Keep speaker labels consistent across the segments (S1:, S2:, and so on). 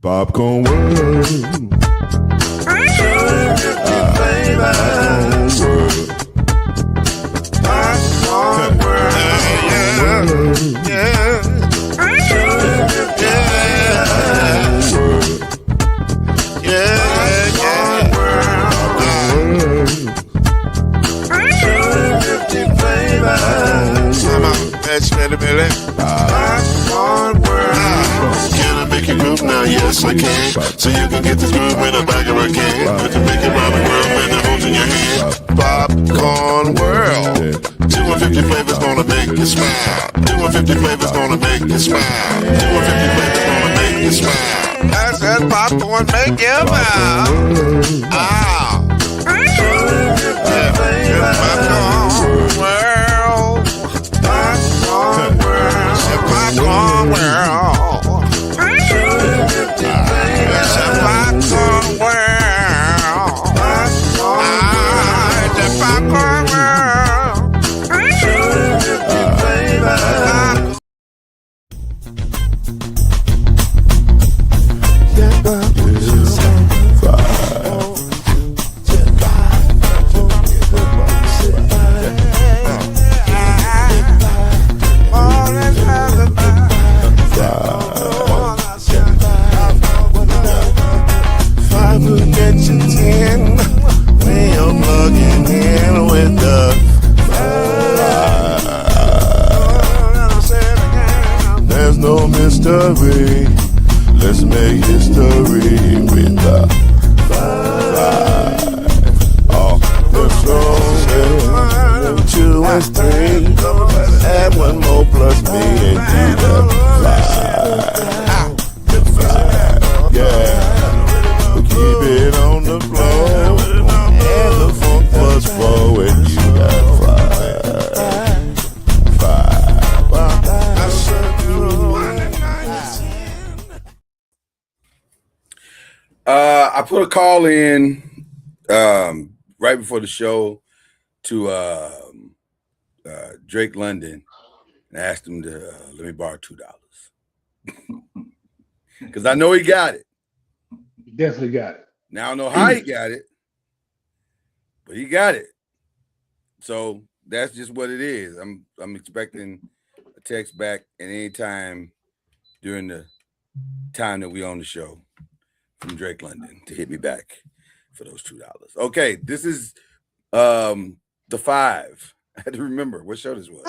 S1: Popcorn world. Popcorn world. Yeah.
S2: Can I make you groove now? Yes, I can. So you can get this groove in a bag of a can. Put the big around the world and the holes in your hand. Popcorn world. 250 flavors gonna make you smile. 250 flavors gonna make you smile. 250 flavors gonna make you smile. I said popcorn make you smile. Ah. Popcorn world. Popcorn world. Popcorn world. It's a popcorn world. It's a popcorn world.
S1: There's no mystery. Let's make history with the five. Off the throne, 2 and 3. Add 1 more plus me and do the 5. The 5, yeah. We keep it on the floor. And the funk plus 4 and you got 5. 5.
S3: I put a call in right before the show to Drake London and asked him to let me borrow $2 because I know he got it.
S4: Definitely got it.
S3: Now I don't know how he got it, but he got it. So that's just what it is. I'm expecting a text back at any time during the time that we on the show from Drake London to hit me back for those $2. Okay, this is the 5. I had to remember what show this was.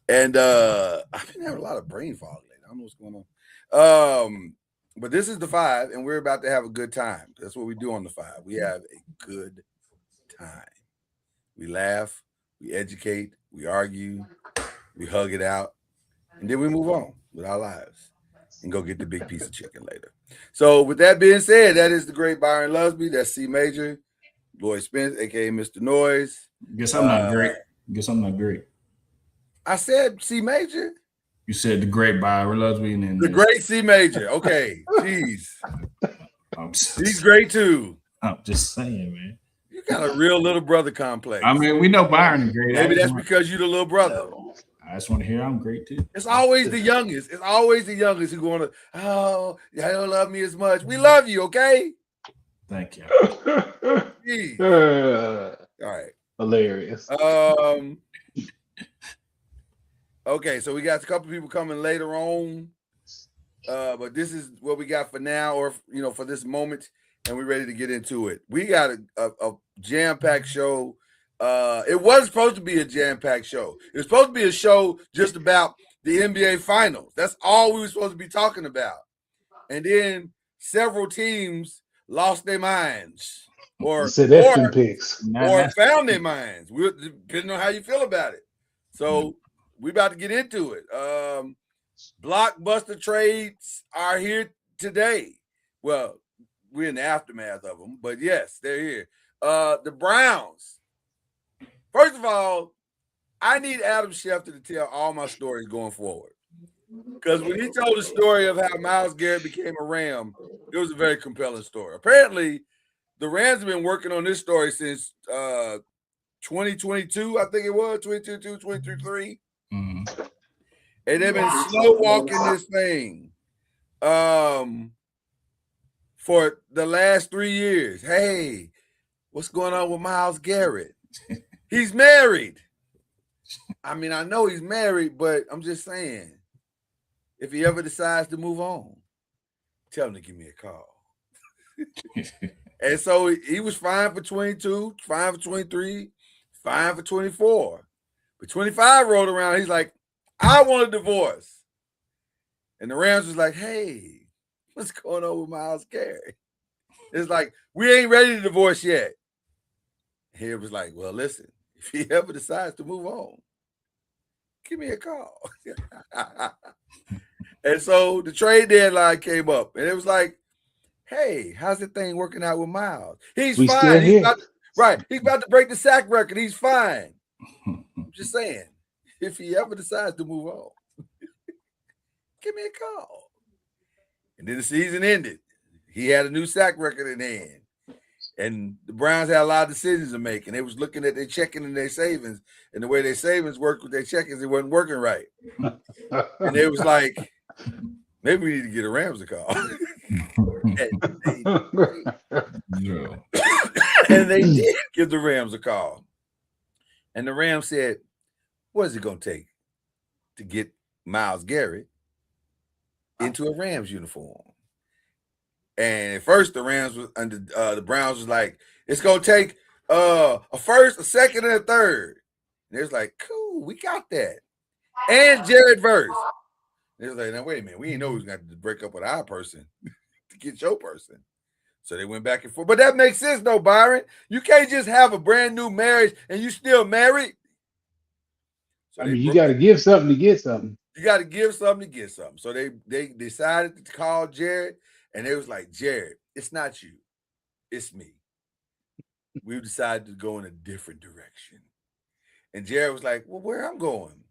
S3: And I've been having a lot of brain fog lately. I don't know what's going on. But this is the 5, and we're about to have a good time. That's what we do on the 5. We have a good time. We laugh, we educate, we argue, we hug it out, and then we move on with our lives and go get the big piece of chicken later. So with that being said, that is the great Byron Lusby. That's C Major, Lloyd Spence, aka Mr. Noise.
S5: Guess I'm not great. Guess I'm not great.
S3: I said C Major.
S5: You said the great Byron Lusby and then
S3: the great C Major. Okay, jeez. He's great too.
S5: I'm just saying, man.
S3: You got a real little brother complex.
S5: I mean, we know Byron is great.
S3: Maybe that's because you're the little brother.
S5: I just want to hear I'm great too.
S3: It's always the youngest. It's always the youngest who going to, oh, y'all don't love me as much. We love you, okay?
S5: Thank you.
S3: All right.
S4: Hilarious.
S3: Okay, so we got a couple people coming later on. But this is what we got for now, or for this moment, and we're ready to get into it. We got a jam-packed show. It wasn't supposed to be a jam-packed show. It was supposed to be a show just about the NBA Finals. That's all we were supposed to be talking about. And then several teams lost their minds or found their minds. Depending on how you feel about it. So we about to get into it. Blockbuster trades are here today. Well, we're in the aftermath of them, but yes, they're here. The Browns. First of all, I need Adam Schefter to tell all my stories going forward. Because when he told the story of how Myles Garrett became a Ram, it was a very compelling story. Apparently, the Rams have been working on this story since 2022, I think it was, 2022, 2023. Mm-hmm. And they've been slow walking this thing. for the last 3 years. Hey, what's going on with Myles Garrett? He's married. I mean, I know he's married, but I'm just saying, if he ever decides to move on, tell him to give me a call. And so he was fine for 22, fine for 23, fine for 24. But 25 rolled around. He's like, I want a divorce. And the Rams was like, hey, what's going on with Myles Garrett? It's like, we ain't ready to divorce yet. He was like, well, listen, if he ever decides to move on, give me a call. And so the trade deadline came up, and it was like, hey, how's the thing working out with Myles? He's
S4: We
S3: fine.
S4: still
S3: He's
S4: here.
S3: he's about to break the sack record. He's fine. I'm just saying, if he ever decides to move on, give me a call. And then the season ended. He had a new sack record in hand. And the Browns had a lot of decisions to make. And they was looking at their checking and their savings. And the way their savings worked with their checkings, it wasn't working right. And it was like, maybe we need to get the Rams a call. And they did give the Rams a call. And the Rams said, what is it going to take to get Myles Garrett into a Rams uniform? And at first, the Rams was under the Browns was like, it's gonna take a first, a second, and a third. And it was like, cool, we got that. And Jared Verse. They was like, now wait a minute, we didn't know we was gonna have to break up with our person to get your person. So they went back and forth. But that makes sense, though, Byron. You can't just have a brand new marriage and you still married. So
S4: I mean, you got to give something to get something.
S3: You got to give something to get something. So they decided to call Jared. And they was like, Jared, it's not you. It's me. We decided to go in a different direction. And Jared was like, well, where I'm going?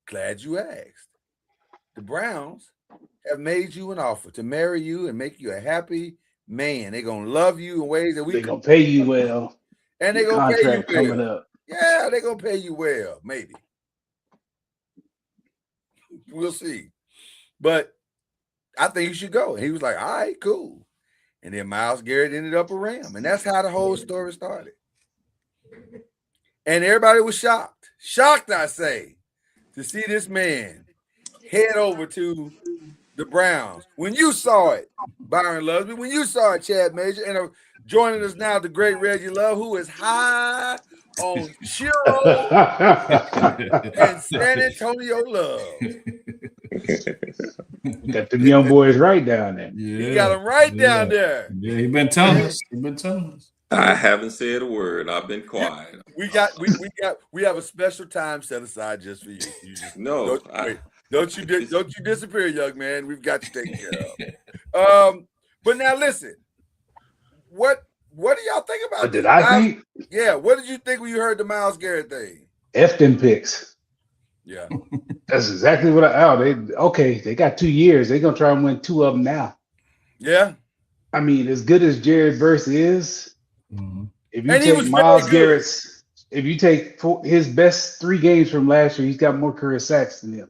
S3: Glad you asked. The Browns have made you an offer to marry you and make you a happy man. They're going to love you in ways that
S4: They're going to pay you well.
S3: And they're going to pay you well.
S4: Coming up.
S3: Yeah, they're going to pay you well, maybe. We'll see. But I think you should go. And he was like, all right, cool. And then Myles Garrett ended up a Ram. And that's how the whole story started. And everybody was shocked. Shocked, I say, to see this man head over to the Browns. When you saw it, Byron Lusby, when you saw it, Chad Major, and joining us now, the great Reggie Love, who is high on churros and San Antonio love.
S4: Got them young boys right down there.
S3: Yeah. He got them right down there.
S5: Yeah, he been telling us.
S6: I haven't said a word. I've been quiet.
S3: We have a special time set aside just for you.
S6: No,
S3: don't you disappear, young man. We've got you taken care of. But now listen, what do y'all think about
S4: What
S3: this?
S4: did I think?
S3: Yeah, what did you think when you heard the Myles Garrett thing?
S4: F them picks.
S3: Yeah.
S4: That's exactly what they got 2 years. They're gonna try and win 2 of them now.
S3: Yeah.
S4: I mean, as good as Jared Verse is, if you take Myles Garrett's, if you take his best 3 games from last year, he's got more career sacks than him.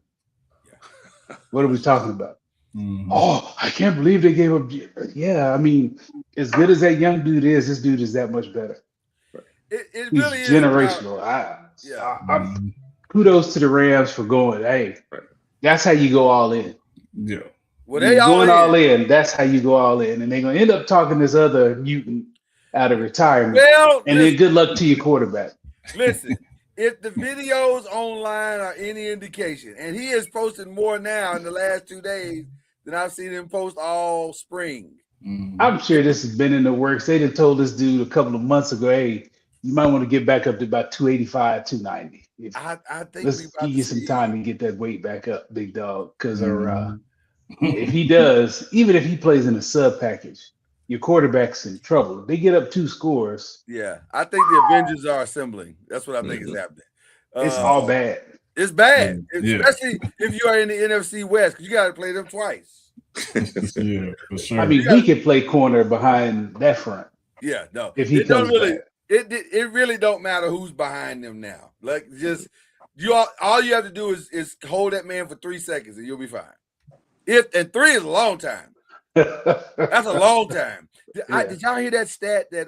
S4: Yeah. What are we talking about? Oh, I can't believe they gave up. Yeah, I mean, as good as that young dude is, this dude is that much better.
S3: It really is
S4: generational. I'm kudos to the Rams for going. Hey, that's how you go all in.
S5: Yeah.
S3: Well, they
S4: all in. That's how you go all in, and they're gonna end up talking this other mutant out of retirement.
S3: Well,
S4: and then good luck to your quarterback.
S3: Listen, if the videos online are any indication, and he has posted more now in the last 2 days than I've seen him post all spring.
S4: I'm sure this has been in the works. They done told this dude a couple of months ago, hey, you might want to get back up to about 285, 290.
S3: I think
S4: let's give you some time to get that weight back up, big dog. Because if he does, even if he plays in a sub package, your quarterback's in trouble. If they get up 2 scores.
S3: Yeah, I think the Avengers are assembling. That's what I think is happening.
S4: It's all bad.
S3: It's bad, especially if you are in the NFC West, because you got to play them twice.
S5: Yeah, for sure.
S4: I mean, we could play corner behind that front.
S3: Yeah, no.
S4: If he comes back.
S3: It really don't matter who's behind them now. Like, just all you have to do is hold that man for 3 seconds and you'll be fine. And 3 is a long time. That's a long time.
S4: Yeah.
S3: Did y'all hear that stat that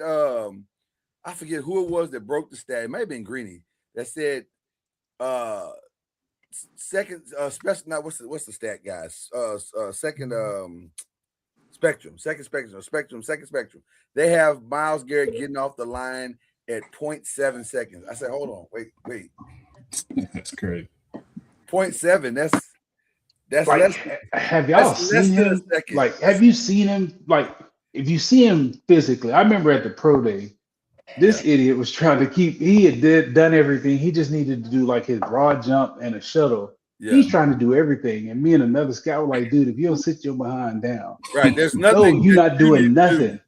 S3: I forget who it was that broke the stat? It might have been Greeny that said second special. Not what's the stat, guys? Second spectrum. They have Myles Garrett getting off the line at 0.7 seconds. I said, hold on, wait.
S5: That's crazy.
S3: 0.7. That's
S4: like,
S3: less.
S4: have y'all seen him? Like, have you seen him? Like, if you see him physically, I remember at the pro day, this idiot was trying to he had done everything. He just needed to do like his broad jump and a shuttle.
S3: Yeah.
S4: He's trying to do everything. And me and another scout were like, dude, if you don't sit your behind down,
S3: right, there's nothing.
S4: No, you're not doing nothing.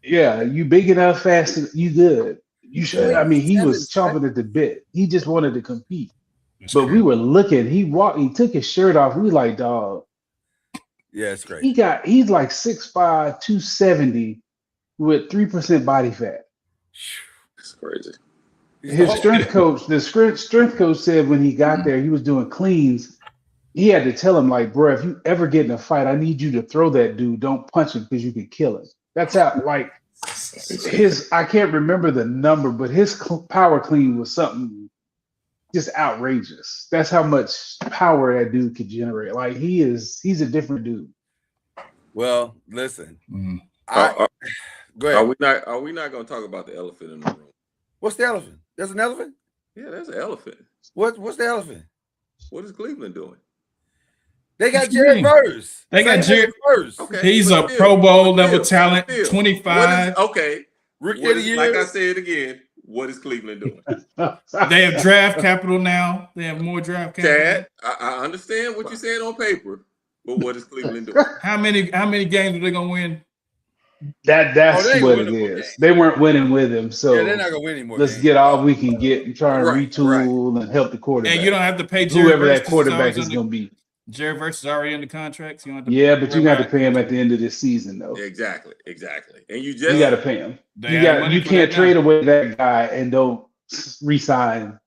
S4: Yeah, you big enough, fast, you good. You should. I mean, he was chomping at the bit. He just wanted to compete. But we were looking. He took his shirt off. We like, dog.
S3: Yeah, it's great.
S4: He's like 6'5", 270 with 3% body fat.
S6: It's crazy.
S4: His strength coach, the strength coach said when he got there, he was doing cleans. He had to tell him, like, bro, if you ever get in a fight, I need you to throw that dude. Don't punch him because you could kill him. That's how, like, I can't remember the number, but his power clean was something just outrageous. That's how much power that dude could generate. Like, he's a different dude.
S3: Well, listen.
S6: Go ahead. Are we not going to talk about the elephant in the room?
S3: What's the elephant? There's an elephant?
S6: Yeah, there's an elephant.
S3: What's the elephant?
S6: What is Cleveland doing?
S3: They got Jared Verse.
S5: They got Jared
S3: Verse.
S6: Okay,
S5: he's a Pro Bowl level talent, 25.
S3: Rookie of the year.
S6: Like I said again, what is Cleveland doing?
S5: They have draft capital now. They have more draft capital.
S6: Chad, I understand what you're saying on paper, but what is Cleveland doing?
S5: How many games are they gonna win?
S4: That's what it is. They weren't winning with him, so
S3: they're not gonna win anymore.
S4: Let's get all we can get and try and retool and help the quarterback.
S5: And you don't have to pay
S4: whoever that quarterback is going to be.
S5: Jared Verse is already under contract. So you don't have to
S4: but you got to pay him at the end of this season, though.
S6: Exactly. And you
S4: got to pay him. You can't trade away that guy and don't re-sign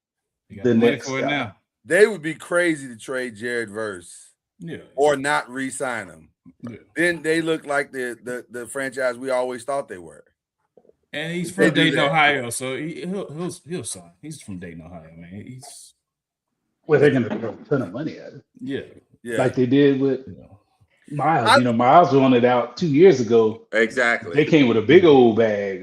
S4: the next guy.
S5: Now.
S3: They would be crazy to trade Jared Verse, or not re-sign him. Yeah. Then they look like the franchise we always thought they were.
S5: And he's from Dayton, Ohio, so he'll sign. He's from Dayton, Ohio, man.
S4: They're going to throw a ton of money at it.
S3: Yeah,
S4: like they did with Miles. Miles wanted out 2 years ago.
S6: Exactly.
S4: They came with a big old bag.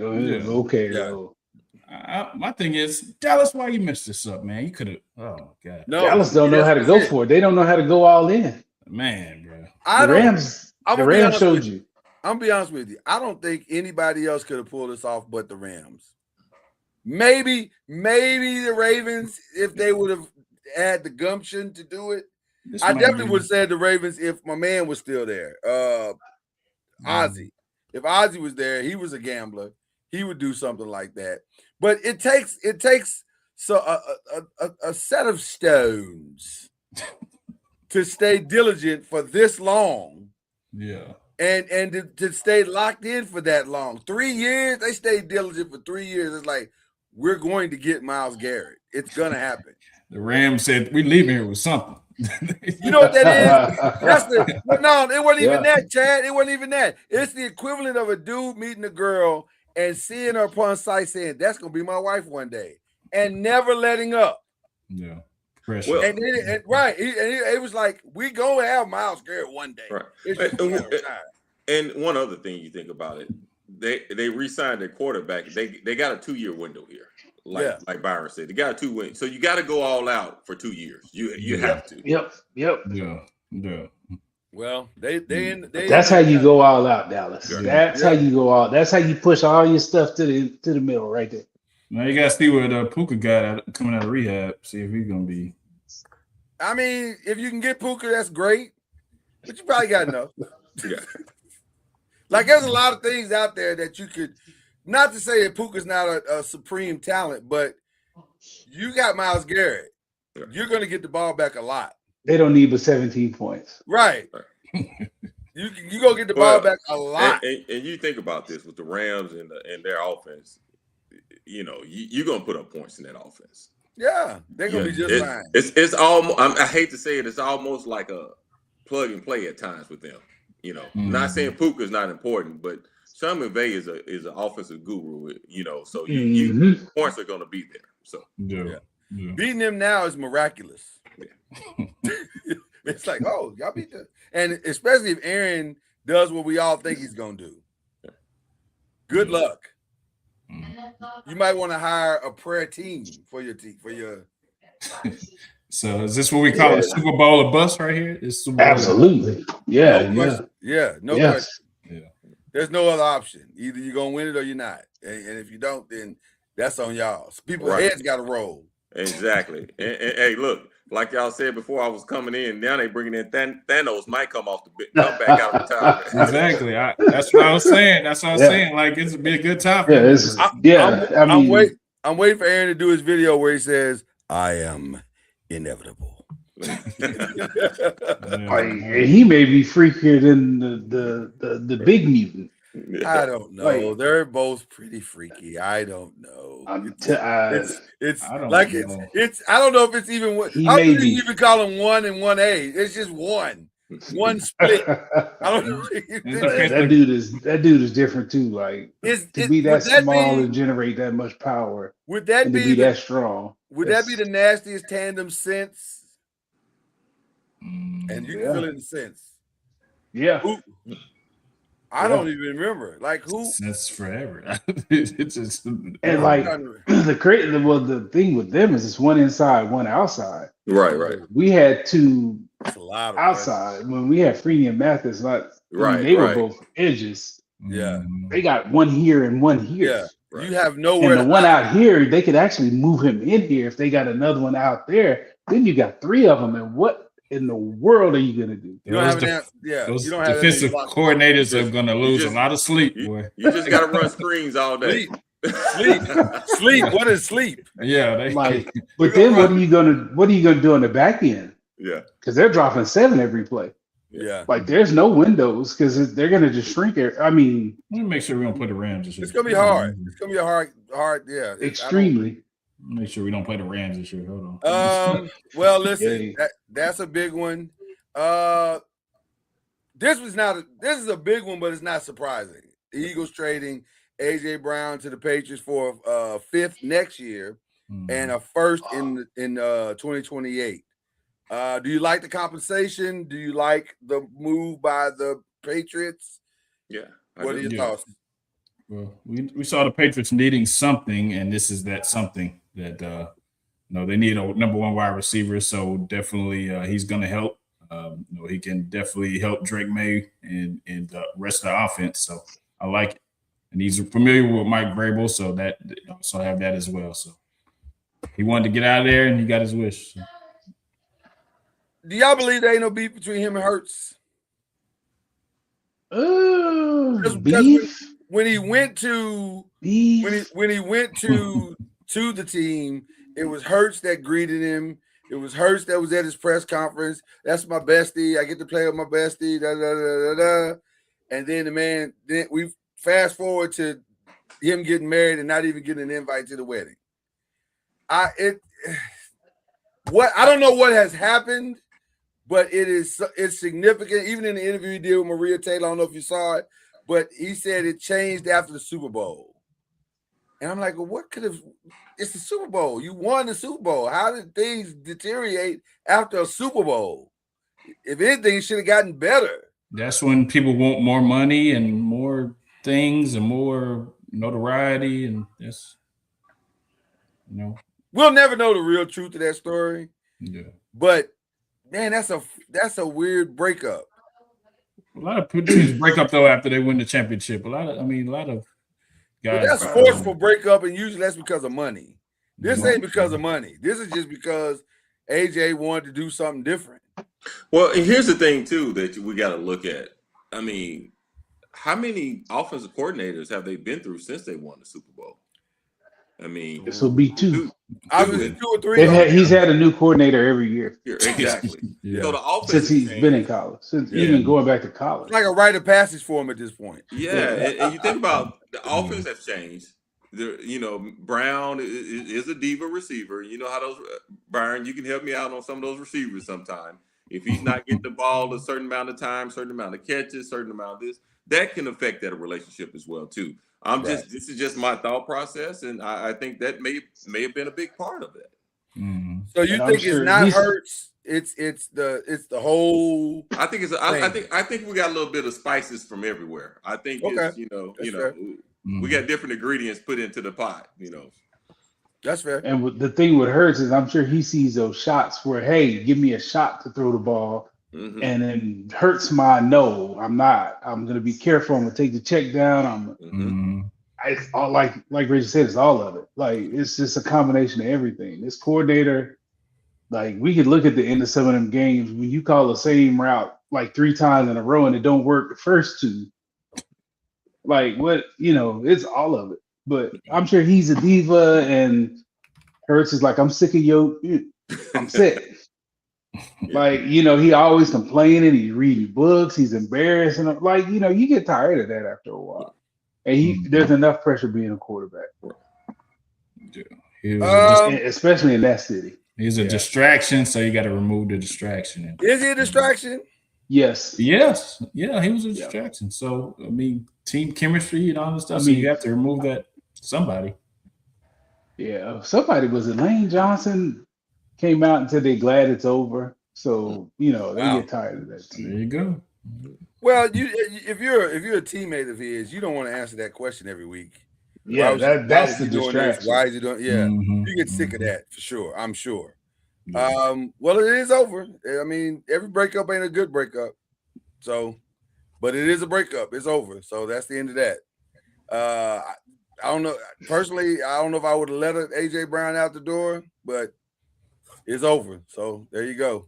S5: My thing is, Dallas, why you messed this up, man? You could have. Oh God.
S4: No, Dallas don't know how to go for it. They don't know how to go all in.
S5: Man, bro.
S4: The Rams showed you.
S3: I'm gonna be honest with you. I don't think anybody else could have pulled this off but the Rams. Maybe the Ravens, if they would have had the gumption to do it. I definitely would have said the Ravens if my man was still there. Ozzie. If Ozzie was there, he was a gambler. He would do something like that. But it takes a set of stones to stay diligent for this long.
S5: Yeah.
S3: And to stay locked in for that long. 3 years, they stayed diligent for 3 years. It's like, we're going to get Myles Garrett. It's going to happen.
S5: The Rams said, we're leaving here with something.
S3: You know what that is? No, it wasn't even that, Chad. It wasn't even that. It's the equivalent of a dude meeting a girl and seeing her upon sight saying, that's going to be my wife one day. And never letting up.
S5: Yeah. Pressure.
S6: Well,
S3: it was like, we going to have Myles Garrett one day.
S6: Right. And one other thing you think about it, they re-signed their quarterback. They got a 2-year window here. Like Byron said, they got a 2 win. So you got to go all out for 2 years. You have to.
S4: Yep.
S5: Yeah.
S3: Well, they
S4: that's how you go all out, Dallas. Yeah. That's how you go all. That's how you push all your stuff to the middle right there.
S5: Now you got to see what Puka got coming out of rehab. See if he's gonna be.
S3: I mean, if you can get Puka, that's great. But you probably got enough.
S6: Yeah.
S3: Like there's a lot of things out there that you could. Not to say that Puka's not a supreme talent, but you got Myles Garrett. You're going to get the ball back a lot.
S4: They don't need but 17 points.
S3: Right. You go get the ball back a lot.
S6: And you think about this with the Rams and their offense. You're going to put up points in that offense.
S3: Yeah, they're going to be just fine.
S6: It's almost. I hate to say it. It's almost like
S2: plug and play at times with them. You know, not saying Puka's not important, but Sean McVay is an offensive guru. You know, so you points are going to be there. So
S3: beating him now is miraculous. It's like, oh, y'all beat the, and especially if Aaron does what we all think he's going to do. Good luck. You might want to hire a prayer team for your team for your.
S5: So is this what we call a Super Bowl of bust right here? It's Super Bowl
S4: Absolutely. Yeah.
S3: No question. Yeah. There's no other option. Either you're gonna win it or you're not. And if you don't, then that's on y'all. People's heads got to roll.
S2: Exactly. and hey, look, like y'all said before, I was coming in. Now they bringing in Thanos. Might come back out of retirement.
S5: Exactly. That's what I was saying. That's what I was saying. Like it's be a good time.
S3: I'm waiting for Aaron to do his video where he says, "I am inevitable."
S4: He may be freakier than the big mutant.
S3: I don't know. They're both pretty freaky. I don't know. It's I don't know if it's even what. I don't even call them 1 and 1A. It's just one split. I don't know.
S4: That dude is different too. Like to be that small and generate that much power.
S3: Would that be
S4: that strong?
S3: Would that be the nastiest tandem since? And you can feel it in sense.
S4: Yeah.
S3: I don't even remember. Like who?
S5: Since forever. It's just
S4: and like the thing with them is it's one inside, one outside.
S2: Right.
S4: We had two outside when we had Freeney and Mathis. They were both edges.
S3: Yeah.
S4: They got one here and one here.
S3: Yeah. Right. You have nowhere.
S4: And the one out here, they could actually move him in here if they got another one out there. Then you got 3 of them, and what in the world are you gonna do?
S5: Those defensive coordinators are gonna lose a lot of sleep.
S2: You just gotta run screens all day.
S3: Sleep. What is sleep?
S5: Yeah,
S4: but then what are you gonna do on the back end?
S2: Yeah,
S4: because they're dropping 7 every play.
S3: Yeah,
S4: like there's no windows because they're gonna just shrink it. I mean,
S5: let me make sure we don't play the Rams.
S3: It's gonna be hard. It's gonna be a hard. Yeah,
S4: extremely.
S5: Make sure we don't play the Rams this year. Hold
S3: on. Well, listen, that's a big one. This is a big one, but it's not surprising. The Eagles trading AJ Brown to the Patriots for a 5th next year and a 1st in 2028. Do you like the compensation? Do you like the move by the Patriots?
S2: Yeah.
S3: What are your thoughts?
S5: Well, we saw the Patriots needing something, and this is that something that they need a number 1 wide receiver. So definitely he's going to help. He can definitely help Drake May and the rest of the offense. So I like it, and he's familiar with Mike Vrabel, so that also have that as well. So he wanted to get out of there, and he got his wish. So.
S3: Do y'all believe there ain't no beef between him and Hurts?
S4: Beef.
S3: When he went to to the team, it was Hurts that greeted him. It was Hurts that was at his press conference. That's my bestie. I get to play with my bestie. Da, da, da, da, da. And then we fast forward to him getting married and not even getting an invite to the wedding. I don't know what has happened, but it's significant. Even in the interview he did with Maria Taylor, I don't know if you saw it, but he said it changed after the Super Bowl. And I'm like, well, what could have? It's the Super Bowl. You won the Super Bowl. How did things deteriorate after a Super Bowl? If anything, it should have gotten better.
S5: That's when people want more money and more things and more notoriety, and that's
S3: we'll never know the real truth of that story.
S5: Yeah,
S3: but man, that's a weird breakup.
S5: A lot of teams break up though after they win the championship. A lot of guys.
S3: But that's forceful breakup, and usually that's because of money. This ain't because of money. This is just because AJ wanted to do something different.
S2: Well, and here's the thing too that we got to look at. I mean, how many offensive coordinators have they been through since they won the Super Bowl? I mean,
S4: this will be 2.
S3: I was 2 or 3.
S4: He's had a new coordinator every year.
S2: Exactly.
S5: Yeah.
S2: So the offense
S4: since he's been in college, even going back to college,
S3: it's like a rite of passage for him at this point.
S2: Yeah, and you think about the offense has changed. Brown is a diva receiver. You know how those Byron. You can help me out on some of those receivers sometime.
S6: if he's not getting the ball a certain amount of time, certain amount of catches, certain amount of this, that can affect that relationship as well too. This is just my thought process, and I think that may have been a big part of it.
S5: Mm-hmm.
S3: So you think it's not Hurts? It's the whole.
S6: I think I think we got a little bit of spices from everywhere. I think it's we got different ingredients put into the pot.
S3: That's fair.
S4: And the thing with Hurts is, I'm sure he sees those shots where, hey, give me a shot to throw the ball, and then Hurts no, I'm not. I'm gonna be careful. I'm gonna take the check down. It's all like Reggie said, it's all of it. Like, it's just a combination of everything. This coordinator, like, we could look at the end of some of them games when you call the same route like 3 times in a row and it don't work the first 2. Like, what, it's all of it. But I'm sure he's a diva, and Hurts is like, I'm sick of I'm sick. Like, he always complaining, he's reading books, he's embarrassed, and like, you get tired of that after a while. And there's enough pressure being a quarterback. Especially in that city.
S5: He's a distraction, so you got to remove the distraction.
S3: Is he a distraction?
S4: Yes.
S5: Yeah, he was a distraction. So, I mean, team chemistry and all this stuff, so you have to remove that somebody.
S4: Yeah, somebody, was it Lane Johnson, came out and said they're glad it's over. So, they get tired of that too.
S5: There you go.
S3: Well, if you're a teammate of his, you don't want to answer that question every week.
S4: Yeah, that's the distraction.
S3: Why is he doing? Yeah, you get sick of that for sure. I'm sure. Well, it is over. I mean, every breakup ain't a good breakup. So, but it is a breakup. It's over. So that's the end of that. I don't know. Personally, I don't know if I would have let AJ Brown out the door, but it's over. So there you go.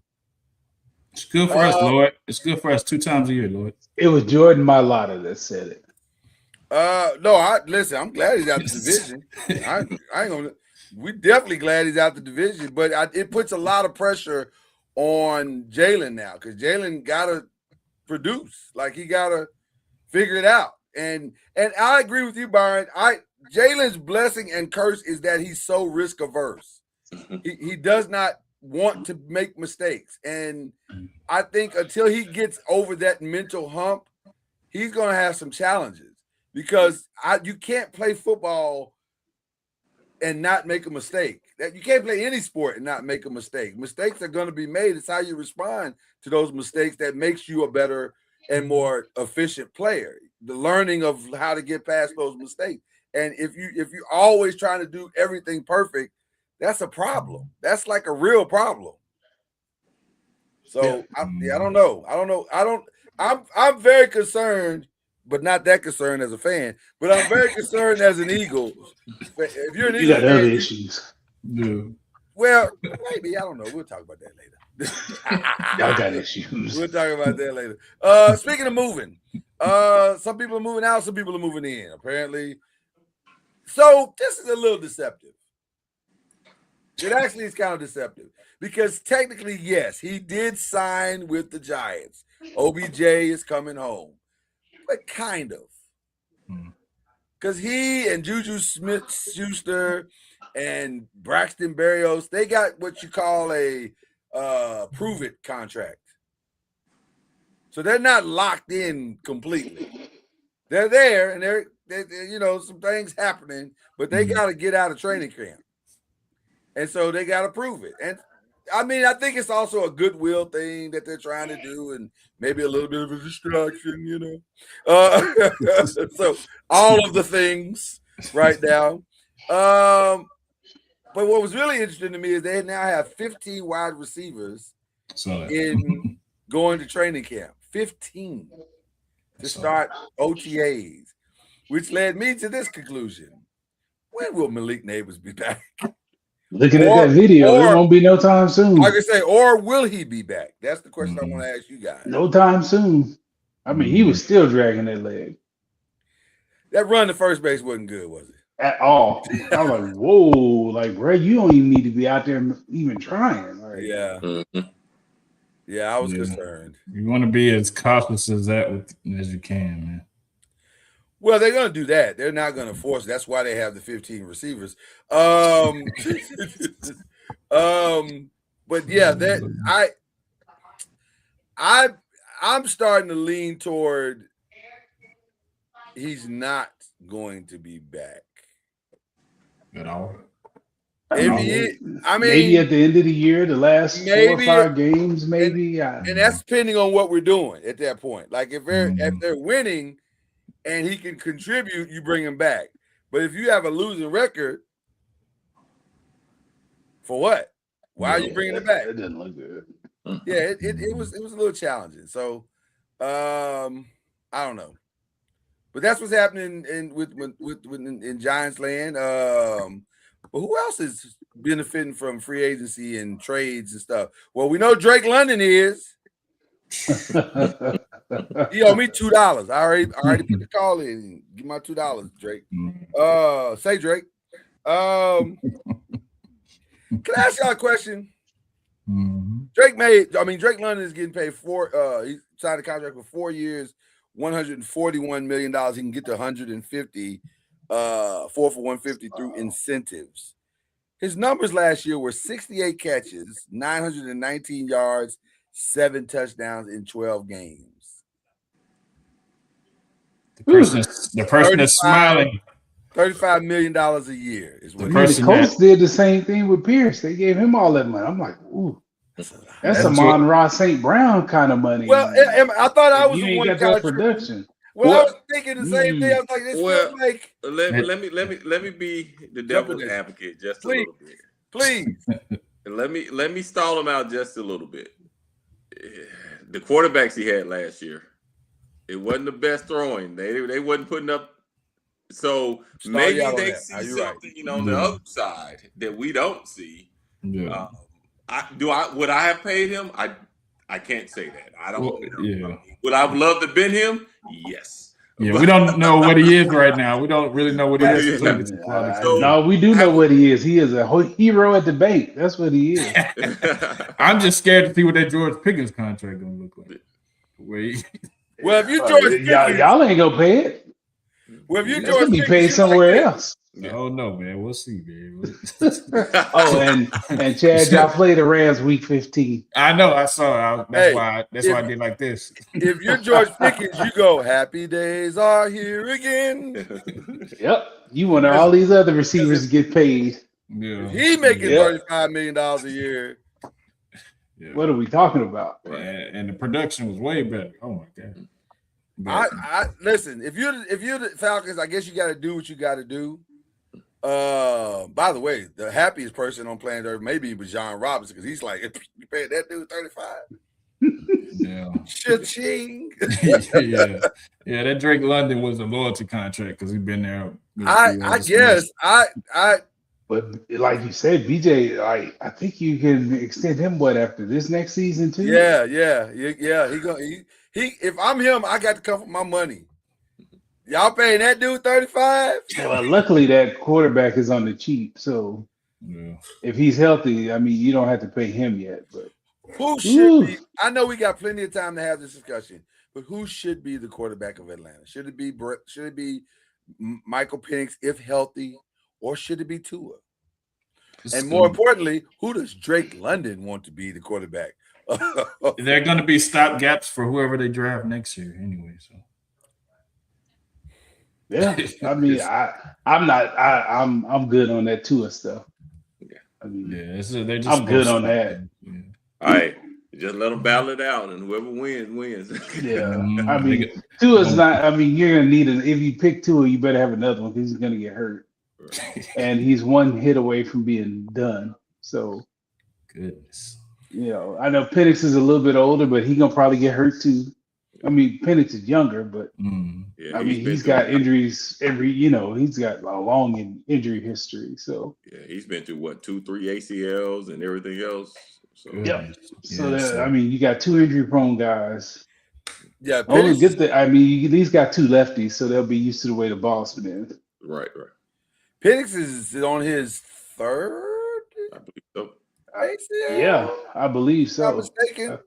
S5: It's good for us, Lord. It's good for us 2 times a year, Lord.
S4: It was Jordan Mailata that said it.
S3: No, listen, I'm glad he's out the division. I ain't gonna. We definitely glad he's out the division, but it puts a lot of pressure on Jalen now, because Jalen gotta produce. Like, he gotta figure it out. And I agree with you, Byron. Jalen's blessing and curse is that he's so risk averse. He does not want to make mistakes, and I think until he gets over that mental hump, he's gonna have some challenges, because you can't play football and not make a mistake. That you can't play any sport and not make a mistake. Mistakes are going to be made. It's how you respond to those mistakes that makes you a better and more efficient player. The learning of how to get past those mistakes. And if you're always trying to do everything perfect, that's a problem. That's like a real problem. So I don't know. I'm very concerned, but not that concerned as a fan. But I'm very concerned as an Eagle. If you're an Eagle,
S4: you got other issues.
S5: Yeah.
S3: Well, maybe, I don't know. We'll talk about that later.
S4: Y'all got issues.
S3: We'll talk about that later. Speaking of moving, some people are moving out, some people are moving in, apparently. So this is a little deceptive. It actually is kind of deceptive, because technically, yes, he did sign with the Giants. OBJ is coming home, but kind of. Because he and Juju Smith-Schuster and Braxton Berrios, they got what you call a prove-it contract. So they're not locked in completely. They're there, and they're some things happening, but they got to get out of training camp. And so they got to prove it. And I mean, I think it's also a goodwill thing that they're trying to do, and maybe a little bit of a distraction, So all of the things right now. But what was really interesting to me is they now have 15 wide receivers in going to training camp. 15 to start OTAs, which led me to this conclusion. When will Malik Neighbors be back?
S4: Looking at that video, it won't be no time soon.
S3: Like I say, or will he be back? That's the question I want to ask you guys.
S4: No time soon. I mean, he was still dragging that leg.
S3: That run to first base wasn't good, was it?
S4: At all. I was like, whoa, like, bro, you don't even need to be out there even trying. Like,
S3: Yeah, I was concerned.
S5: You want to be as cautious as you can, man.
S3: Well, they're going to do that. They're not going to force it. That's why they have the 15 receivers. But yeah, I'm starting to lean toward he's not going to be back
S5: at all.
S3: If he is, I
S4: maybe
S3: mean,
S4: at the end of the year, the last 4 or
S3: maybe
S4: 5 games, maybe.
S3: and that's depending on what we're doing at that point. Like if they're winning and he can contribute, you bring him back. But if you have a losing record, for what? Why are you bringing it back?
S4: It doesn't look good.
S3: Yeah, it was a little challenging. So, I don't know, but that's what's happening in Giants land. But who else is benefiting from free agency and trades and stuff? Well, we know Drake London is. He owe me $2. I already put the call in. Give my $2, Drake. Say Drake. Can I ask y'all a question? Drake London is getting paid he signed a contract for 4 years, $141 million. He can get to 150, 4 for 150 through incentives. His numbers last year were 68 catches, 919 yards, 7 touchdowns in 12 games.
S5: The person that's smiling.
S3: $35 million a year is what
S4: the Colts did the same thing with Pierce. They gave him all that money. I'm like, ooh, that's Amon-Ra St. Brown kind of money.
S3: Well, I thought I was the one
S4: that got production.
S3: Well, I was thinking the same thing. I was like, this feels like.
S6: Let me be the devil's advocate just a little bit.
S3: Please.
S6: let me stall him out just a little bit. The quarterbacks he had last year, it wasn't the best throwing. They wasn't putting up. So maybe they see something on the other side that we don't see.
S5: Yeah.
S6: Would I have paid him? I can't say that. I don't know. Yeah. Would I have loved to have been him? Yes.
S5: Yeah, we don't know what he is right now. We don't really know what he is.
S4: No, we do know what he is. He is a hero at the bank. That's what he is.
S5: I'm just scared to see what that George Pickens contract gonna look like.
S3: Well, if you George Pickens,
S4: y'all ain't gonna pay it.
S3: Well, if you
S4: George Pickens, be paid somewhere else.
S5: Oh no, man. We'll see, man.
S4: and Chad, y'all play the Rams week 15.
S5: I know. I saw. That's why I did like this.
S3: If you're George Pickens, you go, happy days are here again.
S4: Yep. You want all these other receivers to get paid.
S3: Yeah. He making $35 million a year.
S5: Yeah.
S4: What are we talking about?
S5: And the production was way better. Oh my god.
S3: I listen. If you're the Falcons, I guess you got to do what you got to do. By the way, the happiest person on planet Earth maybe was John Robinson because he's like, you paid that dude 35.
S5: Yeah.
S3: Cha-ching.
S5: Yeah. That Drake London was a loyalty contract because he's been there.
S3: I guess.
S4: But like you said, BJ, I think you can extend him after this next season too.
S3: Yeah. He if I'm him, I got to come for my money. Y'all paying that dude 35?
S4: Well, luckily that quarterback is on the cheap, so if he's healthy, I mean, you don't have to pay him yet. But
S3: who should be? I know we got plenty of time to have this discussion, but who should be the quarterback of Atlanta? Should it be Michael Penix if healthy, or should it be Tua? And more importantly, who does Drake London want to be the quarterback?
S5: They're going to be stop gaps for whoever they draft next year, anyway. So.
S4: Yeah, I mean, I'm good on that Tua stuff. I mean,
S5: they're just
S4: I'm good on that.
S6: Yeah. All right, just let them battle it out, and whoever wins.
S4: Yeah, I mean, Tua's not. I mean, you're gonna need if you pick Tua, you better have another one because he's gonna get hurt, and he's one hit away from being done. So,
S5: goodness.
S4: I know Penix is a little bit older, but he's gonna probably get hurt too. I mean, Penix is younger, but I mean, he's got injuries he's got a long injury history. So
S6: he's been through 2-3 ACLs and everything else. So
S4: I mean, you got 2 injury-prone guys.
S3: Yeah,
S4: he's got 2 lefties, so they'll be used to the way the ball's been.
S6: Right.
S3: Penix is on his 3rd.
S6: I believe so.
S3: ACL?
S4: Yeah, I believe so.
S3: If I'm not mistaken.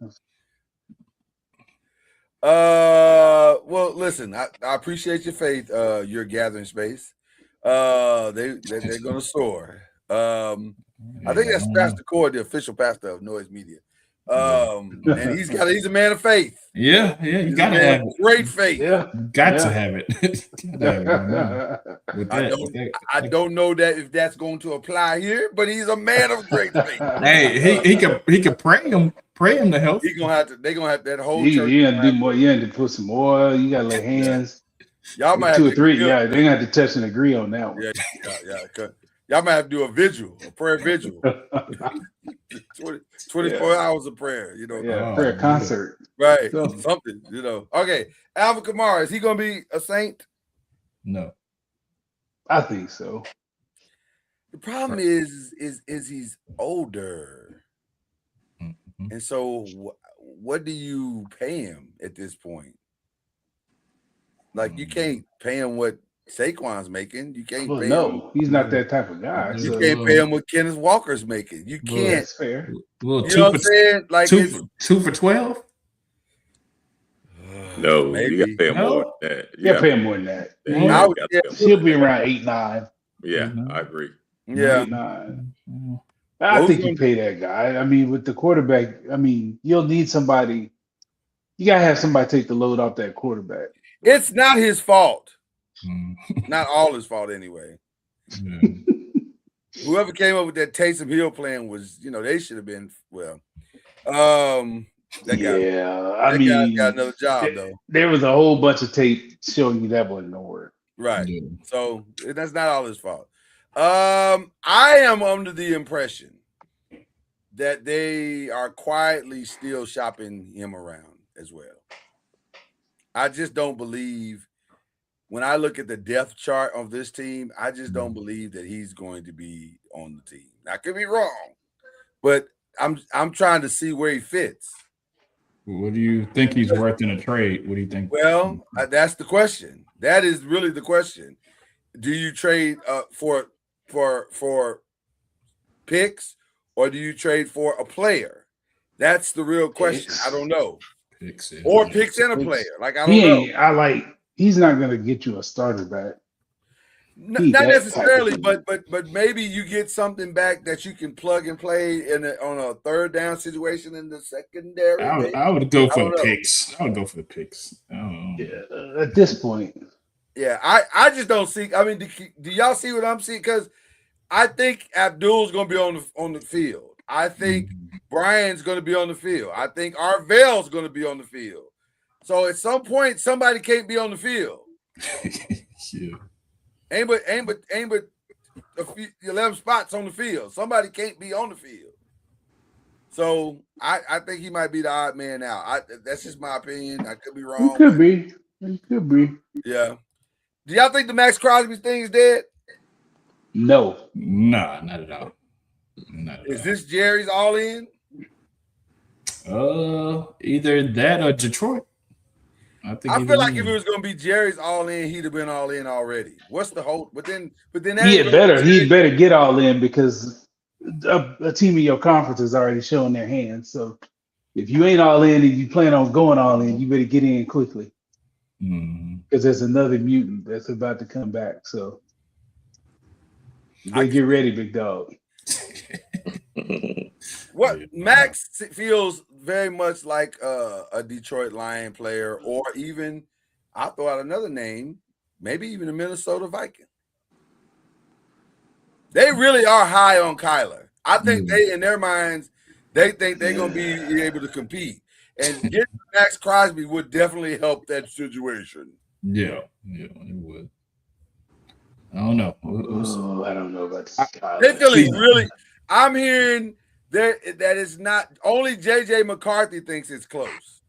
S3: Well, listen, I appreciate your faith. Your gathering space. They're gonna soar. I think that's Pastor Core, the official pastor of Noise Media. And he's a man of faith.
S5: Yeah, you
S3: He's
S5: gotta
S3: a man
S5: have
S3: of
S5: it.
S3: great faith.
S4: Yeah.
S5: Got to have it. Gotta have it. With
S3: I don't know that if that's going to apply here, but he's a man of great faith.
S5: Hey, he could pray him to help.
S3: They're gonna have that whole
S4: You
S3: church.
S4: gotta do more. You have to put some oil. You gotta lay hands.
S3: Y'all might
S4: two
S3: have
S4: or three.
S3: to,
S4: Yeah, they have to touch and agree on that one.
S3: Yeah. Y'all might have to do a prayer vigil. 24 hours of prayer,
S4: prayer concert.
S3: Right. Something, Okay. Alvin Kamara, is he gonna be a Saint?
S5: No.
S4: I think so.
S3: The problem is he's older.
S5: Mm-hmm.
S3: And so what do you pay him at this point? Like, you can't pay him what Saquon's making. You can't pay him.
S4: He's not that type of guy.
S3: You can't pay him what Kenneth Walker's making. You can't.
S4: That's fair.
S3: You know what I'm saying? Like,
S5: two for 12?
S6: No,
S3: maybe.
S6: you got to pay him more than that.
S4: You got to pay him more than that. He'll be around 8-9.
S6: Yeah, I agree.
S3: Yeah.
S4: 8-9. I think you pay that guy. I mean, with the quarterback, you'll need somebody. You got to have somebody take the load off that quarterback.
S3: It's not his fault. Not all his fault, anyway. Whoever came up with that Taysom Hill plan was, they should have been, that guy got another job, though.
S4: There was a whole bunch of tape showing you that wasn't no word.
S3: Right. Yeah. So that's not all his fault. I am under the impression that they are quietly still shopping him around as well. I just don't believe, when I look at the depth chart of this team, I just don't believe that he's going to be on the team. I could be wrong, but I'm trying to see where he fits.
S5: What do you think he's worth in a trade? What do you think?
S3: Well, that's the question. That is really the question. Do you trade for picks, or do you trade for a player? That's the real question.
S4: Picks.
S3: I don't know.
S5: Picks and
S3: a player. Like, I don't know.
S4: He's not going to get you a starter back.
S3: Not necessarily, but maybe you get something back that you can plug and play on a third down situation in the secondary.
S5: I would go for the picks. I would go for the picks. I don't know.
S4: Yeah, at this point.
S3: Yeah, I just don't see. I mean, do y'all see what I'm seeing? Because I think Abdul's going to be on the field. I think Brian's going to be on the field. I think Arvell's going to be on the field. So at some point, somebody can't be on the field.
S5: Yeah.
S3: Ain't but a few, 11 spots on the field. Somebody can't be on the field. So I think he might be the odd man out. That's just my opinion. I could be wrong.
S4: It could be.
S3: Yeah. Do y'all think the Max Crosby thing is dead?
S4: No.
S5: Nah, not at all.
S3: Is this Jerry's all in?
S5: Either that or Detroit. I
S3: feel like if it was going to be Jerry's all in, he'd have been all in already. What's the hope? But then
S4: he'd better get all in, because a team in your conference is already showing their hands. So if you ain't all in and you plan on going all in, you better get in quickly, because there's another mutant that's about to come back. So you better get ready, big dog.
S3: Max feels very much like a Detroit Lion player, or even, I'll throw out another name, maybe even a Minnesota Viking. They really are high on Kyler. I think they, in their minds, they think they're going to be able to compete. And getting Max Crosby would definitely help that situation.
S5: Yeah, it would. I don't know.
S4: I don't know about
S3: They feel he's really. I'm hearing that it's not. Only JJ McCarthy thinks it's close.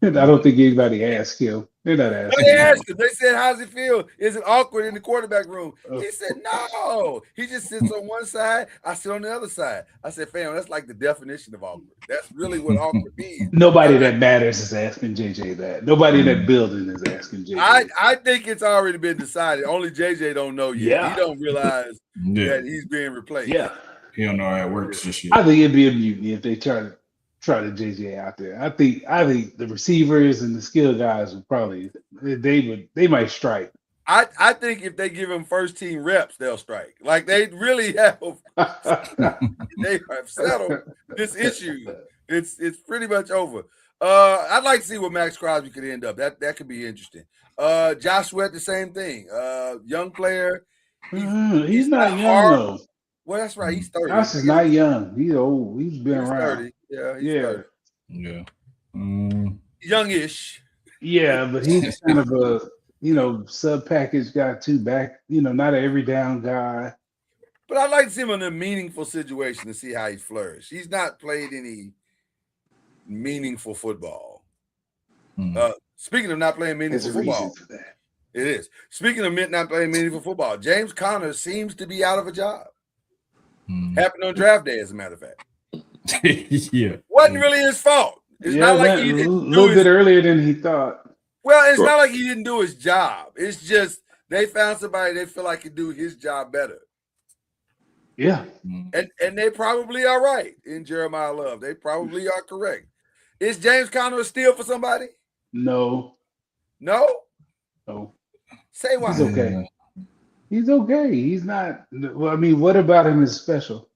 S4: I don't think anybody asked him. They're not asking.
S3: They asked him. They said, "How's it feel? Is it awkward in the quarterback room?" He said, "No." He just sits on one side. I sit on the other side. I said, "Fam, that's like the definition of awkward. That's really what awkward means."
S4: Nobody that matters is asking JJ that. Nobody in that building is asking JJ.
S3: I think it's already been decided. Only JJ don't know yet.
S4: Yeah.
S3: He don't realize that he's being replaced.
S4: Yeah.
S5: He don't know how it works just yet.
S4: I think it'd be a mutiny if they try to JJ out there. I think the receivers and the skill guys would probably they might strike.
S3: I think if they give him first team reps, they'll strike. Like they really have. They have settled this issue. It's pretty much over. I'd like to see what Max Crosby could end up. That could be interesting. Josh Sweat, the same thing. Young player.
S4: He's not young though.
S3: Well, that's right. He's 30.
S4: Josh is not young. He's old. He's been around.
S3: 30. Yeah, he's 30.
S5: Yeah.
S3: Youngish.
S4: Yeah, but he's kind of a sub package guy too. Back, not an every down guy.
S3: But I'd like to see him in a meaningful situation to see how he flourished. He's not played any meaningful football. Speaking of not playing meaningful football, it is. Speaking of not playing meaningful football, James Conner seems to be out of a job. Happened on draft day, as a matter of fact.
S5: Yeah.
S3: Wasn't really his fault. It's not like he didn't
S4: a little bit earlier than he thought.
S3: Well, it's not like he didn't do his job. It's just they found somebody they feel like could do his job better.
S4: Yeah.
S3: And they probably are right in Jeremiah Love. They probably are correct. Is James Conner a steal for somebody?
S4: No.
S3: No?
S4: No.
S3: Say why.
S4: He's okay. He's okay. He's not. Well, I mean, what about him is special?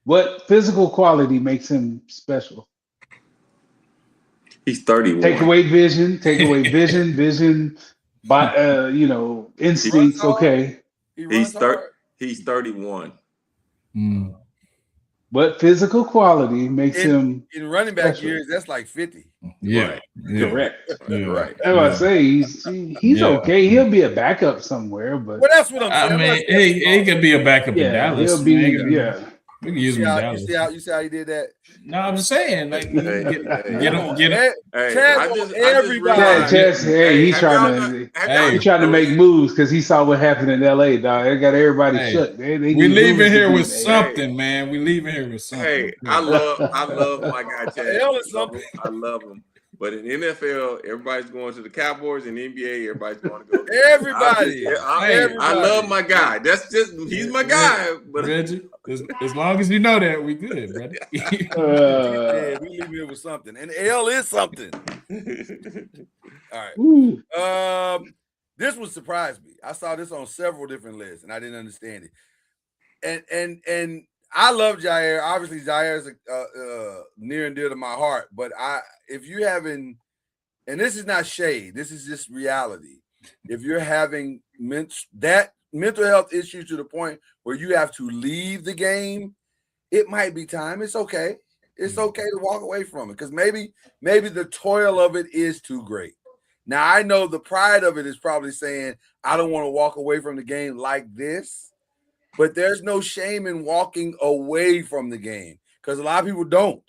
S4: What physical quality makes him special?
S6: He's 31.
S4: Take away vision, but instincts. Okay.
S3: He's
S6: 31.
S4: What physical quality makes him
S3: in running back
S4: special?
S3: years? That's like 50.
S5: Yeah.
S6: Right.
S4: Correct.
S5: Yeah.
S6: Right.
S4: That's what I say. He's okay. He'll be a backup somewhere, but
S3: Well, that's what I'm saying.
S5: I mean, he could be a backup in Dallas.
S4: he'll be.
S5: We can use him in Dallas.
S3: You see how he did that?
S5: No, I'm just saying, like, get him.
S4: He's trying to make moves because he saw what happened in LA, dog. They got everybody shook.
S5: We leaving here with something, man. We leaving here with something.
S6: Hey, I love my guy Chad.
S3: Something.
S6: I love him. But in NFL, everybody's going to the Cowboys. In NBA, everybody's going to go.
S3: Everybody.
S6: I love my guy. That's just he's my guy. But
S5: Reggie, as long as you know that, we good, brother.
S3: We leave here with something, and L is something. All right. This would surprise me. I saw this on several different lists, and I didn't understand it. And I love Jair. Obviously, Jair is near and dear to my heart. But if you having, and this is not shade, this is just reality. If you're having mental health issues to the point where you have to leave the game, it might be time. It's okay. It's okay to walk away from it because maybe the toil of it is too great. Now I know the pride of it is probably saying I don't want to walk away from the game like this. But there's no shame in walking away from the game because a lot of people don't.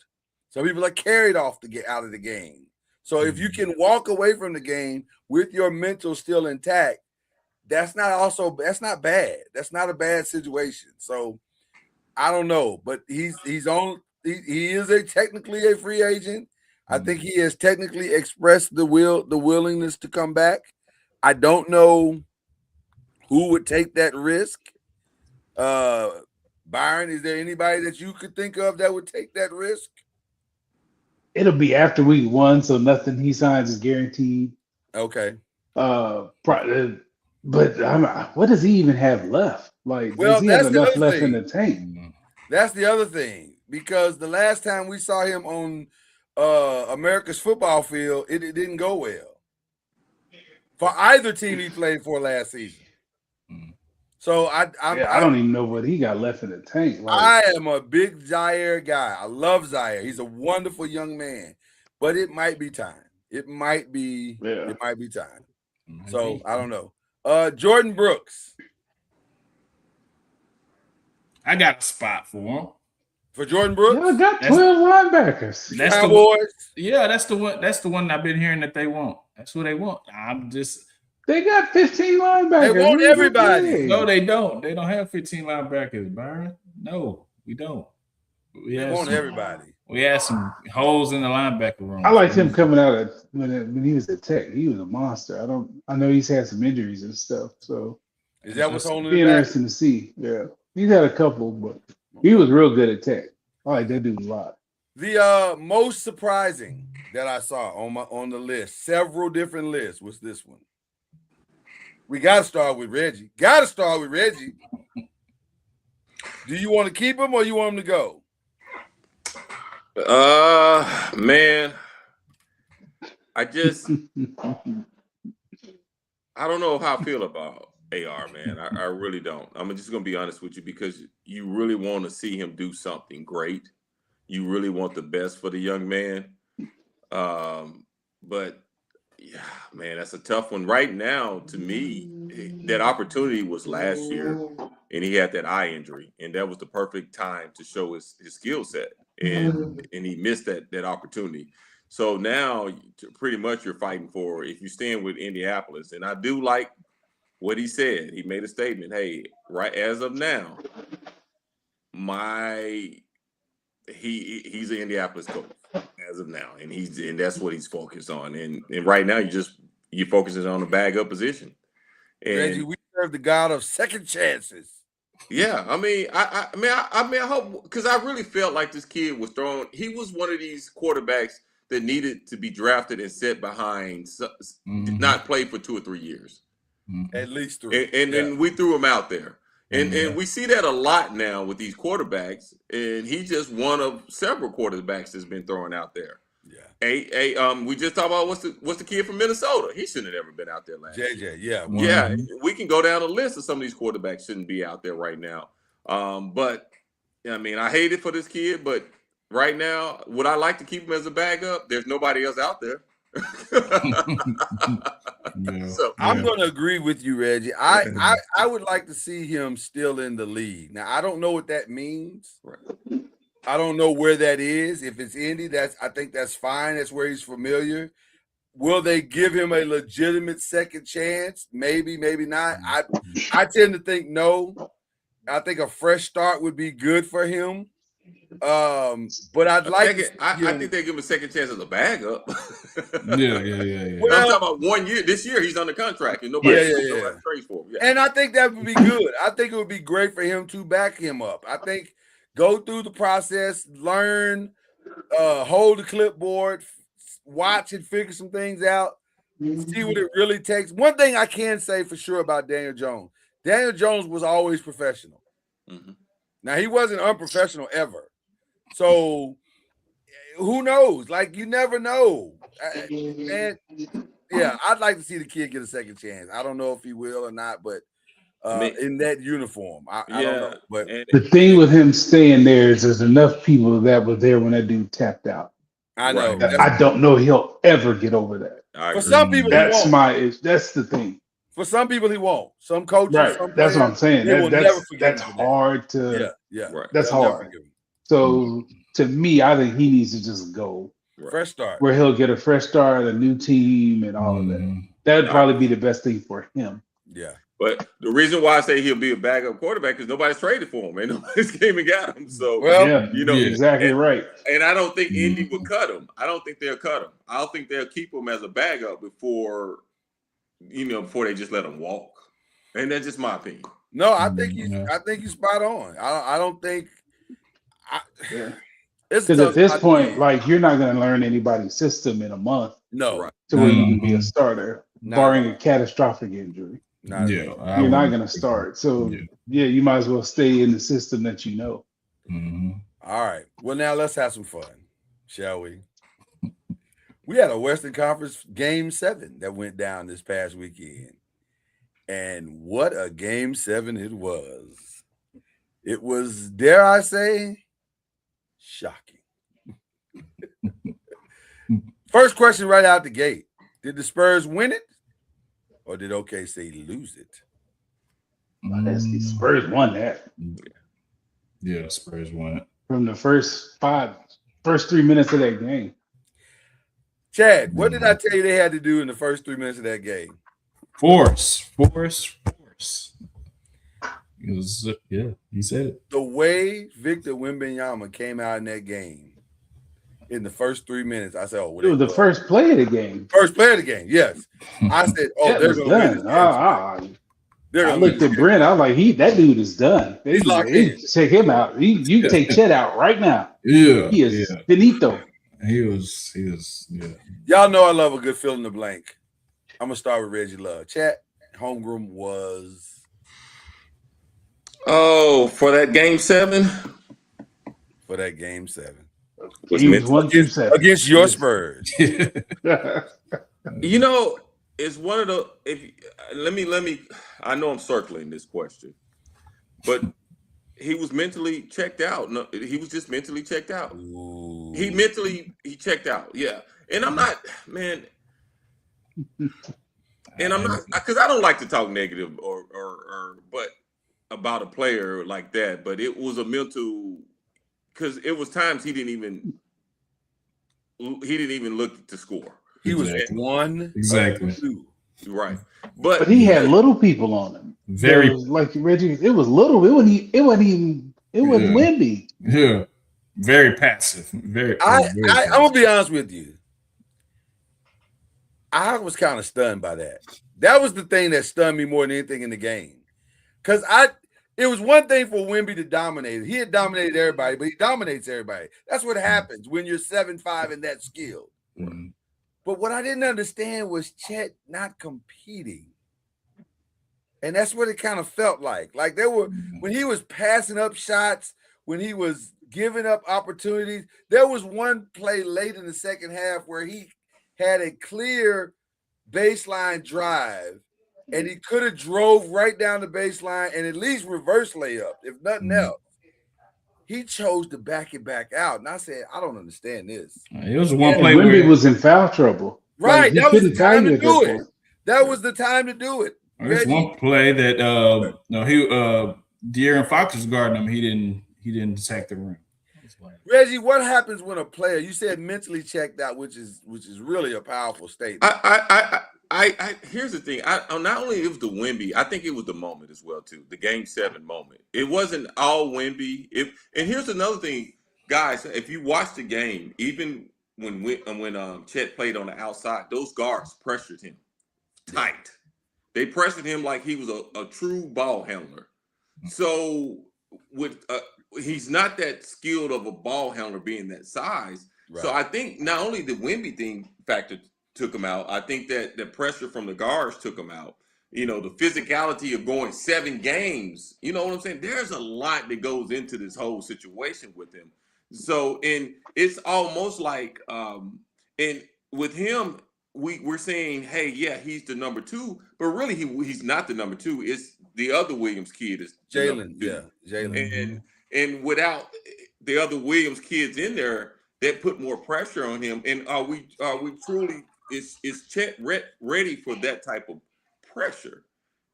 S3: Some people are carried out of the game. So if you can walk away from the game with your mental still intact, that's not bad. That's not a bad situation. So I don't know, but he is technically a free agent. I think he has technically expressed the willingness to come back. I don't know who would take that risk. Byron, is there anybody that you could think of that would take that risk?
S4: It'll be after week 1, so nothing he signs is guaranteed.
S3: Okay.
S4: But what does he even have left? Like, does he have enough left in the tank?
S3: That's the other thing, because the last time we saw him on America's football field, it didn't go well for either team he played for last season. So I
S4: don't even know what he got left in the tank. Like,
S3: I am a big Jair guy. I love Jair. He's a wonderful young man, but it might be time. It might be time. So I don't know. Jordan Brooks.
S5: I got a spot for him.
S3: For Jordan Brooks?
S4: Y'all got 12 linebackers.
S5: That's
S3: Cowboys.
S5: That's the one I've been hearing that they want. That's what they want.
S4: They got 15 linebackers.
S3: They want everybody.
S5: No, they don't. They don't have 15 linebackers, Byron. No, we don't.
S3: They want everybody.
S5: We had some holes in the linebacker room.
S4: I liked him coming out when he was at Tech. He was a monster. I know he's had some injuries and stuff. So
S3: is that what's holding
S4: him back? Interesting to see. Yeah, he's had a couple, but he was real good at Tech. I like that dude a lot.
S3: The most surprising that I saw on the list, several different lists, was this one. We got to start with Reggie. Got to start with Reggie. Do you want to keep him or you want him to go?
S6: Man, I don't know how I feel about AR, man. I really don't. I'm just gonna be honest with you because you really want to see him do something great. You really want the best for the young man. But yeah, man, that's a tough one. Right now, to me, that opportunity was last year, and he had that eye injury, and that was the perfect time to show his skill set, and he missed that opportunity. So now, pretty much, you're fighting for if you stand with Indianapolis, and I do like what he said. He made a statement. Hey, right as of now, he's an Indianapolis coach as of now, and that's what he's focused on. And right now, you're focusing on the bag up position. And
S3: Reggie, we serve the God of second chances.
S6: Yeah, I mean, I hope, because I really felt like this kid was thrown. He was one of these quarterbacks that needed to be drafted and set behind, did not play for 2 or 3 years,
S3: at least 3.
S6: And we threw him out there. And we see that a lot now with these quarterbacks, and he's just one of several quarterbacks that's been thrown out there. Yeah. We just talked about what's the kid from Minnesota? He shouldn't have ever been out there last year.
S3: Yeah.
S6: Yeah, we can go down a list of some of these quarterbacks shouldn't be out there right now. But I mean, I hate it for this kid, but right now, would I like to keep him as a backup? There's nobody else out there.
S3: So I'm going to agree with you, Reggie. I would like to see him still in the league. Now, I don't know what that means.
S6: Right.
S3: I don't know where that is. If it's Indy, I think that's fine. That's where he's familiar. Will they give him a legitimate second chance? Maybe, maybe not. I tend to think no. I think a fresh start would be good for him. But I
S6: think they give him a second chance as a backup.
S5: Yeah.
S6: Well, I'm talking about 1 year. This year he's under contract and nobody trades for him. Yeah.
S3: And I think that would be good. I think it would be great for him to back him up. I think go through the process, learn, hold the clipboard, watch and figure some things out, see what it really takes. One thing I can say for sure about Daniel Jones was always professional. Now, he wasn't unprofessional ever. So, who knows? Like, you never know. And, yeah, I'd like to see the kid get a second chance. I don't know if he will or not, but in that uniform, I don't know. But
S4: the thing with him staying there is there's enough people that were there when that dude tapped out.
S3: I know.
S4: Right. I don't know he'll ever get over that.
S3: For some people,
S4: that's the thing.
S3: For some people, he won't. Some coaches, some
S4: that's what I'm saying. That's hard to.
S3: Yeah.
S4: Right. That's hard. So to me, I think he needs to just go
S3: fresh start,
S4: where he'll get a fresh start, a new team, and all of that. That'd probably be the best thing for him.
S3: Yeah.
S6: But the reason why I say he'll be a backup quarterback is nobody's traded for him, and nobody's came and got him. So
S4: exactly right.
S6: And I don't think Indy would cut him. I don't think they'll cut him. I don't think they'll keep him as a backup before they just let him walk. And that's just my opinion.
S3: No, I think he's spot on. I don't think.
S4: Because at this point, like, you're not going to learn anybody's system in a month.
S3: No,
S4: to where you can be a starter, barring a catastrophic injury. You're not going to start. So you might as well stay in the system that you know.
S3: All right. Well, now let's have some fun, shall we? We had a Western Conference Game 7 that went down this past weekend. And what a Game 7 it was. It was, dare I say, shocking. First question right out the gate. Did the Spurs win it? Or did OKC lose it?
S4: The Spurs won that.
S5: Yeah, Spurs won it.
S4: From the first 3 minutes of that game.
S3: Chad, what did I tell you they had to do in the first 3 minutes of that game?
S5: Force. He said it.
S3: The way Victor Wembanyama came out in that game in the first 3 minutes, I said,
S4: it was the first play of the game.
S3: First play of the game, yes. I said, they're going to win this.
S4: I looked at Brent. I was like, that dude is done.
S3: He's locked in.
S4: Check him out. You can take Chet out right now.
S5: Yeah.
S4: He is finito.
S5: He was.
S3: Y'all know I love a good fill in the blank. I'm going to start with Reggie Love. Chat, Holmgren was.
S6: Oh, for that game 7?
S3: For that game 7.
S4: He was 1 through 7
S3: against your Spurs.
S6: You know, it's one of the let me I know I'm circling this question, but he was mentally checked out. No, he was just mentally checked out.
S3: Ooh.
S6: He checked out. Yeah. And I'm not, man, and I'm not, because I don't like to talk negative or but about a player like that, but it was a mental, because it was times he didn't even look to score.
S3: He was at 1,
S5: exactly
S3: 2.
S6: Right.
S4: But he had little people on him.
S5: Very
S4: like Reggie. It was little. It wasn't Wemby.
S5: Yeah. Very passive. Very.
S3: I'm gonna be honest with you. I was kind of stunned by that. That was the thing that stunned me more than anything in the game. Because it was one thing for Wemby to dominate. He had dominated everybody, but he dominates everybody. That's what happens when you're 7'5" and that skilled.
S5: Mm-hmm.
S3: But what I didn't understand was Chet not competing. And that's what it kind of felt like. Like when he was passing up shots, when he was giving up opportunities, there was one play late in the second half where he had a clear baseline drive and he could have drove right down the baseline and at least reverse layup, if nothing else. He chose to back it back out. And I said, I don't understand this.
S5: It was one play
S4: Wemby
S5: where
S4: was in foul trouble.
S3: Right.
S4: Like,
S3: that was the time to do it. That was the time to do it.
S5: There's one play that De'Aaron Fox was guarding him. He didn't attack the rim.
S3: Reggie, what happens when a player, you said mentally checked out, which is really a powerful statement.
S6: I here's the thing. Not only it was the Wemby, I think it was the moment as well too. The game 7 moment. It wasn't all Wemby. And here's another thing, guys. If you watch the game, even when Chet played on the outside, those guards pressured him tight. They pressured him like he was a true ball handler. So he's not that skilled of a ball handler being that size. Right. So I think not only the Wemby thing factor took him out, I think that the pressure from the guards took him out. You know, the physicality of going 7 games. You know what I'm saying? There's a lot that goes into this whole situation with him. So, and it's almost like, and with him, we're saying, hey, yeah, he's the number 2, but really he's not the number 2. It's the other Williams kid is
S3: Jalen. Yeah, Jalen.
S6: And without the other Williams kids in there, that put more pressure on him. And are we truly is Chet ready for that type of pressure?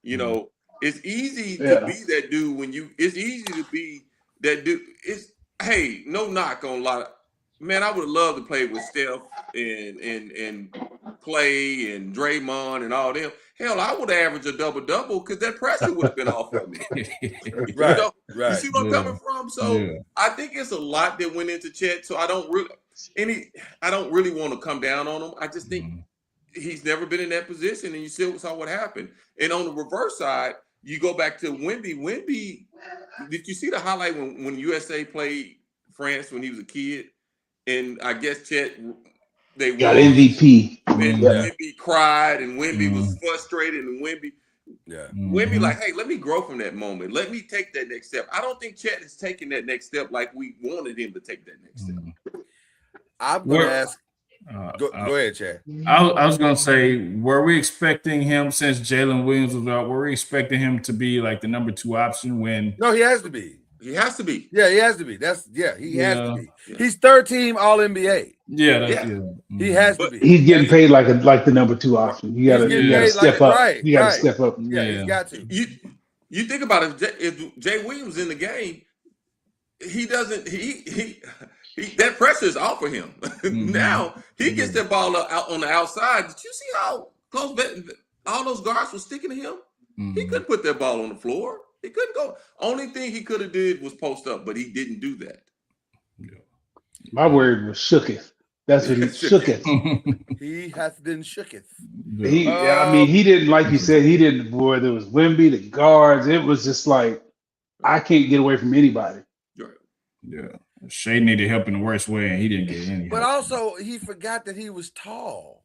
S6: You know, it's easy to be that dude it's easy to be that dude. Hey, no knock on a lot of, man, I would love to play with Steph and Clay and Draymond and all them. Hell, I would average a double-double because that pressure would have been off of me.
S3: Right.
S6: You see where I'm coming from? So I think it's a lot that went into Chet. So I don't really want to come down on him. I just think he's never been in that position, and you still saw what happened. And on the reverse side, you go back to Wemby. Wemby, did you see the highlight when USA played France when he was a kid? And I guess Chet, they
S4: got MVP.
S6: And Wemby cried, and Wemby was frustrated, and Wemby like, hey, let me grow from that moment. Let me take that next step. I don't think Chet is taking that next step like we wanted him to take that next step.
S3: I'm going to ask. Go ahead, Chad.
S5: I was going to say, were we expecting him, since Jalen Williams was out, were we expecting him to be like the number 2 option when?
S3: No, he has to be.
S6: He has to be.
S3: Yeah, he has to be. He has to be. Yeah. He's 3rd team All NBA. He has to be.
S4: He's getting paid like the number 2 option. You got to step up.
S3: Right,
S4: you got to step up.
S3: Yeah, he's got to.
S6: You think about it. If Jay Williams in the game, he doesn't. He that pressure is off of him. Now he gets that ball out on the outside. Did you see how close all those guards were sticking to him? He couldn't put that ball on the floor. He couldn't go. Only thing he could have did was post up, but he didn't do that.
S4: My word was shooketh. That's what he shooketh.
S3: He hath been shooketh.
S4: I mean, he didn't, like you said, he didn't. Boy, there was Wemby, the guards. It was just like, I can't get away from anybody.
S5: Yeah. Shea needed help in the worst way, and he didn't get any.
S3: But also, he forgot that he was tall.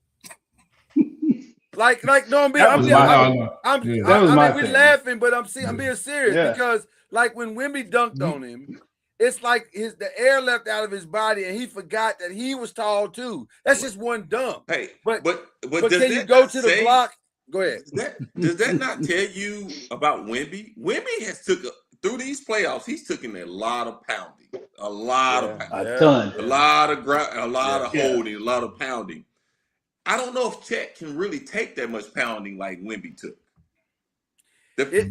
S3: Like no, I'm being,
S4: That
S3: I'm,
S4: was
S3: being,
S4: my
S3: I'm,
S4: thing.
S3: I'm,
S5: Yeah.
S4: That was
S3: I
S4: my
S3: mean, we're
S4: thing.
S3: laughing, but I'm being serious
S4: Yeah.
S3: because like when Wemby dunked on him, it's like the air left out of his body and he forgot that he was tall too. That's just one dunk.
S6: Hey,
S3: But
S6: does
S3: can you
S6: that
S3: go
S6: not
S3: to the
S6: say-
S3: block? Go ahead.
S6: Does that not tell you about Wemby? Wemby has through these playoffs, he's taken a lot of pounding, a lot of pounding,
S4: A ton.
S6: a lot of a lot of
S4: Yeah.
S6: holding, a lot of pounding. I don't know if Chet can really take that much pounding like Wemby took.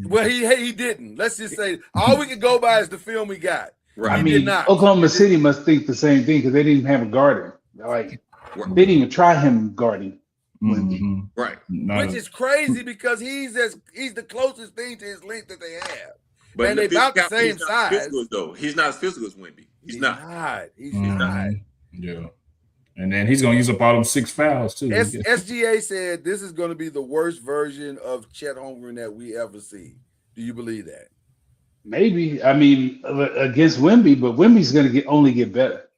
S3: Well, he didn't. Let's just say all we can go by is the film we got.
S6: Right.
S3: He
S4: I
S3: did
S4: mean,
S3: not.
S4: Oklahoma City must think the same thing because they didn't even have a guarding. Like they didn't even try him guarding.
S5: Mhm.
S6: Right.
S3: Which is crazy because he's the closest thing to his length that they have.
S6: But
S3: And they about the same
S6: he's not
S3: size.
S6: physical, though. He's not as physical as Wemby. He's not.
S3: He's
S5: Mhm.
S3: not.
S5: Yeah. And then he's gonna use up all them 6 fouls too.
S3: SGA said this is going to be the worst version of Chet Holmgren that we ever see. Do you believe that?
S4: Maybe. I mean, against Wemby, but Wemby's going to only get better.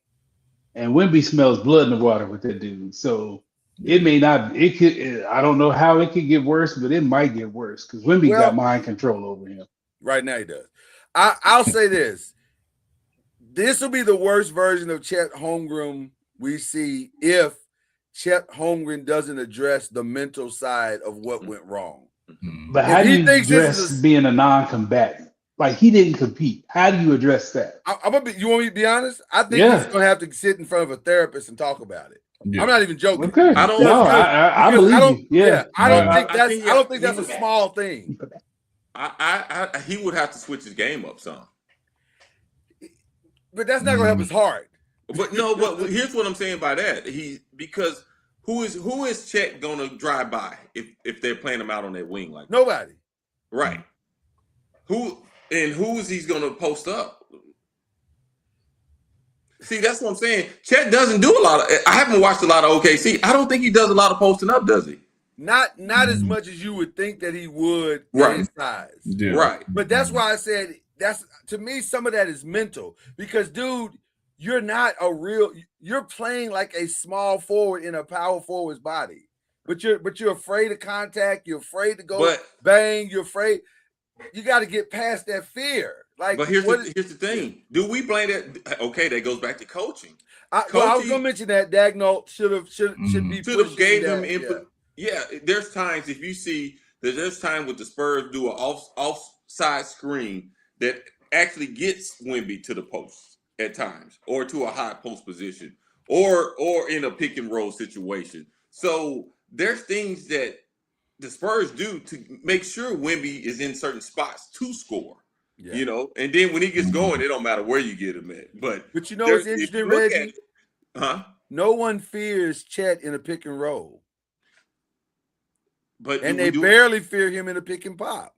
S4: And Wemby smells blood in the water with that dude. So it may not. It could. I don't know how it could get worse, but it might get worse because Wemby got mind control over him.
S3: Right now he does. I'll say this. This will be the worst version of Chet Holmgren we see if Chet Holmgren doesn't address the mental side of what went wrong.
S4: But how do you address being a non-combatant? Like he didn't compete. How do you address that?
S3: You want me to be honest? I think he's going to have to sit in front of a therapist and talk about it. Yeah. I'm not even joking.
S4: Okay. I believe you. Yeah.
S3: I don't think that's a small thing.
S6: He would have to switch his game up some.
S3: But that's not going to help his heart.
S6: But here's what I'm saying by that. Because who is Chet gonna drive by if they're playing him out on that wing like that?
S3: Nobody.
S6: Right. Who is he gonna post up? See, that's what I'm saying. Chet doesn't do a lot of. I haven't watched a lot of OKC. I don't think he does a lot of posting up, does he?
S3: Not as much as you would think that he would
S6: at
S3: his size.
S6: Yeah. Right.
S3: But that's why I said to me, some of that is mental. Because, dude, you're playing like a small forward in a power forward's body. But you're afraid of contact, you're afraid to go bang, you're afraid. You got to get past that fear.
S6: But here's the thing. Do we blame that? Okay, that goes back to coaching.
S3: I was gonna mention that Dagnall should have
S6: gave him input. Yeah, there's times if you see that there's time with the Spurs do an offside screen that actually gets Wemby to the post at times, or to a high post position, or in a pick and roll situation. So there's things that the Spurs do to make sure Wemby is in certain spots to score. Yeah. You know, and then when he gets going, it don't matter where you get him at. But
S3: you know what's interesting, Reggie? No one fears Chet in a pick and roll. And they barely fear him in a pick and pop.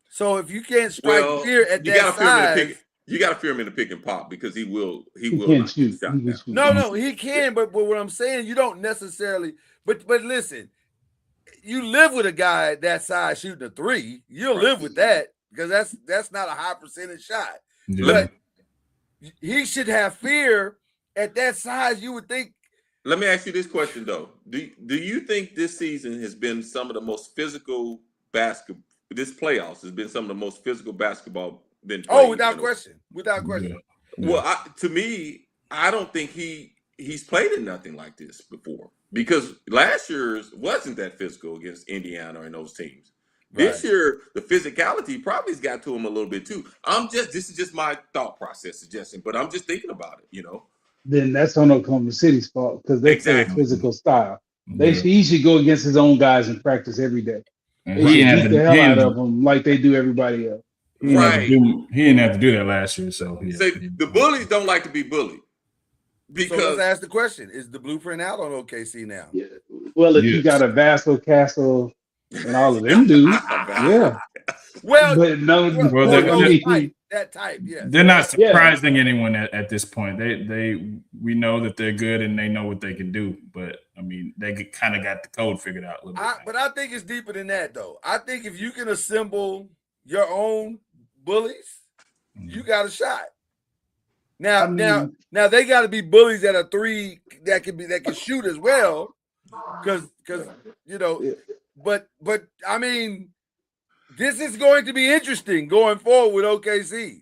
S3: So if you can't strike fear at that size,
S6: you got to fear him in the pick and pop because he will
S4: not shoot.
S3: No, he can. But what I'm saying, you don't necessarily. But listen, you live with a guy that size shooting a three. You'll live with that because that's not a high percentage shot. Yeah. But he should have fear at that size. You would think.
S6: Let me ask you this question though: Do you think this season has been some of the most physical basketball? This playoffs has been some of the most physical basketball been played.
S3: Oh, without question. Yeah.
S6: Well, to me, I don't think he's played in nothing like this before because last year's wasn't that physical against Indiana and those teams. Right. This year, the physicality probably has got to him a little bit too. This is just my thought process suggesting, but I'm just thinking about it, you know.
S4: Then that's on Oklahoma City's fault because they play a physical style. He should go against his own guys in practice every day. They should beat the hell out of them like they do everybody else.
S5: He didn't have to do that last year. So
S6: the bullies don't like to be bullied. Because
S3: so let's ask the question: is the blueprint out on OKC now?
S4: Yeah. Well, if you got a Vasco, Castle, and all of them dudes, yeah.
S3: Well,
S4: but
S3: that type, yeah.
S5: They're not surprising anyone at this point. We know that they're good and they know what they can do. But I mean, they kind of got the code figured out a little bit.
S3: But I think it's deeper than that, though. I think if you can assemble your own bullies, you got a shot. Now they got to be bullies that are three that can shoot as well. because you know, but I mean, this is going to be interesting going forward with OKC.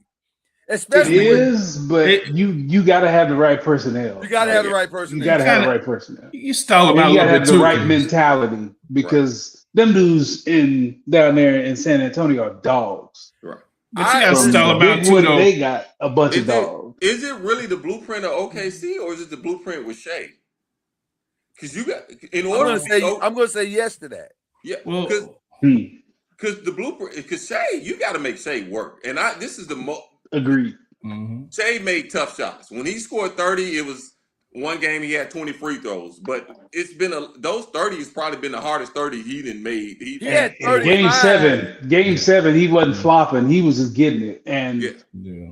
S3: Especially
S4: it is, but you got to have the right personnel.
S3: You got to have the right personnel.
S4: You got to have the right personnel.
S5: You stall them out a
S4: you got
S5: little
S4: to
S5: bit
S4: have the
S5: too.
S4: right mentality because them dudes down there in San Antonio are dogs.
S6: Right.
S5: But you got to stall them out too, though.
S4: They got a bunch of dogs.
S6: Is it really the blueprint of OKC or is it the blueprint with Shea? Because you got
S3: I'm going to say yes to that.
S6: Yeah,
S5: well,
S6: because the blueprint, because Shea, you got to make Shea work, and this is the most.
S4: Agreed.
S6: Shea made tough shots. When he scored 30, it was one game he had 20 free throws. But it's been those 30 has probably been the hardest 30 he done made. He
S3: had
S4: Game 7, he wasn't flopping. He was just getting it. And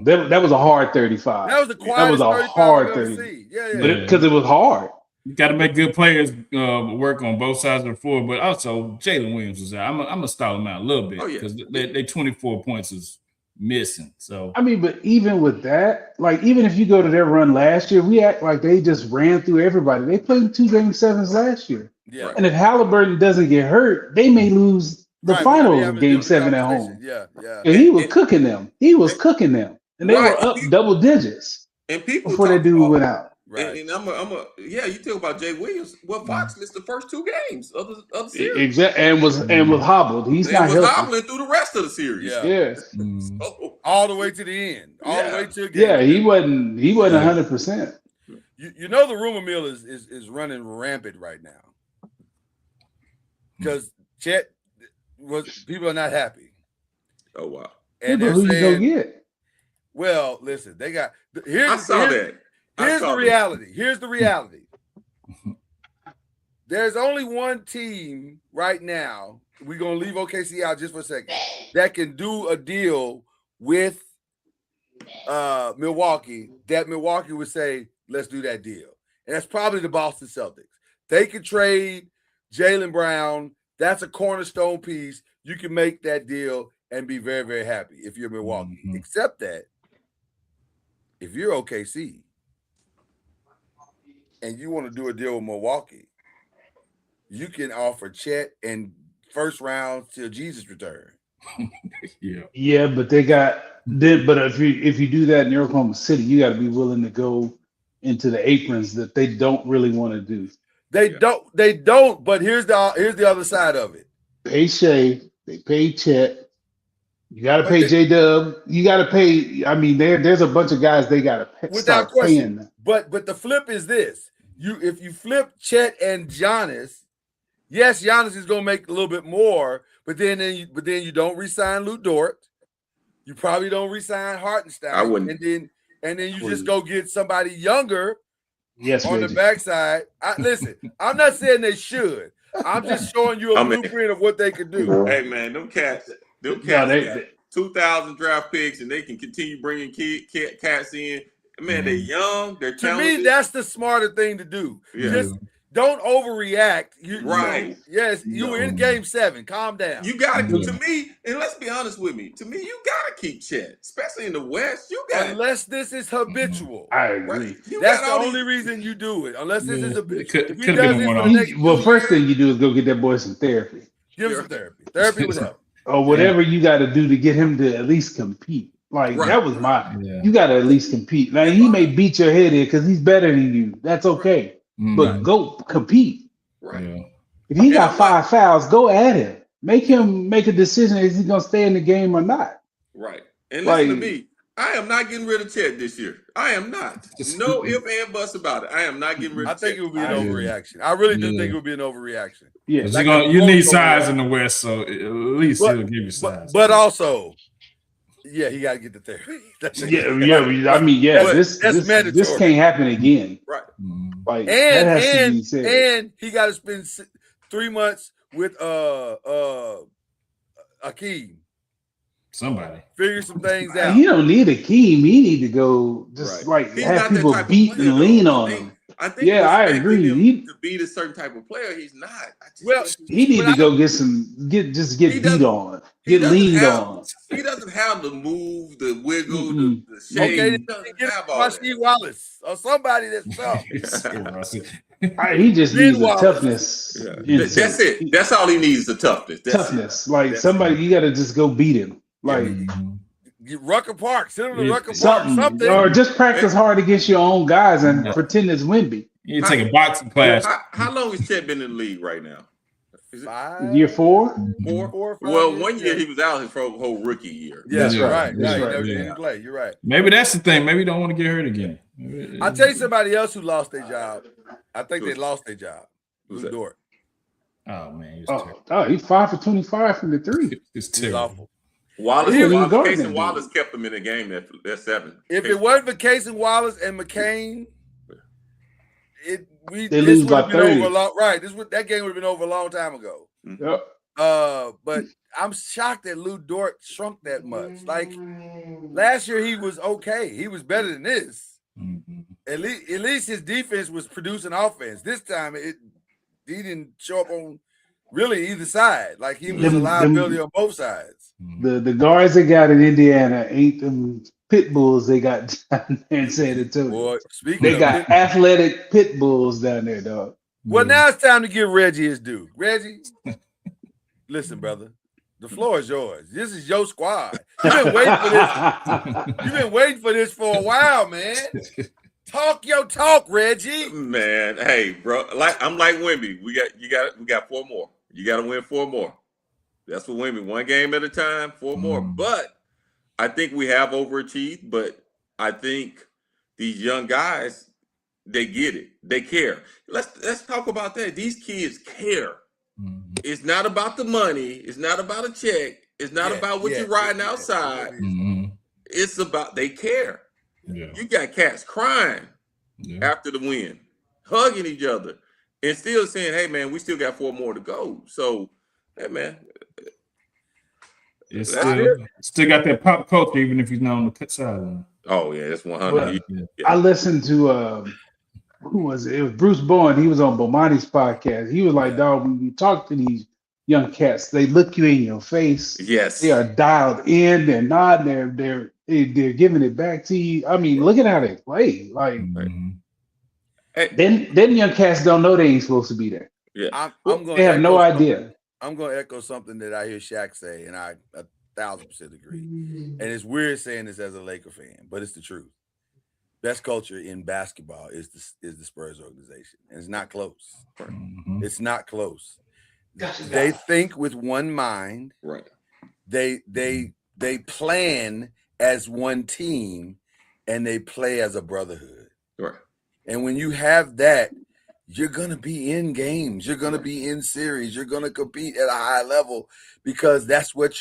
S4: that was a hard 35.
S3: That was the quietest
S4: That was a hard 30.
S3: Yeah.
S4: Because it was hard.
S5: You got to make good players work on both sides of the floor. But also, Jalen Williams was out. I'm going to stall him out a little bit because they 24 points is missing. So
S4: I mean, but even with that, like even if you go to their run last year, we act like they just ran through everybody. They played 2 Game 7s last year.
S3: Yeah.
S4: And if Halliburton doesn't get hurt, they may lose the finals of Game 7 at home.
S3: Yeah.
S4: And he was cooking them. He was cooking them. And they were up double digits before that dude went out.
S6: Right. And you talk about Jay Williams. Well, Fox missed the first 2 games of the series.
S4: Exactly. And was hobbled. He's not healthy.
S6: Hobbling through the rest of the series.
S3: Yeah.
S6: So,
S3: all the way to the end. All the way to the game.
S4: Yeah, he wasn't 100%.
S3: You know the rumor mill is running rampant right now. Because Chet people are not happy.
S6: Oh wow.
S4: And they're saying, who you go get?
S3: Well, listen, they got Here's the reality. There's only one team right now. We're gonna leave OKC out just for a second. That can do a deal with Milwaukee. That Milwaukee would say, "Let's do that deal," and that's probably the Boston Celtics. They could trade Jaylen Brown. That's a cornerstone piece. You can make that deal and be very, very happy if you're Milwaukee. Except that if you're OKC and you want to do a deal with Milwaukee, you can offer Chet and first round till Jesus return.
S4: Yeah, but they got. But if you do that in Oklahoma City, you got to be willing to go into the aprons that they don't really want to do. They
S3: don't. But here's the other side of it.
S4: Pay Shea. They pay Chet. You got to pay J-Dub. You got to pay. I mean, there's a bunch of guys they got to pay.
S3: Without question. But the flip is this: if you flip Chet and Giannis, yes, Giannis is going to make a little bit more. But then you don't re-sign Lou Dort. You probably don't re-sign Hartenstein.
S6: I wouldn't.
S3: And then you just go get somebody younger.
S4: Yes,
S3: on the backside. Listen, I'm not saying they should. I'm just showing you a blueprint of what they could do.
S6: Hey man, them cats got 2,000 draft picks, and they can continue bringing cats in. Man, they're young. They're talented.
S3: To me, that's the smarter thing to do.
S6: Yeah.
S3: Just don't overreact.
S6: Right.
S3: You were in Game 7. Calm down.
S6: You got to. To me, and let's be honest with me. To me, you got to keep Chet, especially in the West. You got
S3: unless this is habitual.
S4: I agree.
S3: That's the only reason you do it. Unless this is habitual.
S4: Well, first thing you do is go get that boy some therapy.
S3: Give him some therapy. Therapy would help.
S4: Or whatever you got to do to get him to at least compete. Like that was you got to at least compete. Now he may beat your head in because he's better than you. That's okay. But go compete.
S6: Right. Yeah.
S4: If he got 5 fouls, go at him. Make him make a decision if he's gonna stay in the game or not.
S6: Right. And listen to me. I am not getting rid of Chet this year. I am not. No ifs and buts about it. I am not getting rid of Chet.
S3: I think it would be an overreaction. I really do think it would be an overreaction.
S4: Yeah.
S5: You need size in the West, so at least he'll give you size.
S3: But also, he got to get the therapy.
S4: I mean, this can't happen again.
S6: Right.
S4: Like,
S3: and he got to spend 3 months with Akeem.
S5: Somebody
S3: figure some things out.
S4: He don't need Akeem. He need to go just have people beat and lean on him.
S6: I think I agree. To be a certain type of player, he's not.
S4: He need to go get beat on, get leaned on.
S6: He doesn't have the move, the wiggle, the shake.
S3: Okay, get Rasheed Wallace or somebody that's tough.
S4: He just
S3: Ben
S4: needs a
S3: Wallace.
S4: toughness.
S6: Yeah. That's it. That's all he needs, the toughness.
S4: Toughness. Like somebody, you got to just go beat him. Like
S3: Rucker Park, sit him to Rucker Park,
S4: something, or just practice hard against your own guys and pretend it's Wimby.
S5: You take a boxing class.
S6: How long has Chet been in the league right now? Is it
S4: Year 4?
S6: 4? Well, 1 year he was out his whole rookie year.
S3: Yeah, that's right.
S4: That's
S3: Yeah,
S4: right.
S3: he didn't play. You're right.
S5: Maybe that's the thing. Maybe he don't want to get hurt again.
S3: I'll tell you somebody else who lost their job. I think they lost their job. Lou Dort.
S5: Oh man,
S4: he's 5 for 25 from the 3.
S5: It's
S3: He's
S5: terrible.
S3: awful.
S6: Wallace kept him in the game at 7.
S3: If it wasn't for Casey Wallace and McCain,
S4: they lose by 30.
S3: That game would have been over a long time ago.
S4: Yep.
S3: But I'm shocked that Lou Dort shrunk that much. Like last year, he was okay. He was better than this.
S5: Mm-hmm.
S3: At least his defense was producing offense. This time, he didn't show up on really either side. Like he was a liability on both sides.
S4: The guards they got in Indiana ain't them pit bulls they got down there in San Antonio. They got athletic pit bulls down there, dog.
S3: Well, now it's time to give Reggie his due. Reggie, listen, brother. The floor is yours. This is your squad. You've been waiting for this. You've been waiting for this for a while, man. Talk your talk, Reggie.
S6: Man, hey, bro. I'm like Wimby. We got 4 more. You got to win 4 more. That's what Wimby. 1 game at a time, 4 more. But I think we have overachieved. But I think these young guys, they get it. They care. Let's talk about that. These kids care. It's not about the money. It's not about a check. It's not about what you're riding outside. It's about they care. Yeah. You got cats crying after the win, hugging each other, and still saying, "Hey, man, we still got 4 more to go." So, hey, man,
S5: it's still got that pop culture, even if he's not on the cut sideline.
S6: Oh yeah, that's 100.
S4: I listened to who was it? It was Bruce Bowen. He was on Bomani's podcast. He was like, "Dog, when you talk to these young cats, they look you in your face.
S6: Yes,
S4: they are dialed in. They're not. They're giving it back to you. I mean, look at how they play. Like, then young cats don't know they ain't supposed to be there.
S6: Yeah,
S4: they have no idea.
S3: I'm going to echo something that I hear Shaq say, and I 1,000% agree. And it's weird saying this as a Laker fan, but it's the truth. Best culture in basketball is the Spurs organization, and it's not close. It's not close. They think with one mind.
S6: Right.
S3: They plan as one team, and they play as a brotherhood.
S6: Right.
S3: And when you have that, you're gonna be in games. You're gonna be in series. You're gonna compete at a high level because that's what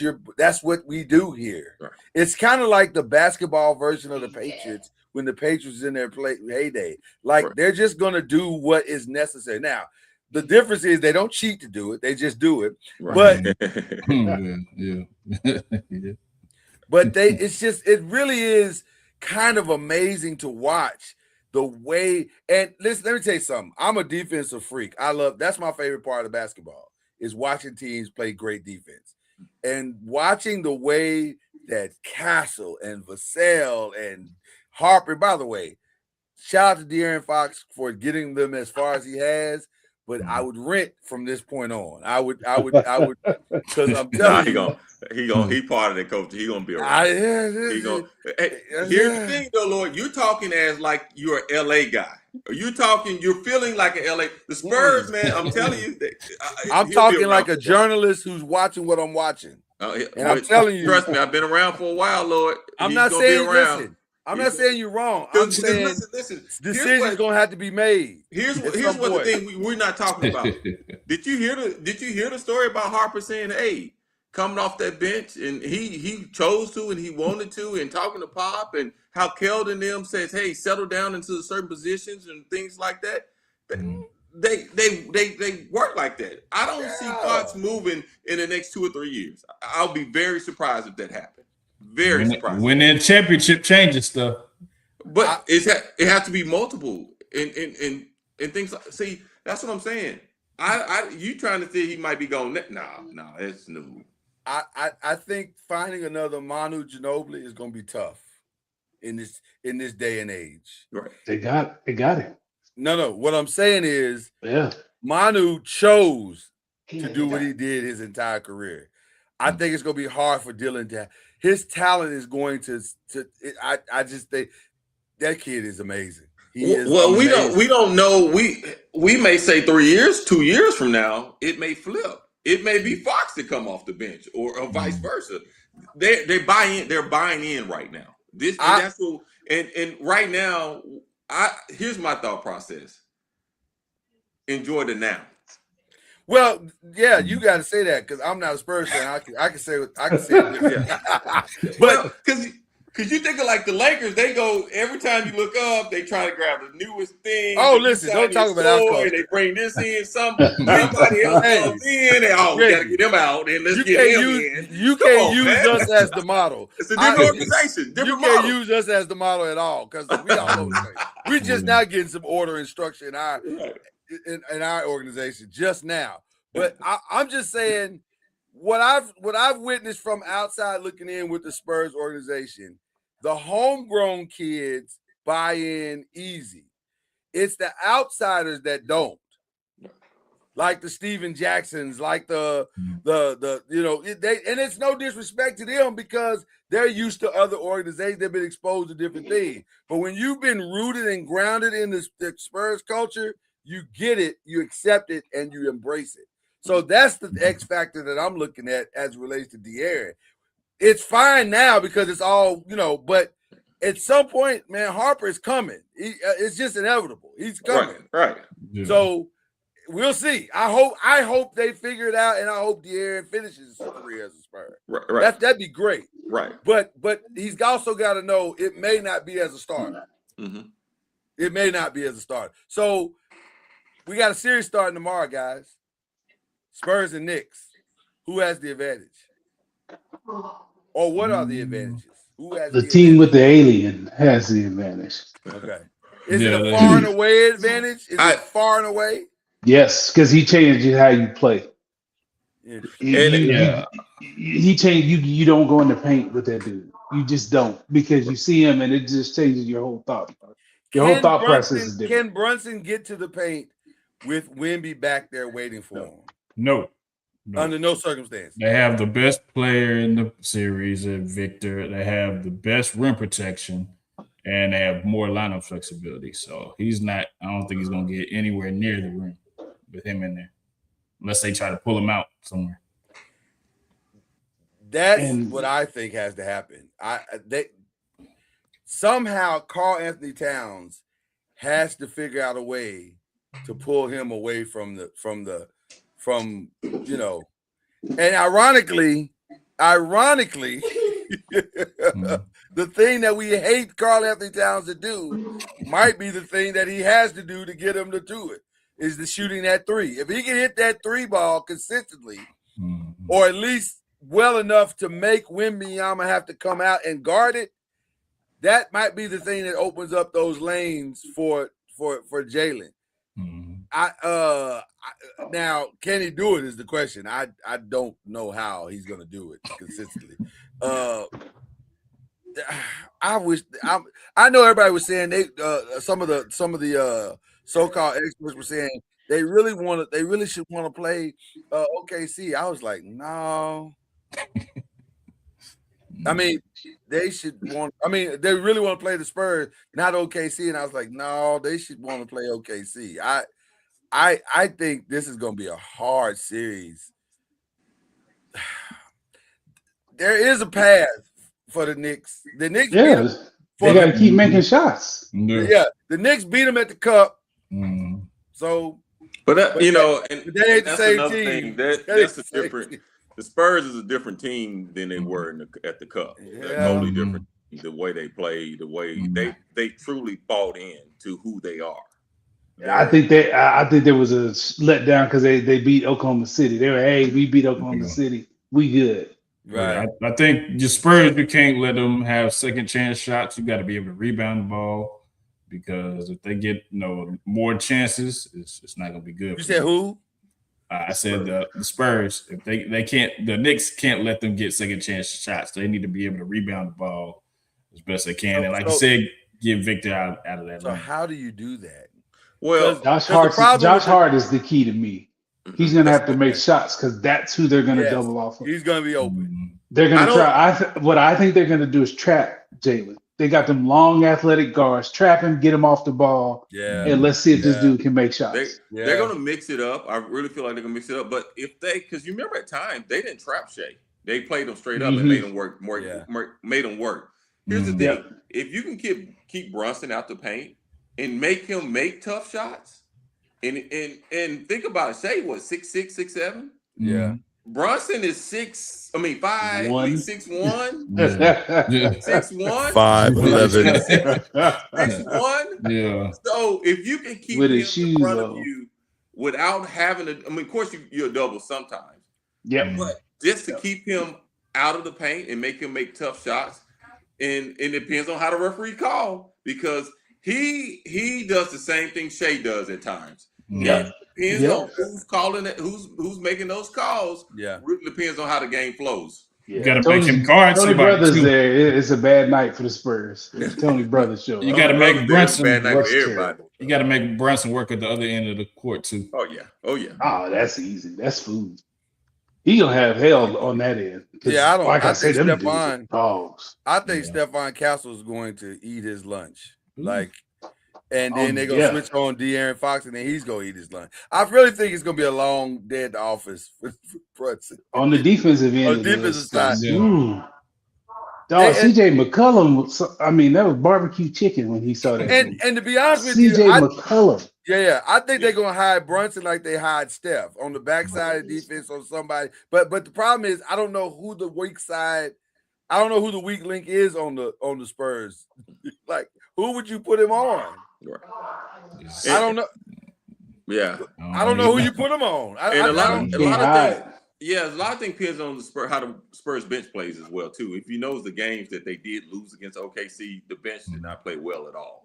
S3: we do here.
S6: Right.
S3: It's kind of like the basketball version of the Patriots when the Patriots in their heyday. Like they're just gonna do what is necessary. Now, the difference is they don't cheat to do it; they just do it.
S6: Right.
S3: But but it really is kind of amazing to watch the way. And listen, let me tell you something. I'm a defensive freak. That's my favorite part of basketball is watching teams play great defense and watching the way that Castle and Vassell and Harper. By the way, shout out to De'Aaron Fox for getting them as far as he has. But I would rent from this point on. I would, because I'm telling you,
S6: he part of the coach. He gonna be around. Here's the thing, though, Lord. You're talking as like you're an LA guy. You're feeling like an LA. The Spurs, man. I'm telling you,
S3: I'm talking like a journalist who's watching what I'm watching. And I'm telling you,
S6: trust me, I've been around for a while, Lord.
S3: I'm not saying listen. I'm not saying you're wrong. I'm saying
S6: listen.
S3: Decisions gonna have to be made.
S6: Here's what the thing we're not talking about. Did you hear the story about Harper saying, "Hey, coming off that bench," and he chose to and he wanted to, and talking to Pop and how Keldon them says, "Hey, settle down into certain positions and things like that." They work like that. I don't see Fox moving in the next 2 or 3 years. I'll be very surprised if that happened. Very surprised.
S5: Winning championship changes stuff,
S6: but it has to be multiple and things. See, that's what I'm saying. You trying to say he might be going? No, it's new.
S3: I think finding another Manu Ginobili is going to be tough in this day and age.
S6: Right.
S4: They got it.
S3: No. What I'm saying is, Manu chose to do what he did his entire career. I think it's going to be hard for Dylan to. His talent is going to. I just think that kid is amazing. He is.
S6: Well,
S3: amazing.
S6: we don't know. We may say 3 years, 2 years from now, it may flip. It may be Fox to come off the bench, or vice versa. They buy in. They're buying in right now. That's what. And right now, here's my thought process. Enjoy the now.
S3: Well, yeah, you got to say that because I'm not a Spurs fan. I can say it.
S6: But because you think of like the Lakers, they go every time you look up, they try to grab the newest thing.
S3: Oh, listen, don't talk about that.
S6: They bring this in, somebody else comes in, and we got to get them out, and let's get him in.
S3: You can't use us as the model.
S6: It's a different organization.
S3: You can't use us as the model at all because we all over the place. We're just now getting some order and structure in our organization just now. But I'm just saying what I've witnessed from outside looking in with the Spurs organization, the homegrown kids buy in easy. It's the outsiders that don't. Like the Steven Jacksons, like and it's no disrespect to them because they're used to other organizations. They've been exposed to different things. But when you've been rooted and grounded in the Spurs culture, you get it, you accept it, and you embrace it. So that's the X factor that I'm looking at as it relates to De'Aaron. It's fine now because it's all, but at some point, man, Harper is coming. It's just inevitable. He's coming.
S6: Right.
S3: Yeah. So we'll see. I hope they figure it out, and I hope De'Aaron finishes his career as a Spur.
S6: Right.
S3: That'd be great.
S6: Right.
S3: But he's also got to know it may not be as a starter.
S6: Mm-hmm.
S3: It may not be as a starter. So we got a series starting tomorrow, guys. Spurs and Knicks. Who has the advantage? Or what are the advantages? Who has
S4: the team with the alien has the advantage.
S3: Okay. Is it a far and away advantage? Is it far and away?
S4: Yes, because he changes how you play. He changed. You don't go in the paint with that dude. You just don't because you see him and it just changes your whole thought. Whole thought process is different.
S3: Can Brunson get to the paint with Wemby back there waiting for him?
S5: No.
S3: Under no circumstance.
S5: They have the best player in the series at Victor. They have the best rim protection, and they have more lineup flexibility. So I don't think he's going to get anywhere near the rim with him in there, unless they try to pull him out somewhere.
S3: That's what I think has to happen. Somehow Karl Anthony Towns has to figure out a way to pull him away from and ironically, the thing that we hate Karl Anthony Towns to do might be the thing that he has to do to get him to do it, is the shooting that three. If he can hit that three ball consistently, or at least well enough to make Wembanyama have to come out and guard it, that might be the thing that opens up those lanes for Jalen. Now, can he do it is the question. I don't know how he's going to do it consistently. I know everybody was saying some of the so-called experts were saying they really should want to play OKC. I was like, no. I mean, they really want to play the Spurs, not OKC. And I was like, no, they should want to play OKC. I think this is going to be a hard series. There is a path for the Knicks. The Knicks,
S4: they got to keep making shots.
S3: Yeah, the Knicks beat them at the Cup. So,
S6: but that ain't
S3: the same
S6: team. That's a different. The Spurs is a different team than they were at the Cup. They're totally different. The way they play, the way they truly bought in to who they are.
S4: I think there was a letdown because they beat Oklahoma City. They were, hey, we beat Oklahoma City. We good.
S5: Right. I think the Spurs, you can't let them have second chance shots. You got to be able to rebound the ball because if they get more chances, it's not going to be good.
S3: You said who?
S5: I said the Spurs. If they can't, the Knicks can't let them get second chance shots. They need to be able to rebound the ball as best they can. And like you said, get Victor out of that.
S3: So how do you do that?
S6: Well,
S4: Josh Hart is the key to me. He's going to have to make shots because that's who they're going to double off of.
S3: He's going to be open.
S4: They're going to try. What I think they're going to do is trap Jalen. They got them long athletic guards. Trap him, get him off the ball, and let's see if this dude can make shots.
S6: They're going to mix it up. I really feel like they're going to mix it up. But because you remember at times, they didn't trap Shea. They played him straight up and made him work made him work. Here's the thing. If you can keep Brunson out the paint and make him make tough shots, and think about it, Shea was 6'6", 6'7".
S3: Yeah.
S6: Brunson is 6'1", 6'1",
S3: 5'11".
S6: 6'1".
S5: Yeah.
S6: So if you can keep
S4: With
S6: him
S4: his shoes
S6: in front
S4: on.
S6: of you without having to, of course you're double sometimes.
S4: Yep.
S6: But just to keep him out of the paint and make him make tough shots, and it depends on how the referee call, because he does the same thing Shea does at times.
S4: Yeah.
S6: It depends on who's calling it, who's making those calls.
S3: Yeah.
S6: Really depends on how the game flows.
S4: Yeah.
S5: You got to make him guard
S4: Tony
S5: somebody.
S4: Brothers
S5: Too.
S4: there. It's a bad night for the Spurs. It's Tony Brothers show.
S5: You got to make Brunson.
S6: Bad night for everybody.
S5: You got to make Brunson work at the other end of the court too.
S6: Oh yeah.
S4: Oh, that's easy. That's food. He gonna have hell on that end.
S3: Yeah, I
S4: say,
S3: think
S4: them
S3: Stephon-
S4: dudes are dogs.
S3: I think Stephon Castle is going to eat his lunch. And then they're gonna switch on De'Aaron Fox, and then he's gonna eat his lunch. I really think it's gonna be a long day at the office for Brunson.
S4: On the defensive end.
S3: On the defensive side.
S4: Dog, CJ McCollum, that was barbecue chicken when he saw that.
S3: And to be honest with you,
S4: CJ McCollum.
S3: I think they're gonna hide Brunson like they hide Steph on the backside of defense on somebody. But the problem is, I don't know who the weak side. I don't know who the weak link is on the Spurs. Like, who would you put him on? I don't know.
S6: Yeah,
S3: I don't know who you put him on. A lot of things depends on the Spurs, how the Spurs bench plays as well too. If you know the games that they did lose against OKC, the bench did not play well at all.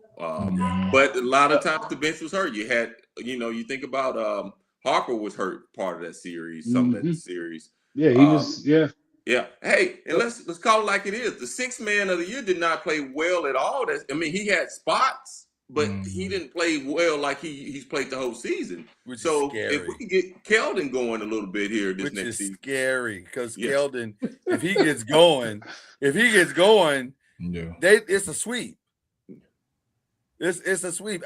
S3: But a lot of times the bench was hurt. You had, you think about Harper was hurt part of that series, some of that series.
S4: Yeah, he was. Yeah.
S6: Yeah. Hey, and let's call it like it is. The sixth man of the year did not play well at all. He had spots, but he didn't play well like he's played the whole season. So if we can get Keldon going a little bit here this next season,
S3: scary because Keldon, if he gets going, it's a sweep. It's a sweep.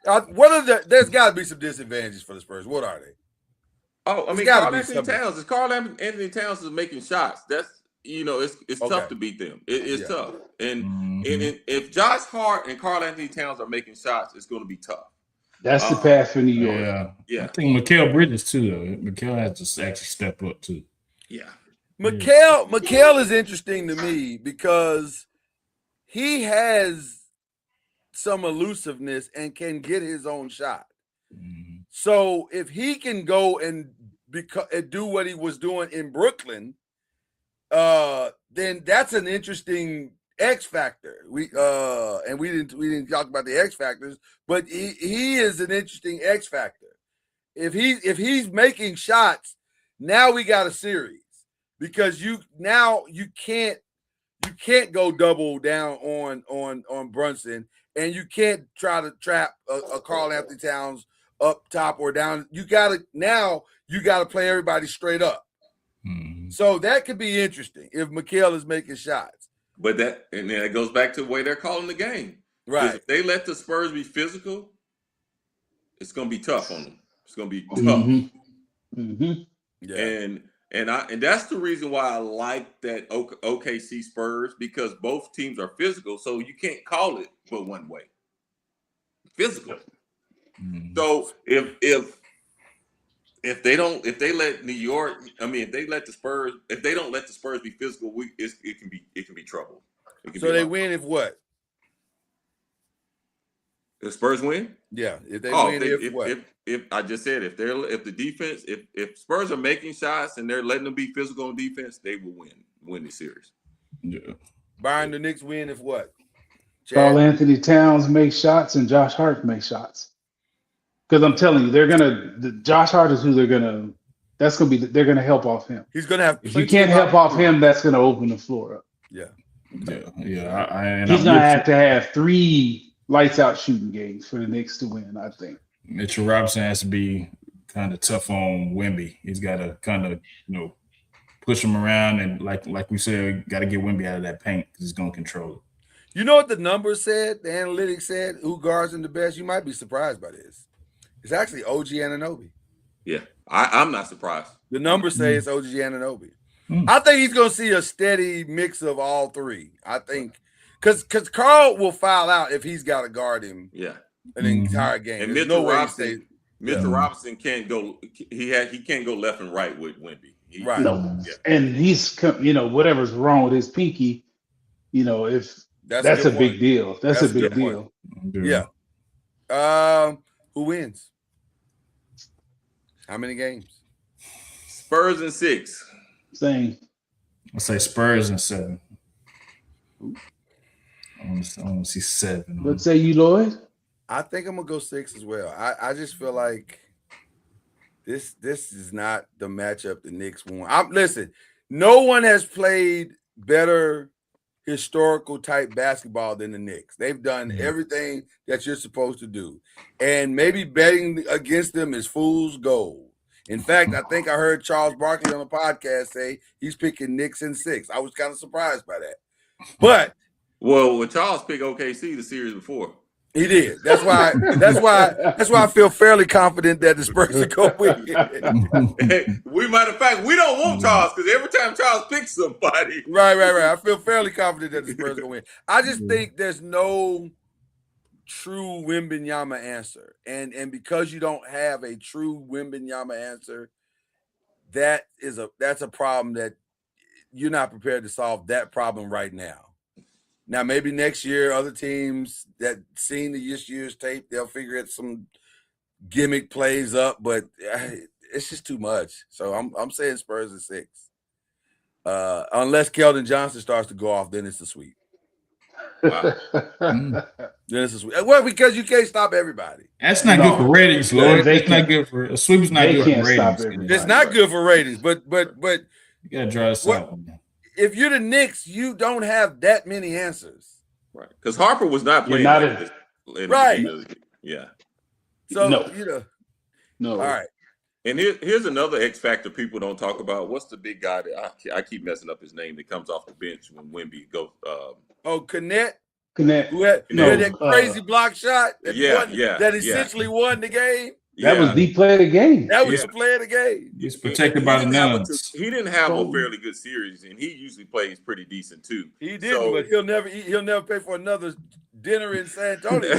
S3: There's got to be some disadvantages for the Spurs. What are they?
S6: Karl Anthony Towns. If Karl Anthony Towns is making shots, that's it's tough to beat them. It's tough. And if Josh Hart and Karl Anthony Towns are making shots, it's going to be tough.
S4: That's the path for New York.
S5: Yeah. I think Mikal Bridges too, though. Mikal has to actually step up too.
S6: Yeah.
S3: Mikal is interesting to me because he has some elusiveness and can get his own shot. So if he can go and do what he was doing in Brooklyn, then that's an interesting X factor. We didn't talk about the X factors, but he is an interesting X factor. If he's making shots, now we got a series because you can't go double down on Brunson, and you can't try to trap a Karl Anthony Towns up top or down. You gotta play everybody straight up. So that could be interesting if Mikal is making shots.
S6: But that goes back to the way they're calling the game.
S3: Right.
S6: If they let the Spurs be physical, it's gonna be tough on them. It's gonna be tough. Yeah. And that's the reason why I like that OKC Spurs, because both teams are physical, so you can't call it but one way. Physical. So if they let New York, if they don't let the Spurs be physical, it can be trouble.
S3: So they win if what?
S6: The Spurs win?
S3: Yeah. If they win,
S6: if I just said if the defense, if Spurs are making shots and they're letting them be physical on defense, they will win the series.
S5: Yeah.
S3: Byron, the Knicks win if what?
S4: Karl Anthony Towns makes shots and Josh Hart makes shots. Because I'm telling you, Josh Hart is who they're gonna help off him.
S3: He's gonna have.
S4: If you can't help off him, that's gonna open the floor up.
S3: Yeah.
S4: He's gonna have to have 3 lights out shooting games for the Knicks to win, I think.
S5: Mitchell Robinson has to be kind of tough on Wemby. He's got to kind of, push him around, and like we said, got to get Wemby out of that paint because he's going to control it.
S3: You know what the numbers said? The analytics said who guards him the best. You might be surprised by this. It's actually OG Anunoby.
S6: Yeah, I'm not surprised.
S3: The numbers say it's OG Anunoby. I think he's going to see a steady mix of all three. I think because Carl will foul out if he's got to guard him.
S6: Yeah,
S3: an entire game.
S6: And Mitchell Robinson can't go. He can't go left and right with Wemby.
S3: Right.
S4: No. Yeah. And he's whatever's wrong with his pinky, if that's a big deal. That's a big deal.
S3: Yeah. Who wins? How many games?
S6: Spurs in 6.
S4: Same.
S5: I'll say Spurs in 7. I want to see 7.
S4: What say you, Lloyd?
S3: I think I'm gonna go 6 as well. I just feel like this is not the matchup the Knicks want. Listen, no one has played better historical type basketball than the Knicks. They've done everything that you're supposed to do. And maybe betting against them is fool's gold. In fact, I think I heard Charles Barkley on the podcast say he's picking Knicks in 6. I was kind of surprised by that. But
S6: when Charles picked OKC the series before.
S3: He did. That's why I feel fairly confident that the Spurs are going to win.
S6: Matter of fact, we don't want Charles because every time Charles picks somebody.
S3: Right. I feel fairly confident that the Spurs are going to win. I just think there's no true Wembanyama answer. And because you don't have a true Wembanyama answer, that's a problem that you're not prepared to solve that problem right now. Now, maybe next year, other teams that seen this year's tape, they'll figure it some gimmick plays up, but it's just too much. So I'm saying Spurs in 6. Unless Keldon Johnson starts to go off, then it's a sweep. Wow. Then it's a sweep. Well, because you can't stop everybody.
S5: That's not good for ratings, Lloyd. That's not good for a sweep. Is not good for ratings.
S3: It's not good for ratings, but
S5: you gotta draw this out.
S3: If you're the Knicks, you don't have that many answers.
S6: Right. Because Harper was not playing
S3: right.
S6: Yeah.
S3: So,
S4: No.
S3: All right.
S6: And here's another X factor people don't talk about. What's the big guy that I keep messing up his name that comes off the bench when Wemby goes?
S3: Kenneth.
S4: Who
S3: had that crazy block shot that essentially won the game.
S4: That was the play of the game.
S3: That was the play of the game.
S5: He's protected by the nuns.
S6: He didn't have a fairly good series, and he usually plays pretty decent too.
S3: He didn't, but he'll never pay for another dinner in San Antonio.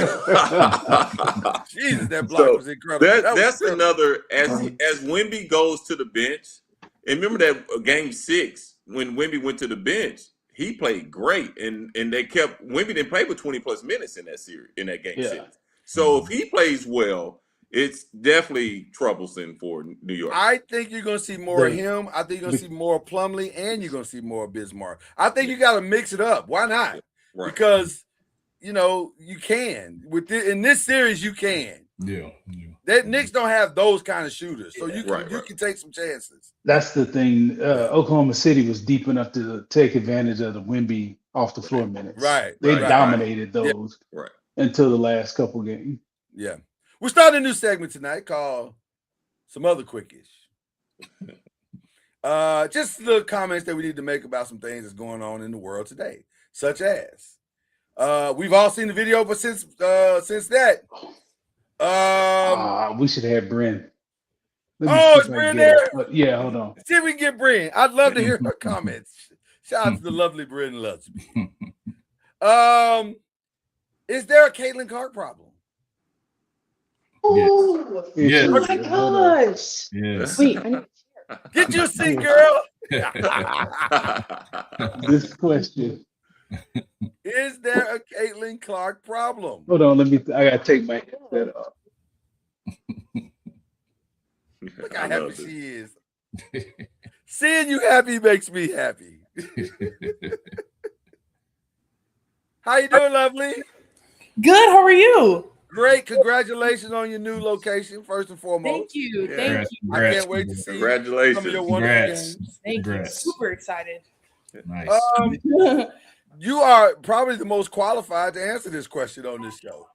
S3: Jesus, that block was incredible.
S6: That's another as Wemby goes to the bench. And remember that game 6 when Wemby went to the bench, he played great, and Wemby didn't play for 20+ minutes in that series in that game 6. So if he plays well, it's definitely troublesome for New York.
S3: I think you're going to see more of him. I think you're going to see more of Plumlee, and you're going to see more of Bismarck. I think you got to mix it up. Why not? Right. Because, you can. In this series, you can.
S5: Yeah.
S3: That Knicks don't have those kind of shooters, so you can take some chances.
S4: That's the thing. Oklahoma City was deep enough to take advantage of the Wemby off the floor minutes.
S3: Right.
S4: They dominated those until the last couple games.
S3: Yeah. We're starting a new segment tonight called Some Other Quickish. Just little comments that we need to make about some things that's going on in the world today, such as we've all seen the video, but since that,
S4: we should have Bryn.
S3: Is Bryn there?
S4: Yeah, hold on.
S3: See if we can get Bryn. I'd love to hear her comments. Shout out to the lovely Bryn Lutsby. Is there a Caitlin Clarke problem?
S7: Oh,
S5: yes.
S7: Oh my gosh.
S5: Yes.
S7: Wait, I need
S3: Get your seat, girl.
S4: This question.
S3: Is there a Caitlin Clarke problem?
S4: Hold on, I gotta take my headset off.
S3: Look how happy she is. Seeing you happy makes me happy. How you doing, lovely?
S7: Good. How are you?
S3: Great. Congratulations on your new location, first and foremost.
S7: Thank you. Thank you.
S3: I can't wait to see
S6: Congratulations.
S3: some of your wonderful games.
S7: Thank you. Super excited.
S5: Nice.
S3: You are probably the most qualified to answer this question on this show.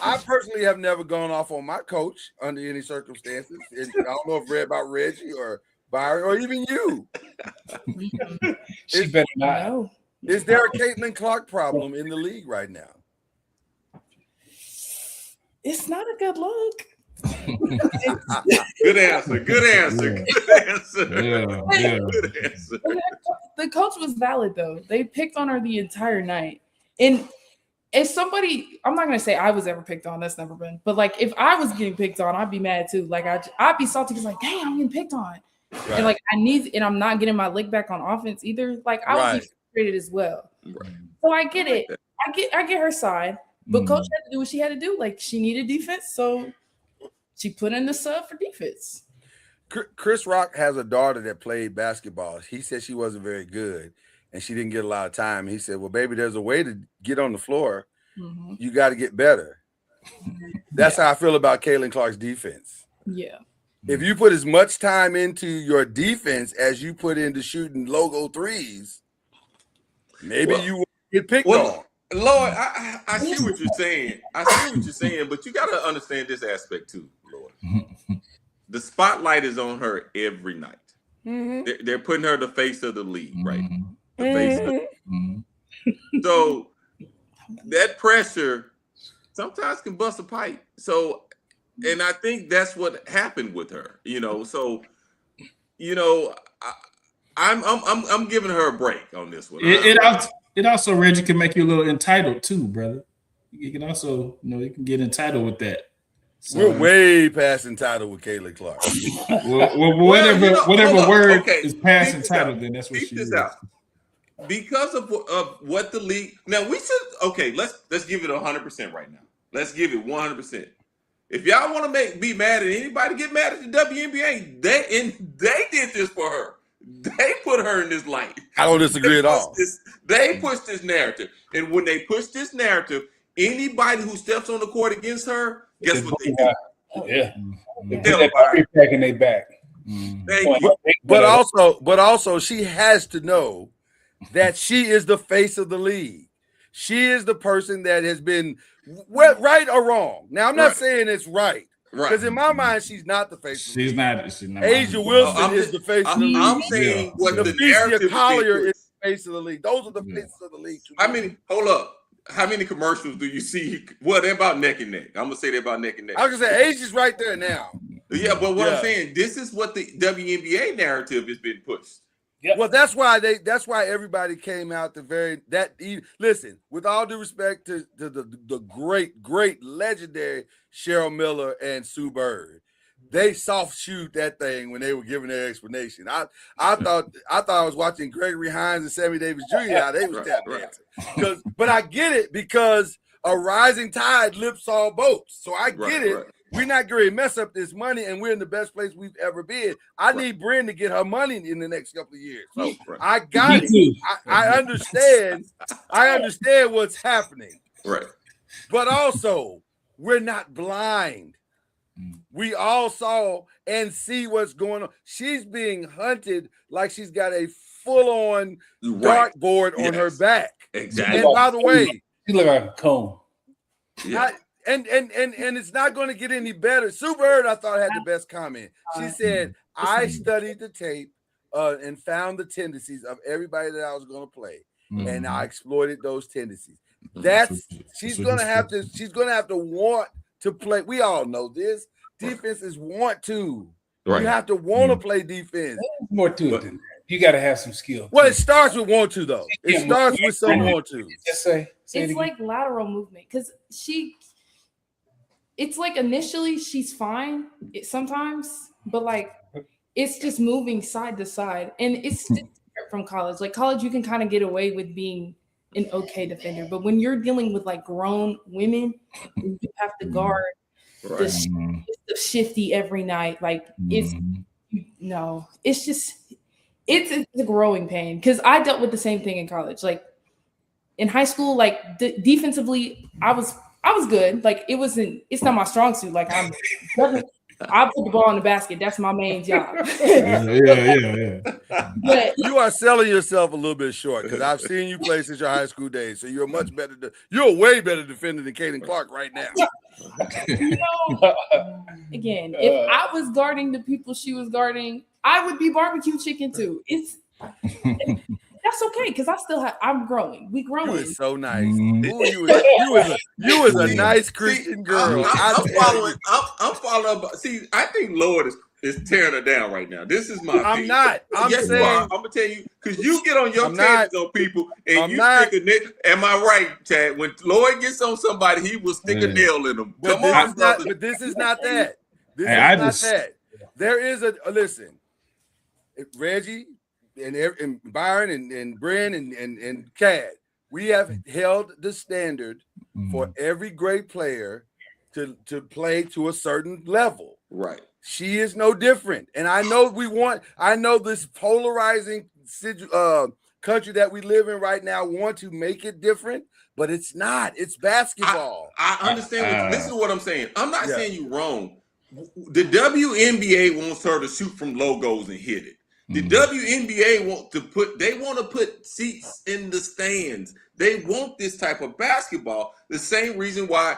S3: I personally have never gone off on my coach under any circumstances. And I don't know if read about Reggie or Byron or even you.
S4: She better not.
S7: No.
S3: Is there a Caitlin Clarke problem in the league right now?
S7: It's not a good look.
S6: Good answer. Good answer.
S5: Yeah.
S6: Good answer.
S5: Yeah.
S6: Good answer.
S7: The coach was valid though. They picked on her the entire night. And if somebody, I'm not gonna say I was ever picked on, that's never been, but like if I was getting picked on, I'd be mad too. Like I'd be salty because like, dang, I'm getting picked on.
S3: Right.
S7: And like and I'm not getting my lick back on offense either. Like I would be frustrated as well.
S6: Right.
S7: So I get it. I get her side, but coach had to do what she had to do. Like she needed defense, so she put in the sub for defense.
S3: Chris Rock has a daughter that played basketball. He said she wasn't very good and she didn't get a lot of time. He said, well, baby, there's a way to get on the floor.
S7: Mm-hmm.
S3: You got to get better. That's how I feel about Caitlin Clarke's defense.
S7: Yeah.
S3: If you put as much time into your defense as you put into shooting logo threes, maybe you will get picked on.
S6: Lord, I see what you're saying. I see what you're saying, but you got to understand this aspect too, Lord. The spotlight is on her every night. Mm-hmm. They're putting her the face of the league, right? The face of the So that pressure sometimes can bust a pipe. So, and I think that's what happened with her, you know. So, you know, I'm giving her a break on this one.
S5: It also, Reggie, can make you a little entitled too, brother. You can also, you can get entitled with that. So,
S3: we're way past entitled with Caitlin Clarke.
S5: whatever word is past entitled, then that's what she is. Out.
S6: Because of what the league now, we should let's give it 100% right now. Let's give it 100%. If y'all want to be mad at anybody, get mad at the WNBA. They did this for her. They put her in this light.
S3: I don't disagree at all.
S6: They pushed this narrative, and when they push this narrative, anybody who steps on the court against her, guess what they do?
S4: Yeah, they put that puppy pack in their back.
S3: But also, she has to know that she is the face of the league. She is the person that has been right or wrong. Now, I'm not saying it's right. Because in my mind, she's not the face.
S5: She's not.
S3: Asia Wilson is the face of the league.
S6: I'm saying what the narrative
S3: Collier is the face of the league. Those are the faces of the league.
S6: Hold up. How many commercials do you see? Well, they're about neck and neck. I'm gonna say they're about neck and neck.
S3: I was gonna say Asia's right there now.
S6: Yeah, but what I'm saying, this is what the WNBA narrative has been pushed.
S3: Yep. Well, that's why everybody came out listen, with all due respect to the great legendary Cheryl Miller and Sue Bird, they soft shoot that thing when they were giving their explanation. I thought I was watching Gregory Hines and Sammy Davis Jr. how they was tap dancing. But I get it because a rising tide lifts all boats. So I get it. Right. We're not going to mess up this money, and we're in the best place we've ever been. I need Bryn to get her money in the next couple of years. So I got it. I understand. I understand what's happening.
S6: Right.
S3: But also, we're not blind. We all saw and see what's going on. She's being hunted like she's got a full-on dartboard on her back.
S6: Exactly.
S3: And by the way,
S4: she look like a cone.
S3: Yeah. And it's not going to get any better. Sue Bird, I thought, had the best comment. She said, I studied the tape and found the tendencies of everybody that I was going to play. And I exploited those tendencies. She's going to have to want to play. We all know this. Defenses want to. Right. You have to want to play defense.
S4: There's more to it than that. You got to have some skill.
S3: Well, it starts with want to, though. It starts with some want to.
S4: Just say
S7: it's like lateral movement because it's like initially she's fine sometimes, but like it's just moving side to side. And it's different from college. Like college, you can kind of get away with being an okay defender. But when you're dealing with like grown women, you have to guard the shifty every night. Like it's a growing pain. Because I dealt with the same thing in college. Like in high school, like defensively, I was good. Like it's not my strong suit. Like I put the ball in the basket. That's my main job.
S5: Yeah.
S7: But
S3: You are selling yourself a little bit short because I've seen you play since your high school days. So you're much better. You're a way better defender than Caitlin Clarke right now.
S7: Again, if I was guarding the people she was guarding, I would be barbecue chicken too. That's okay because I'm growing. We growing.
S3: You is so nice.
S5: Mm.
S3: Ooh, you is a nice Christian girl.
S6: I'm following. See, I think Lord is tearing her down right now. This is my.
S3: I'm
S6: opinion.
S3: not. I'm
S6: yes,
S3: saying.
S6: you are. I'm gonna tell you because you get on your
S3: I'm
S6: tangents on people and
S3: I'm
S6: you
S3: not.
S6: stick a nail. Am I right, Chad? When Lord gets on somebody, he will stick a nail in them. Come on, brother.
S3: But this is not that. This
S5: Hey,
S3: is not that. There is a listen. Reggie and Byron and Bryn and Cad, we have held the standard for every great player to play to a certain level.
S6: Right.
S3: She is no different. And I know this polarizing country that we live in right now want to make it different, but it's not. It's basketball.
S6: I understand. Listen to what I'm saying. I'm not saying you're wrong. The WNBA wants her to shoot from logos and hit it. The WNBA want to put seats in the stands. They want this type of basketball. The same reason why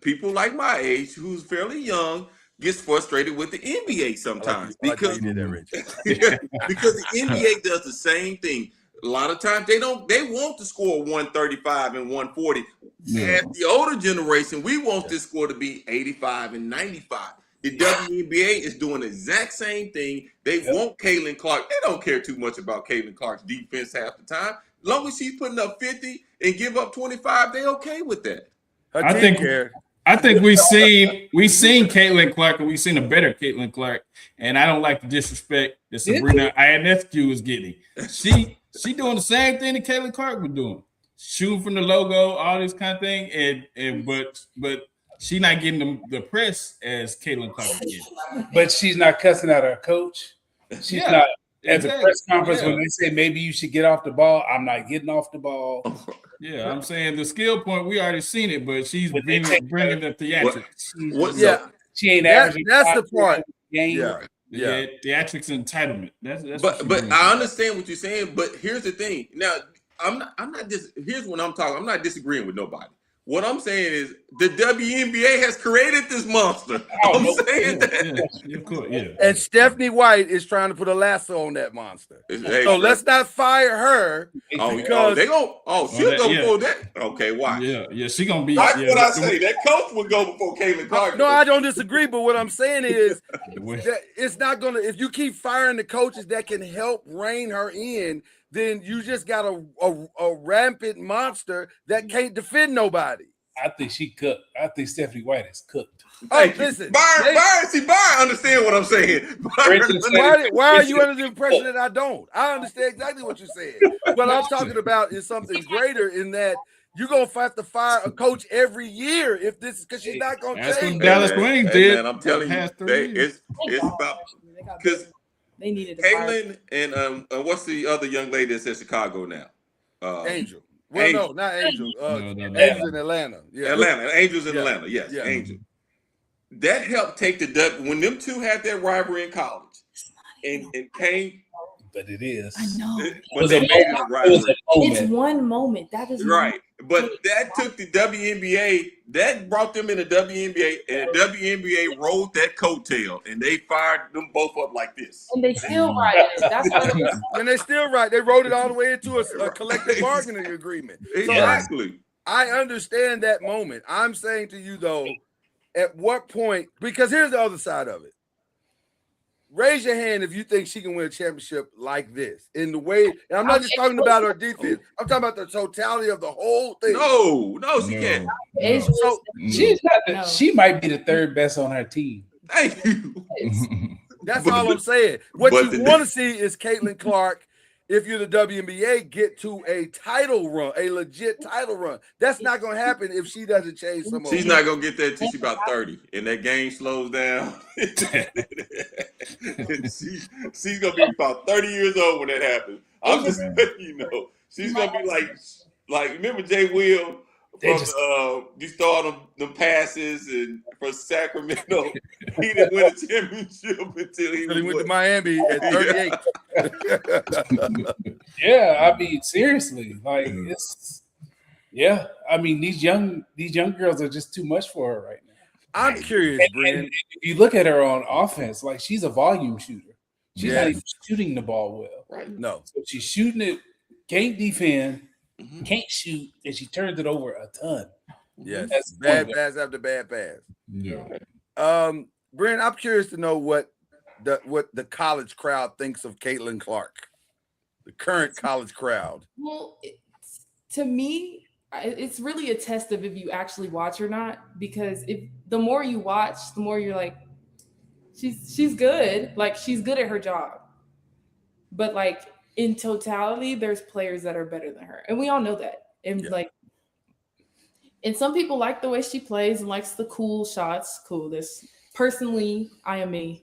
S6: people like my age, who's fairly young, gets frustrated with the NBA sometimes because the NBA does the same thing. A lot of times they want to score 135 and 140. As the older generation, we want this score to be 85 and 95. The WNBA is doing the exact same thing. They want Caitlin Clarke. They don't care too much about Caitlin Clarke's defense half the time. As long as she's putting up 50 and give up 25, they okay with that.
S5: I think we've seen Caitlin Clarke and we've seen a better Caitlin Clarke. And I don't like the disrespect that Sabrina Ionescu is getting. She doing the same thing that Caitlin Clarke was doing. Shooting from the logo, all this kind of thing. But she's not getting the press as Caitlin Clarke is getting.
S4: But she's not cussing out her coach. She's not at the press conference when they say maybe you should get off the ball. I'm not getting off the ball.
S5: Yeah, I'm saying the skill point, we already seen it, but she's bringing the theatrics.
S4: She ain't averaging.
S3: That's the part.
S4: Game.
S5: Yeah, theatrics entitlement. That's
S6: but I understand what you're saying. But here's the thing. Now, here's what I'm talking. I'm not disagreeing with nobody. What I'm saying is the WNBA has created this monster. I'm saying that.
S3: And Stephanie White is trying to put a lasso on that monster. So let's not fire her.
S6: She'll go before that. Okay, why?
S5: Yeah, she gonna be.
S6: That's what I say. That coach would go before Caitlin Clarke.
S3: No, I don't disagree. But what I'm saying is, that it's not gonna. If you keep firing the coaches that can help rein her in, then you just got a rampant monster that can't defend nobody.
S4: I think she cooked. I think Stephanie White is cooked.
S3: Listen,
S6: Byron understand what I'm saying.
S3: Why are you under the impression that I don't? I understand exactly what you're saying. What I'm talking about is something greater in that you're gonna have to fire a coach every year if this is because she's not gonna change.
S5: That's what Dallas Wings did.
S6: Man, I'm telling you, it's about because
S7: they needed
S6: Caitlin and what's the other young lady that's at Chicago now?
S3: Angel. Well, Angel. No, not Angel. Angels in Atlanta. Yeah.
S6: Angels in Atlanta. Yes, Angel. That helped take the W when them two had their rivalry in college, and came.
S4: But it is.
S7: I know.
S6: But they made it a rivalry.
S7: It's one moment. That is
S6: right. But that took the WNBA. That brought them in the WNBA, and the WNBA rode that coattail, and they fired them both up like this.
S7: And they still ride it. That's what it is.
S3: And they still ride. They rode it all the way into a collective bargaining agreement.
S6: Exactly.
S3: So I understand that moment. I'm saying to you though, at what point? Because here's the other side of it. Raise your hand if you think she can win a championship like this in the way. And I'm not just talking about her defense. I'm talking about the totality of the whole thing.
S6: No, she can't.
S3: So
S4: she's not. She might be the third best on her team.
S6: Thank you.
S3: That's all I'm saying. What you want to see is Caitlin Clarke, if you're the WNBA, get to a title run, a legit title run. That's not going to happen if she doesn't change some more.
S6: She's not going to get there until she's about 30, and that game slows down. she's going to be about 30 years old when that happens. I'm just letting you know. She's going to be like remember Jay Will you saw them passes and for Sacramento. He didn't win a championship until he
S3: went to Miami at 38.
S4: Yeah, I mean, seriously, like it's. Yeah, I mean these young girls are just too much for her right now.
S3: I'm curious, Bryn.
S4: And if you look at her on offense, like she's a volume shooter. She's not even shooting the ball well.
S6: Right.
S3: No.
S4: So she's shooting it, can't defend, can't shoot, and she turns it over a ton.
S3: Yes. That's bad pass after bad pass.
S5: Yeah.
S3: Bryn, I'm curious to know what the college crowd thinks of Caitlin Clarke, the current college crowd.
S7: Well, to me, it's really a test of if you actually watch or not, because if the more you watch, the more you're like, she's good. Like, she's good at her job. But like in totality, there's players that are better than her. And we all know that. And and some people like the way she plays and likes the cool shots. Cool. Personally, I am I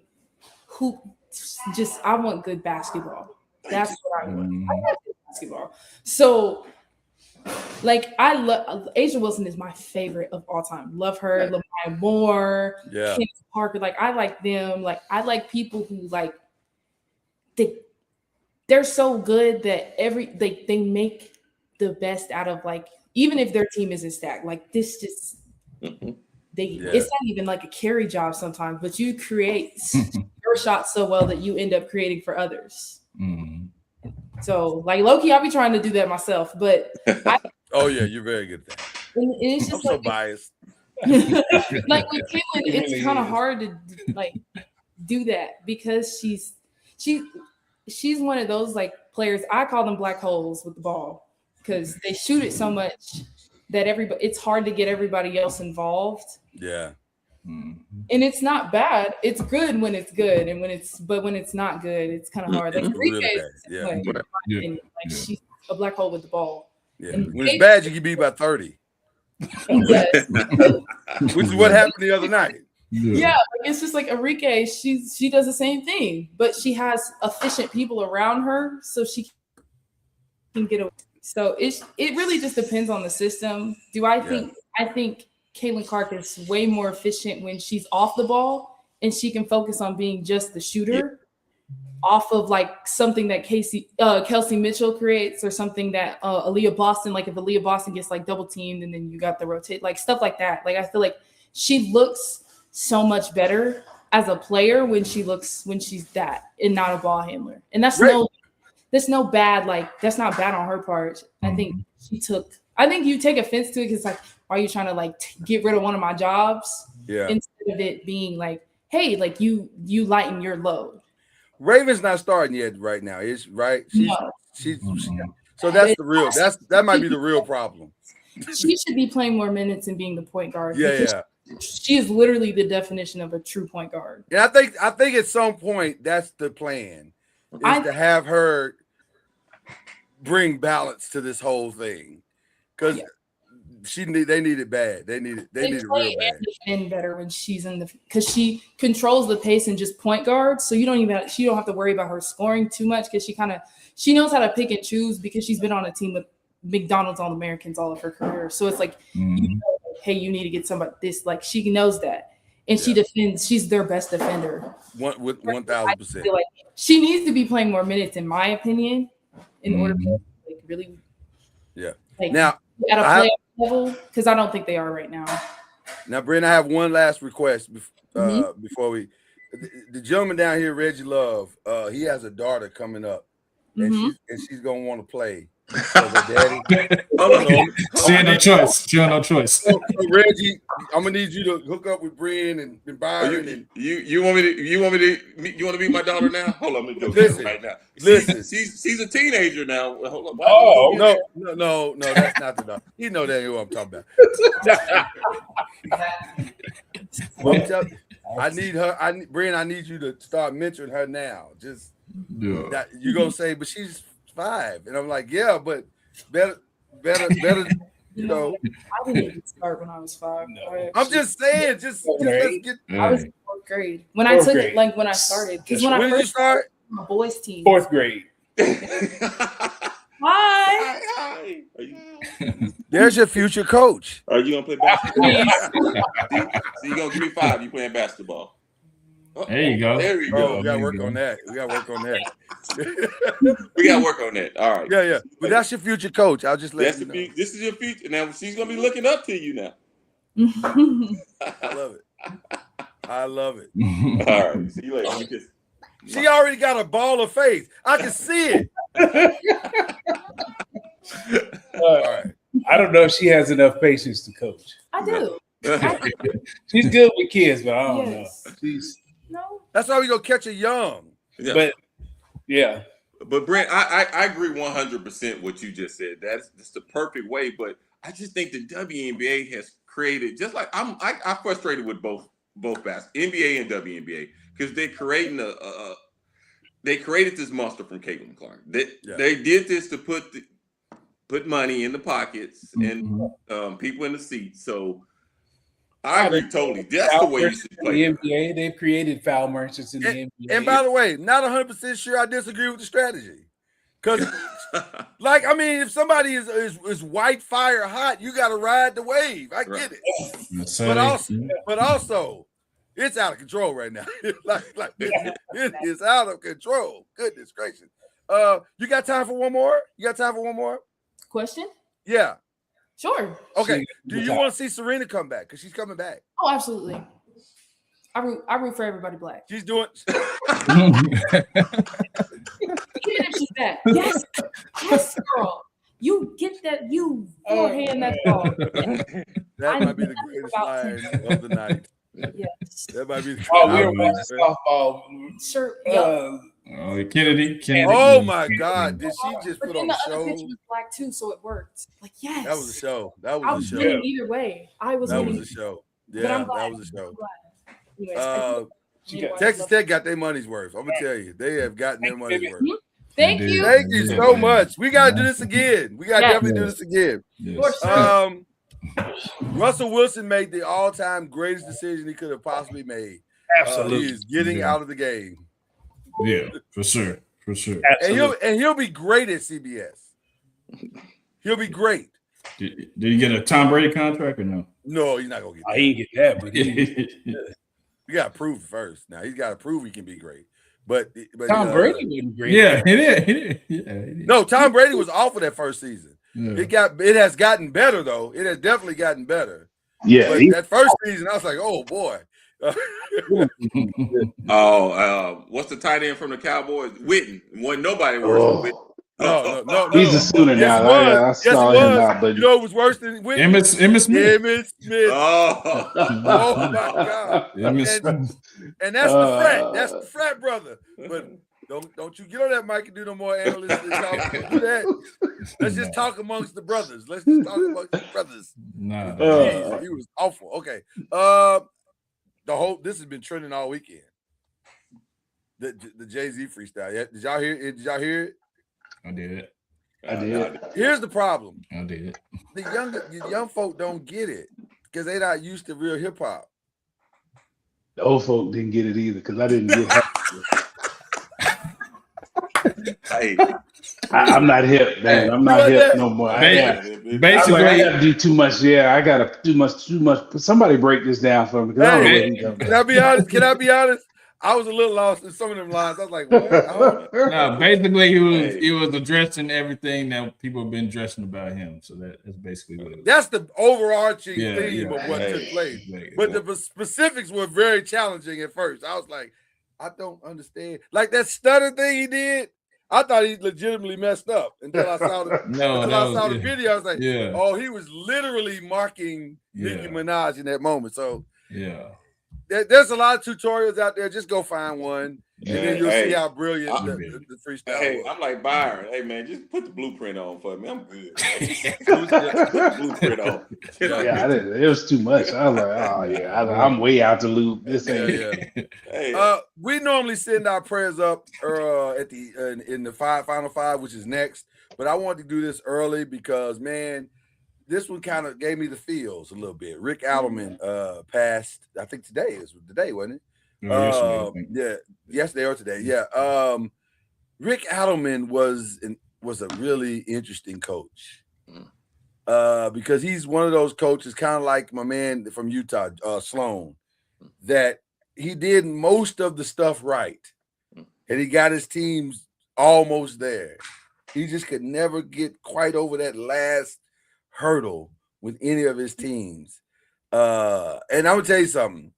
S7: want good basketball. That's what I want. I want good basketball. So like, I love Asia Wilson is my favorite of all time. Love her, Lamaya Moore, Kim Parker. Like, I like them. Like, I like people who like they're so good that they make the best out of, like, even if their team isn't stacked. Like, this just it's not even like a carry job sometimes, but you create your shot so well that you end up creating for others. So, like, low-key, I'll be trying to do that myself, but
S3: you're very good at that.
S7: It's just
S3: I'm so biased.
S7: Like with Caitlin, it's kind of hard to like do that because she's one of those like players. I call them black holes with the ball because they shoot it so much that it's hard to get everybody else involved. Yeah. And it's not bad. It's good when it's good, and when it's not good, it's kind of hard. Like really she's a black hole with the ball. Yeah. And
S3: when it's bad, you can be about 30. Which is what happened the other night.
S7: Yeah, like, it's just like Enrique. She does the same thing, but she has efficient people around her, so she can get away. So it really just depends on the system. I think Caitlin Clarke is way more efficient when she's off the ball and she can focus on being just the shooter off of like something that Kelsey Mitchell creates, or something that Aaliyah Boston, like if Aaliyah Boston gets like double teamed and then you got the rotate, like stuff like that. Like, I feel like she looks so much better as a player when she's that and not a ball handler. And that's no bad, like that's not bad on her part. I think you take offense to it because like, are you trying to like get rid of one of my jobs? Yeah. Instead of it being like, hey, like you lighten your load.
S3: Raven's not starting yet right now. Is right. So that's that might be the real problem.
S7: She should be playing more minutes and being the point guard. Yeah. She is literally the definition of a true point guard.
S3: And I think at some point that's the plan, is to have her bring balance to this whole thing, because they need it bad. They need it real bad.
S7: And better when she's because she controls the pace and just point guard. So you don't have to worry about her scoring too much, because she knows how to pick and choose, because she's been on a team with McDonald's All-Americans all of her career. So it's like, hey, you need to get somebody this. Like, she knows that, and she defends. She's their best defender.
S3: 1,000%.
S7: Like, she needs to be playing more minutes, in my opinion, in order to like really. Yeah. Like, now at a playoff level, because I don't think they are right now.
S3: Now, Bryn, I have one last request before we. The gentleman down here, Reggie Love, he has a daughter coming up, and she's gonna want to play. Daddy.
S5: She had no choice.
S3: So, Reggie, I'm gonna need you to hook up with Bryn and Byron.
S6: You want to meet my daughter now? Hold on, let me go right now.
S3: Listen,
S6: she's a teenager now. Hold
S3: on. No, that's not the daughter. You know that who I'm talking about. I need her. Bryn, I need you to start mentoring her now. Just that you're gonna say, but she's 5, and I'm like, yeah, but better, you know.
S7: I didn't even start when I was 5.
S3: No. I'm just saying, just let's get.
S7: I was in 4th grade when I took it, like when I started. Because when I first started, my boys' team.
S4: 4th grade.
S7: Hi.
S3: There's your future coach.
S6: Are you gonna play basketball? So you gonna give me 5? You playing basketball?
S5: There you go.
S6: There we
S3: Oh,
S6: go.
S3: we gotta work on that. We gotta work on that.
S6: We gotta work on that. All right.
S3: Yeah. But that's your future coach. I'll just let
S6: That's
S3: you
S6: the
S3: know.
S6: This is your future. Now she's gonna be looking up to you now.
S3: I love it. I love it.
S6: All right. See you later.
S3: She already got a ball of face. I can see it. All right.
S4: I don't know if she has enough patience to coach.
S7: I do.
S4: She's good with kids, but I don't know.
S7: No.
S3: That's why we gonna catch her young.
S6: Yeah.
S4: But yeah.
S6: But Brent, I agree 100% what you just said. That's the perfect way. But I just think the WNBA has created, just like I'm frustrated with both NBA and WNBA, because they're creating they created this monster from Caitlin Clark. They did this to put money in the pockets and people in the seats. So I agree totally. That's the way you should play.
S4: The NBA, they've created foul merchants in the NBA.
S3: And by the way, not 100% sure I disagree with the strategy. Because, like, I mean, if somebody is white fire hot, you got to ride the wave. I get it. But also, it's out of control right now. like it is out of control. Goodness gracious. You got time for one more?
S7: Question?
S3: Yeah.
S7: Sure.
S3: Okay. Do you want to see Serena come back? Because she's coming back.
S7: Oh, absolutely. I root for everybody black.
S3: She's doing.
S7: Even if she's back. Yes, girl. You get that. You forehand that ball.
S3: That might be the greatest line of the night.
S7: Yes.
S3: That might be.
S4: We were watching softball.
S7: Sure.
S5: Kennedy.
S3: Oh my God! Did she just put on a show?
S7: The other pitch was black too, so it worked. Like yes,
S3: that was a show.
S7: I was winning either way.
S3: That was a show. Yeah, that was a show.
S7: Anyways,
S3: Texas Tech got their money's worth. I'm gonna tell you, they have gotten their money's worth.
S7: Thank you.
S3: Thank you so much. We gotta do this again. We gotta definitely do this again.
S5: Yes.
S3: Russell Wilson made the all-time greatest decision he could have possibly made.
S4: Absolutely,
S3: he is getting out of the game.
S5: Yeah, for sure.
S3: And he'll be great at CBS. He'll be great.
S5: Did he get a Tom Brady contract or no?
S3: No, he's not gonna get that.
S4: He ain't get that, but
S3: you gotta prove it first. Now he's gotta prove he can be great. But
S4: Tom Brady wasn't great.
S5: Yeah, he did.
S3: No, Tom Brady was awful that first season.
S5: Yeah.
S3: It has gotten better though. It has definitely gotten better.
S4: Yeah,
S3: but that first season, I was like, oh boy.
S6: What's the tight end from the Cowboys? Witten. Wasn't nobody worse than Witten.
S3: No.
S4: He's a Sooner now. I saw him now, but
S3: you know it was worse than Witten?
S5: Emmitt Smith.
S3: Emmitt Smith. Oh my God. And that's the frat. That's the frat brother. But don't you get on that mic and do no more analysts. Do that. Let's just talk amongst the brothers. This he was awful. Okay. This has been trending all weekend. The Jay-Z freestyle. Yeah, did y'all hear it?
S5: I did.
S3: Here's the problem.
S5: I did.
S3: The young folk don't get it because they're not used to real hip hop.
S4: The old folk didn't get it either because I didn't get it. I'm not hip, man. I'm not hip no more.
S5: Basically,
S4: I got to do too much. Yeah, I got to do too much. Somebody break this down for me.
S3: Can I be honest? I was a little lost in some of them lines. I was like, what?
S5: No, basically he was addressing everything that people have been addressing about him. So that's basically what it was.
S3: That's the overarching theme of what took place. But the specifics were very challenging at first. I was like, I don't understand. Like that stutter thing he did, I thought he legitimately messed up until I saw the video. I was like, oh, he was literally marking Nicki Minaj in that moment. So there's a lot of tutorials out there. Just go find one, and then you'll see how brilliant the freestyle was.
S6: I'm like Byron. Hey man, just put the blueprint on for me. I'm good. Put the blueprint on.
S4: It was too much. I was like, oh yeah, I'm way out the loop. This ain't.
S3: We normally send our prayers up at in the final five, which is next. But I wanted to do this early because man, this one kind of gave me the feels a little bit. Rick Alderman passed. I think today is the day, wasn't it? Yesterday or today. Yeah. Rick Alderman was a really interesting coach. because he's one of those coaches, kind of like my man from Utah, Sloan, that he did most of the stuff right, and he got his teams almost there. He just could never get quite over that last hurdle with any of his teams. And I'm gonna tell you something.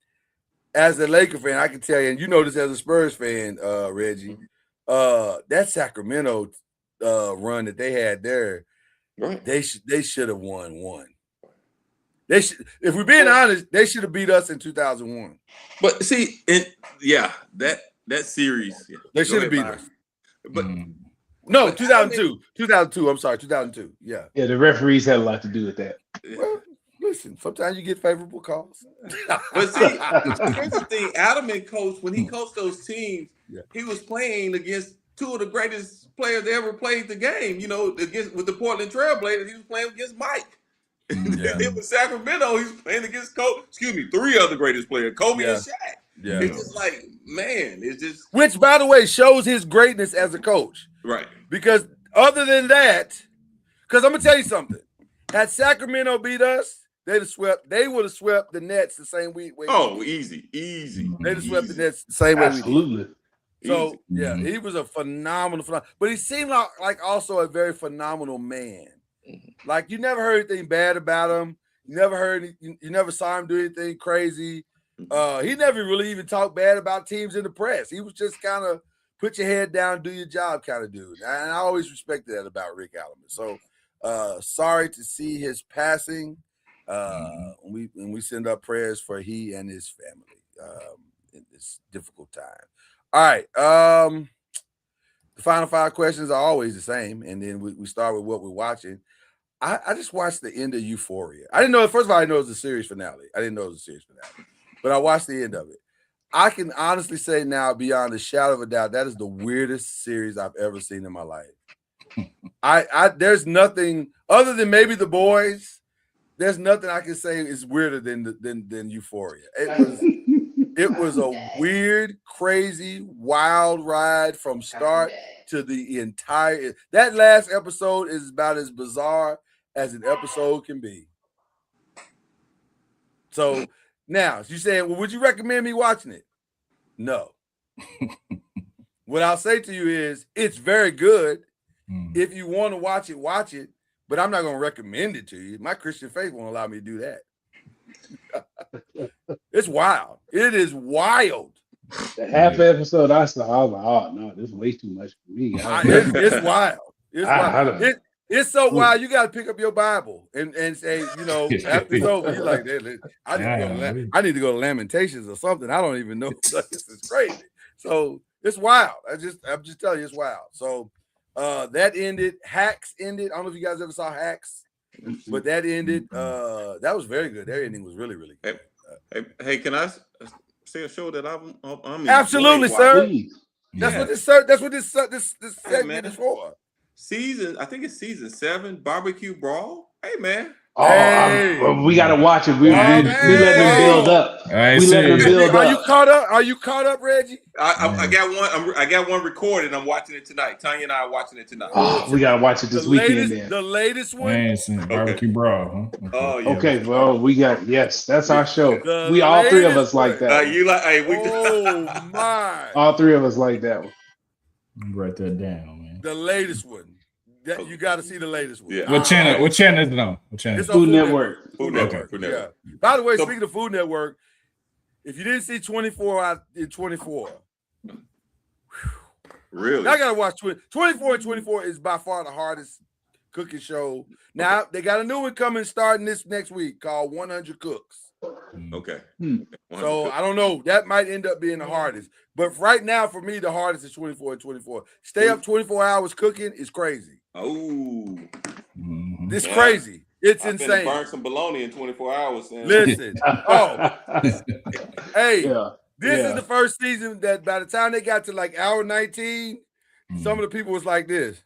S3: As a Laker fan, I can tell you, and you know this as a Spurs fan, Reggie, that Sacramento run that they had there,
S6: Right.
S3: they should have won one. They should, if we're being honest, they should have beat us in 2001.
S6: But see, that series,
S3: They should have beat us.
S6: But
S3: no, 2002. 2002. I'm sorry, 2002. Yeah.
S4: Yeah, the referees had a lot to do with that.
S3: Well, listen, sometimes you get favorable calls.
S6: But see, here's the thing: Adamant coached when he coached those teams. He was playing against two of the greatest players that ever played the game. You know, with the Portland Trailblazers, he was playing against Mike. It was Sacramento. He was playing against three other greatest players, Kobe and Shaq.
S3: Yeah.
S6: It's just like, man, it's just
S3: which, by the way, shows his greatness as a coach.
S6: Right.
S3: Because other than that, because I'm gonna tell you something. Had Sacramento beat us, they would have swept the Nets the same way.
S6: Easy.
S3: They'd have swept the Nets the same way we did.
S4: Absolutely.
S3: So yeah, he was a phenomenal, but he seemed like also a very phenomenal man. Like, you never heard anything bad about him. You never saw him do anything crazy. He never really even talked bad about teams in the press. He was just kind of put your head down, do your job kind of dude. And I always respected that about Rick Alleman. So sorry to see his passing. We send up prayers for he and his family in this difficult time. All right. The final 5 questions are always the same. And then we start with what we're watching. I just watched the end of Euphoria. I didn't know, first of all, I didn't know it was a series finale. But I watched the end of it. I can honestly say now, beyond a shadow of a doubt, that is the weirdest series I've ever seen in my life. There's nothing other than maybe The Boys. There's nothing I can say is weirder than Euphoria. It was a weird, crazy, wild ride from start to the entire. That last episode is about as bizarre as an episode can be. So now you saying, well, would you recommend me watching it? No. What I'll say to you is it's very good. If you want to watch it, but I'm not going to recommend it to you. My Christian faith won't allow me to do that. It's wild. It is wild.
S4: The half episode I saw, I was like, oh no, this is way too much for me.
S3: It's wild. It's wild. It's so wild. You got to pick up your Bible and say, after it's over, you're like, I need to go to Lamentations or something. I don't even know. This is crazy. So it's wild. I'm just telling you, it's wild. So that ended. Hacks ended. I don't know if you guys ever saw Hacks, but that ended. That was very good. Their ending was really, really good.
S6: Hey, can I say a show that I'm
S3: absolutely, sir.
S6: Please.
S3: That's what this segment is for.
S6: I think it's season 7, Barbecue Brawl. Hey, man.
S4: We got to watch it. We let them build up.
S3: Are you caught up, Reggie?
S6: I got one recorded. I'm watching it tonight. Tanya and I are watching it tonight.
S4: We got to watch it this weekend.
S3: The latest one.
S5: Barbecue Brawl. Huh?
S6: Oh, yeah.
S4: Okay, well, we got that's our show. We all three of us like that.
S3: My!
S4: All three of us like that one.
S5: Write that down, man.
S3: The latest one. You got to see the latest one.
S5: Yeah. What channel is it on? What channel?
S3: It's on
S4: Food Network.
S6: Food Network.
S3: Yeah. By the way, speaking of Food Network, if you didn't see 24 in 24,
S6: really,
S3: I gotta watch 24 and 24 is by far the hardest cooking show. Now they got a new one coming starting this next week called 100 Cooks.
S6: Okay.
S3: So I don't know. That might end up being the hardest. But right now, for me, the hardest is 24 and 24. Stay up 24 hours cooking is crazy.
S6: Oh.
S3: It's crazy. It's insane.
S6: Burn some bologna in 24 hours.
S3: Listen. Hey, this is the first season that by the time they got to like hour 19, some of the people was like this.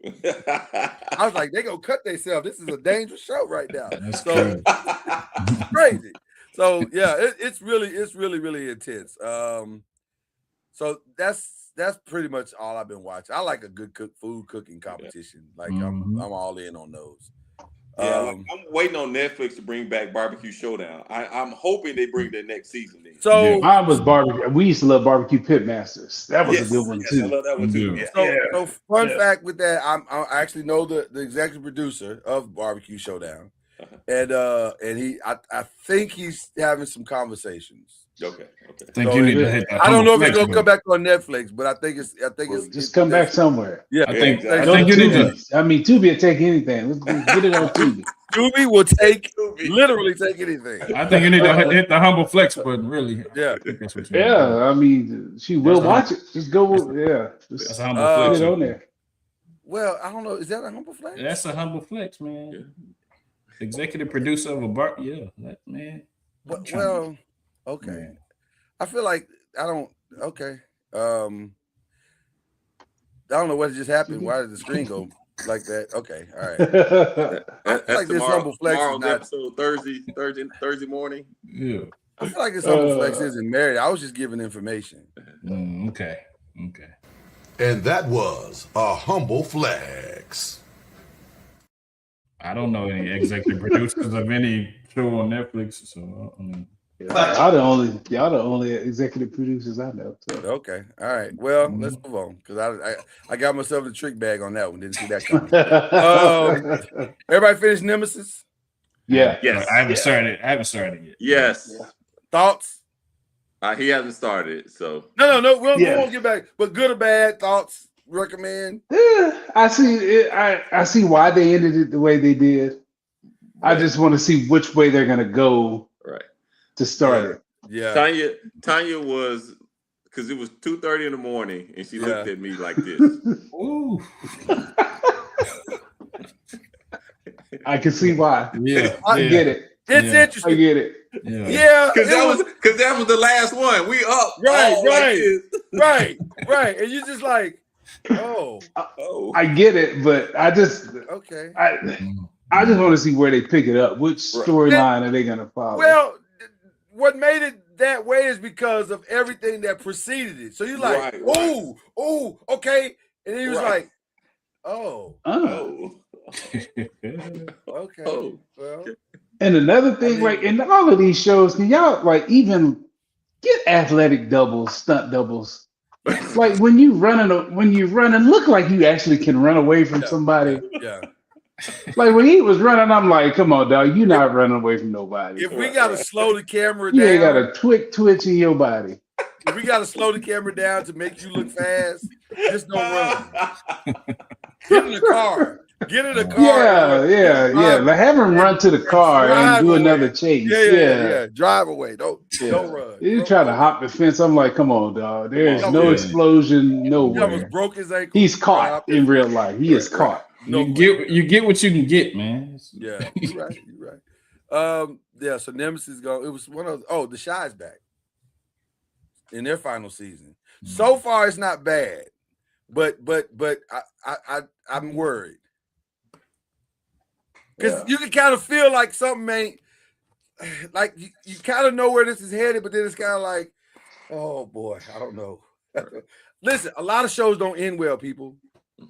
S3: I was like, they gonna cut themselves. This is a dangerous show right now. So crazy. So yeah, it's really intense. So that's pretty much all I've been watching. I like a good food cooking competition. Like I'm all in on those.
S6: Yeah, I'm waiting on Netflix to bring back Barbecue Showdown. I'm hoping they bring that next season. In.
S3: So
S4: mine was barbecue. We used to love Barbecue Pitmasters. That was a good one
S6: yes,
S4: too.
S6: I love that one too.
S5: Yeah.
S3: So fun fact with that, I actually know the executive producer of Barbecue Showdown, and I think he's having some conversations.
S6: Okay.
S5: I think you need to hit that.
S3: I don't know if it's
S5: Humble
S3: gonna come back on Netflix, but I think it's
S4: just come back somewhere.
S3: Yeah,
S5: I think
S4: Don't
S5: you need to.
S4: I mean, Tubi will take anything. Let's get it on Tubi.
S3: Tubi will literally take anything.
S5: I think you need to hit the humble flex button. Really.
S3: Yeah.
S5: I think that's what you need to do.
S4: Yeah, I mean, she will watch it. Just go. Just
S5: That's a humble
S3: Uh,
S5: flex.
S4: get it on there.
S3: Well, I don't know. Is that a humble flex?
S5: That's a humble flex, man. Yeah. Executive producer of a bar. Yeah, that man.
S3: Well, okay.
S5: Man.
S3: I feel like I don't. Okay. I don't know what just happened. Why did the screen go like that? Okay. All right.
S6: That's
S3: like this humble flex is
S6: tomorrow's
S3: not-
S6: episode Thursday morning.
S5: Yeah.
S3: I feel like this humble flex isn't married. I was just giving information.
S5: Okay.
S1: And that was a humble flex.
S5: I don't know any executive producers of any show on Netflix, so I mean.
S4: Y'all the only executive producers I know. So.
S3: Okay. All right. Well, let's move on because I got myself a trick bag on that one. Didn't see that coming. Everybody finished Nemesis?
S4: Yeah.
S6: Yes.
S5: I haven't started yet.
S6: Yes.
S3: Thoughts?
S6: He hasn't started, so
S3: No. We won't get back. But good or bad thoughts? Recommend?
S4: I see it. I see why they ended it the way they did. I just want to see which way they're gonna go.
S6: Right.
S4: To start it.
S3: Yeah.
S6: Tanya was because it was 2:30 in the morning, and she looked at me like this.
S5: Ooh.
S4: I can see why.
S5: Yeah.
S4: I get it.
S3: It's interesting.
S4: I get it.
S3: Yeah.
S6: Because that was the last one. We up.
S3: Right. And you just like, oh.
S4: I get it, but I just
S3: Okay.
S4: I just want to see where they pick it up. Which storyline are they gonna follow?
S3: Well, what made it that way is because of everything that preceded it. So you're like, oh, okay. And then he was like, oh. Okay. Well.
S4: And another thing, like in all of these shows, can y'all like even get athletic doubles, stunt doubles? Like when you run and look like you actually can run away from somebody.
S3: Yeah.
S4: Like when he was running, I'm like, come on, dog, you're not running away from nobody.
S3: If we gotta slow the camera
S4: you
S3: down,
S4: ain't got a twitch in your body.
S3: If we gotta slow the camera down to make you look fast, just don't run. Get in the car.
S4: Yeah. Like have him run to the car and do another chase.
S3: Yeah. Drive away. Don't run.
S4: You try to hop the fence. I'm like, come on, dog. There's no explosion nowhere.
S3: He almost broke his ankle.
S4: He's caught in real life. He is caught.
S5: You get what you can get, man.
S3: Yeah, you're right. Yeah, so Nemesis go. It was one of the Shy's back in their final season. So far, it's not bad, but I'm worried because you can kind of feel like something ain't like you kind of know where this is headed, but then it's kind of like, oh boy, I don't know. Listen, a lot of shows don't end well, people.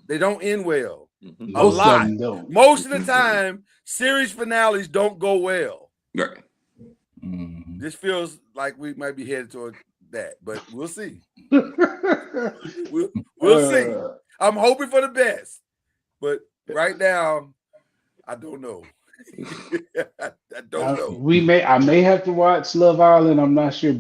S3: They don't end well. A lot. Most of the time, series finales don't go well.
S6: Right.
S3: This feels like we might be headed toward that, but we'll see. We'll see. I'm hoping for the best, but right now, I don't know. I don't know.
S4: I may have to watch Love Island. I'm not sure.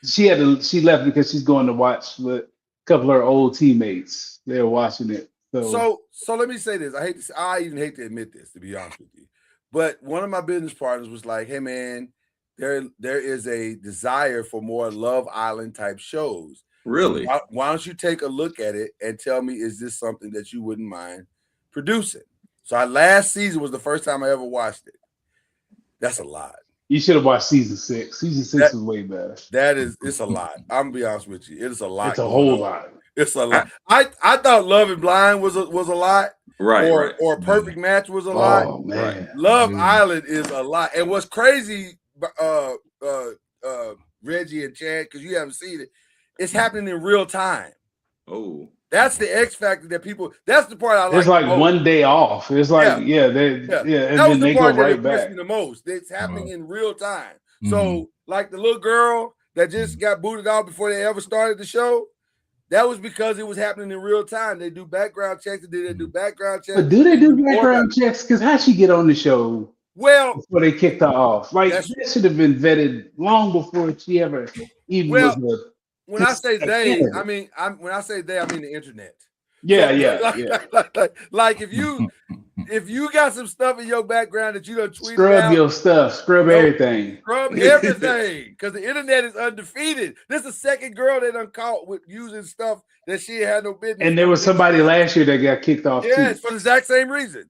S4: She left because she's going to watch with a couple of her old teammates. They're watching it.
S3: So let me say this. I even hate to admit this, to be honest with you. But one of my business partners was like, hey man, there is a desire for more Love Island type shows.
S6: Really?
S3: Why don't you take a look at it and tell me, is this something that you wouldn't mind producing? So last season was the first time I ever watched it. That's a lot.
S4: You should have watched season 6. Season 6 is way better.
S3: It's a lot. I'm gonna be honest with you. It is a lot.
S4: It's a whole lot.
S3: It's a lot. I thought Love and Blind was a lot.
S6: Right.
S3: Or Perfect Match was a lot.
S4: Oh man.
S3: Love Island is a lot. And what's crazy, Reggie and Chad, because you haven't seen it, it's happening in real time.
S6: Oh.
S3: That's the X factor that people. That's the part I like.
S4: It's like
S3: the most.
S4: one day off. It's like and
S3: That
S4: then
S3: was the
S4: they go
S3: part that
S4: right
S3: impressed
S4: back.
S3: me the most. It's happening in real time.
S5: Mhm.
S3: So, like the little girl that just got booted out before they ever started the show, that was because it was happening in real time. They do background checks. They do background checks.
S4: But do they do background checks? Because how'd she get on the show?
S3: Well,
S4: Before they kicked her off, like that should have been vetted long before she ever even was.
S3: When I say they, I mean when I say they, I mean the internet.
S4: Yeah,
S3: so, like if you got some stuff in your background that you done tweeted
S4: scrub
S3: out,
S4: your stuff, scrub everything,
S3: because the internet is undefeated. This is the second girl they done caught with using stuff that she had no business.
S4: And there was somebody last year that got kicked off.
S3: Yes, for the exact same reason.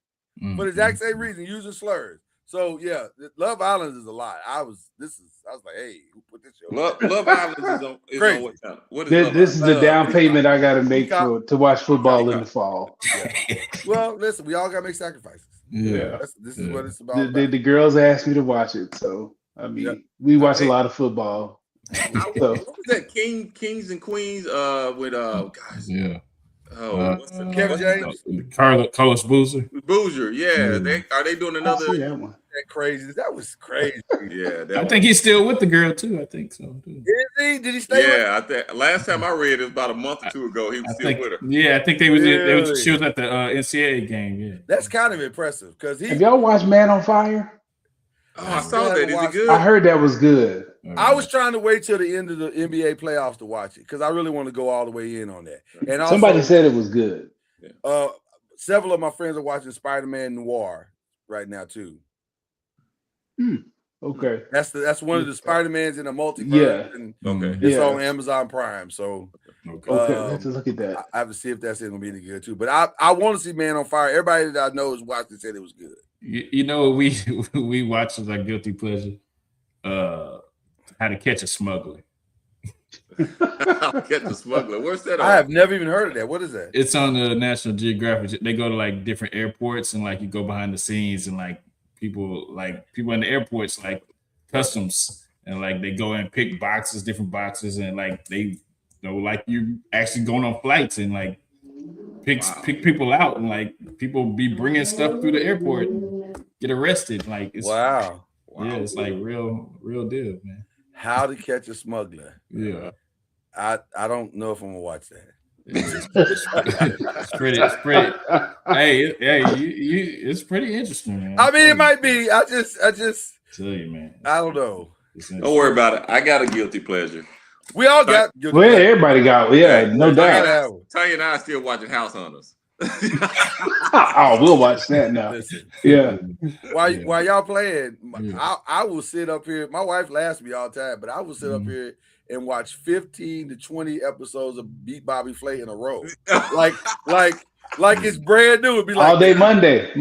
S3: For the exact same reason, using slurs. So yeah, Love Island is a lot. I was like, hey, who put this show?
S6: Love Island is on what channel? What is
S4: this is the down payment I got to make to watch football in the fall.
S3: Yeah. Well, listen, we all got to make sacrifices.
S5: Yeah,
S3: this is what it's about.
S4: The girls asked me to watch it, so I mean, we watch a lot of football.
S6: What was that? Kings and Queens with guys.
S5: Yeah.
S3: Kevin James,
S5: Carlos Boozer.
S6: Boozer, yeah. Are they doing another?
S4: That one.
S3: That was crazy.
S6: Yeah,
S5: I think he's still with the girl too. I think so. Too.
S3: Is he? Did he stay?
S6: Yeah, I think last time I read it was about a month or two ago. He was still with her.
S5: Yeah, I think they was. She was at the NCAA game. Yeah,
S3: that's kind of impressive because
S4: Have y'all watched Man on Fire?
S6: Oh, I saw that. Is it good?
S4: I heard that was good.
S3: I was trying to wait till the end of the NBA playoffs to watch it because I really want to go all the way in on that. And also,
S4: somebody said it was good.
S3: Several of my friends are watching Spider-Man Noir right now too.
S4: Okay,
S3: that's one of the Spider-Mans in the multiverse.
S4: Yeah.
S3: And
S6: okay.
S3: It's on Amazon Prime. So
S4: let's look at that.
S3: I have to see if that's gonna be any good too. But I want to see Man on Fire. Everybody that I know is watching said it was good.
S5: You know what we watched as our guilty pleasure? How to Catch a Smuggler.
S6: Catch a Smuggler. Where's that?
S3: I have never even heard of that. What is that?
S5: It's on the National Geographic. They go to like different airports and like you go behind the scenes and like people in the airports like customs and like they go and pick different boxes and like they like you actually going on flights and like pick people out and like people be bringing stuff through the airport, get arrested. Like it's yeah, it's like real deal, man.
S3: How to Catch a Smuggler.
S5: Yeah.
S3: I don't know if I'm gonna watch that.
S5: It's pretty. Hey, it's pretty interesting, man.
S3: I mean, it might be. I just
S5: tell you, man.
S3: I don't know.
S6: Don't worry about it. I got a guilty pleasure.
S3: We all got.
S4: Everybody got. Yeah, no doubt.
S6: Tanya and I are still watching House Hunters.
S4: Oh, we'll watch that now.
S3: Listen,
S4: yeah.
S3: While y'all playing, I will sit up here. My wife laughs at me all the time, but I will sit up here and watch 15 to 20 episodes of Beat Bobby Flay in a row, like it's brand new. It'd be like
S4: all day Monday.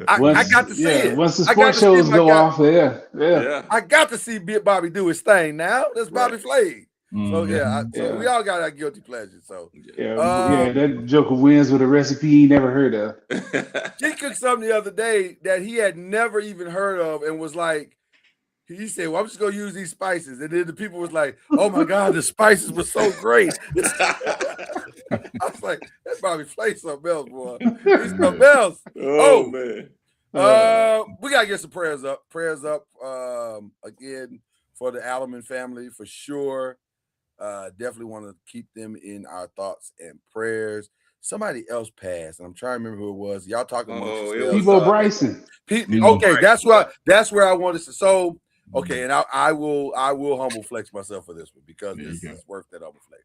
S3: I got to see it.
S4: Once the sports shows go off, yeah.
S3: I got to see Beat Bobby do his thing. Now that's Bobby Flay. So so we all got our guilty pleasures. So
S4: that Joker wins with a recipe he never heard of.
S3: She cooked something the other day that he had never even heard of, and was like, he said, "Well, I'm just gonna use these spices," and then the people was like, "Oh my God, the spices were so great." I was like, "That's Bobby Flay something else, boy. He's something else."
S6: Oh man.
S3: We gotta get some prayers up. Prayers up again for the Alleman family for sure. Definitely want to keep them in our thoughts and prayers. Somebody else passed, and I'm trying to remember who it was. Y'all talking about
S4: Peebo Bryson.
S3: Okay, that's where I wanted to. So okay, and I will humble flex myself for this one because this is worth that humble flex.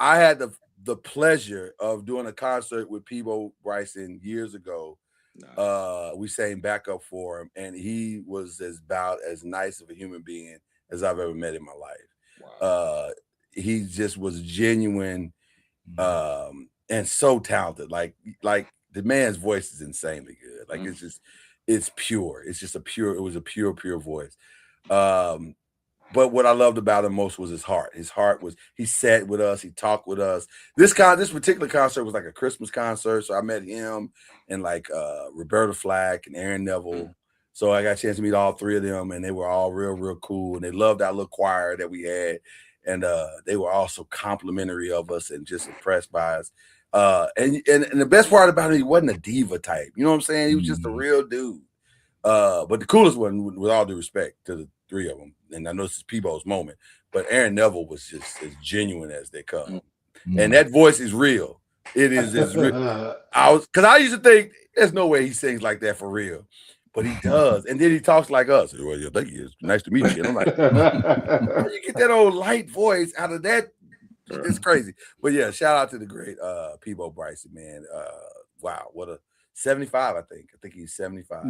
S3: I had the pleasure of doing a concert with Peebo Bryson years ago. Nice. We sang backup for him, and he was about as nice of a human being as I've ever met in my life. Wow. He just was genuine and so talented. Like the man's voice is insanely good. Like it's pure. It's just it was a pure voice. But what I loved about him most was his heart. His heart was, he sat with us, he talked with us. This particular concert was like a Christmas concert. So I met him and like Roberta Flack and Aaron Neville. So I got a chance to meet all three of them, and they were all real cool. And they loved our little choir that we had. and they were also complimentary of us and just impressed by us. And the best part about it, he wasn't a diva type. You know what I'm saying? He was just a real dude. But the coolest one, with all due respect to the three of them, and I know this is Peebo's moment, but Aaron Neville was just as genuine as they come. And that voice is real. It is as real. Because I used to think there's no way he sings like that for real, but he does. And then he talks like us. Well, yeah, thank you. It's nice to meet you. And I'm like, how you get that old light voice out of that? It's crazy. But yeah, shout out to the great Peebo Bryson, man. Wow, what a 75, I think. I think he's 75.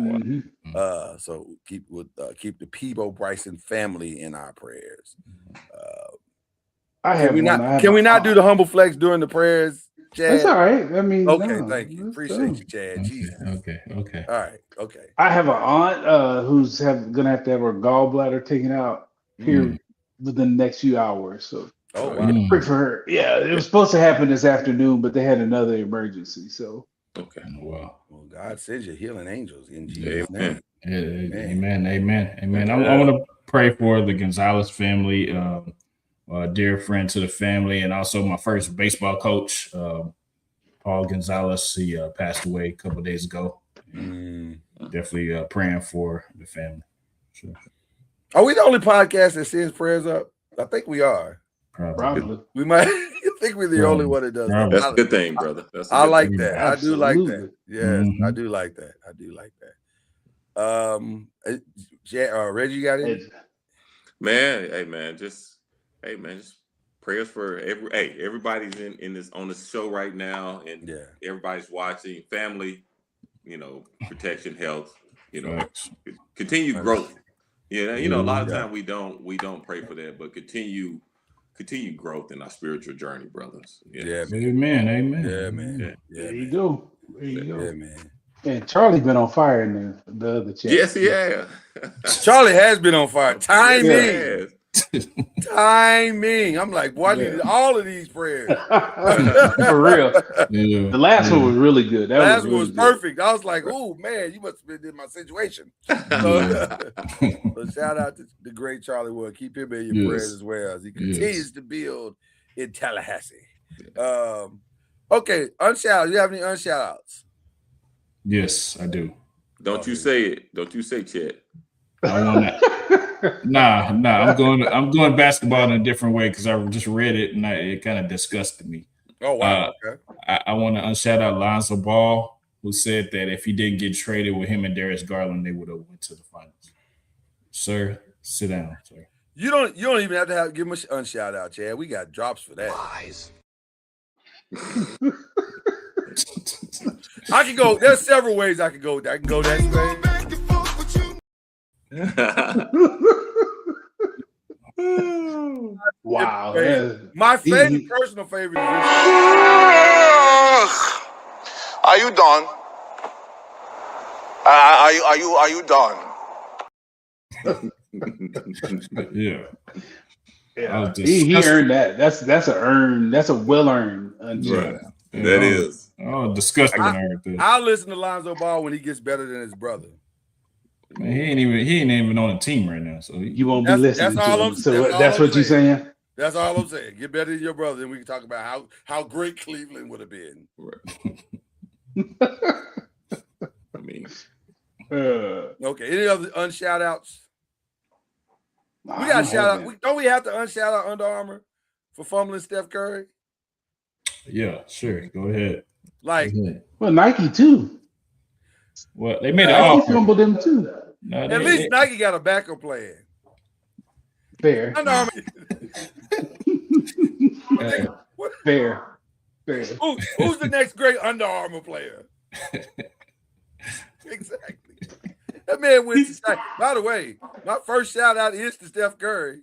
S3: So keep the Peebo Bryson family in our prayers. Can we not do the humble flex during the prayers, Chad?
S4: That's all right. I mean,
S3: okay, thank you. Appreciate you, Chad. Jesus.
S5: Okay.
S3: All right. Okay.
S4: I have an aunt who's gonna have to have her gallbladder taken out here within the next few hours. So pray for her. Yeah, it was supposed to happen this afternoon, but they had another emergency. So
S6: okay.
S3: Well, God sends you healing angels in Jesus' name.
S5: Amen. I want to pray for the Gonzalez family, a dear friend to the family, and also my first baseball coach, Paul Gonzalez. He passed away a couple of days ago. Definitely praying for the family. Sure.
S3: Are we the only podcast that sends prayers up? I think we are.
S4: Probably.
S3: We might think we're the only one that does that.
S6: That's a good thing, brother.
S3: I like that. I do like
S4: Absolutely.
S3: that. Yes, I do like that. Reggie, you got it?
S6: Man, just prayers for everybody's in this on this show right now, and everybody's watching. Family, protection, health, continued growth. A lot of time we don't pray for that, but continue growth in our spiritual journey, brothers.
S3: Yeah, man.
S5: Amen.
S3: Yeah, man.
S4: There you go.
S3: Yeah, man.
S4: And Charlie been on fire in the other chat.
S6: Yes, he has.
S3: Charlie has been on fire. Timing.
S6: Yes,
S3: Timing. I'm like, boy, I need all of these prayers.
S4: For real.
S5: Yeah.
S4: The last one was really good. That
S3: last
S4: was
S3: one was
S4: really
S3: perfect. I was like, oh, man, you must have been in my situation. So shout out to the great Charlie Wood. Keep him in your prayers as well as he continues to build in Tallahassee. Okay, unshout. You have any unshout outs?
S5: Yes, I do.
S6: Don't you say it. Don't you say Chet.
S5: I want that. Nah. I'm going basketball in a different way because I just read it and it kind of disgusted me.
S3: Oh wow. Okay.
S5: I want to unshout out Lonzo Ball, who said that if he didn't get traded with him and Darius Garland, they would have went to the finals. Sir, sit down, sir.
S3: You don't even have to give him an unshout out, Chad. We got drops for that. Lies. I can go. There's several ways I can go. I can go that way.
S4: wow.
S3: My favorite, personal favorite.
S1: Are you done? Are you done?
S5: Yeah.
S4: He earned that. That's a well-earned unshout.
S5: Right.
S6: That is.
S5: Oh, disgusting.
S3: I'll listen to Lonzo Ball when he gets better than his brother.
S5: Man, he ain't even on the team right now. So
S4: you won't be listening
S3: to
S4: him. So that's what you're saying?
S3: That's all I'm saying. Get better than your brother, and we can talk about how great Cleveland would have been.
S6: I mean,
S3: okay. Any other unshout outs? We got to shout out. Don't we have to unshout out Under Armour for fumbling Steph Curry?
S5: Yeah, sure. Go ahead.
S4: Well, Nike too.
S5: Well, they made an offer.
S4: Fumbled them too.
S5: No,
S3: At least Nike got a backup plan.
S4: Fair.
S3: Under Armour.
S4: Fair.
S3: Who's the next great Under Armour player? Exactly. That man went to China. By the way, my first shout out is to Steph Curry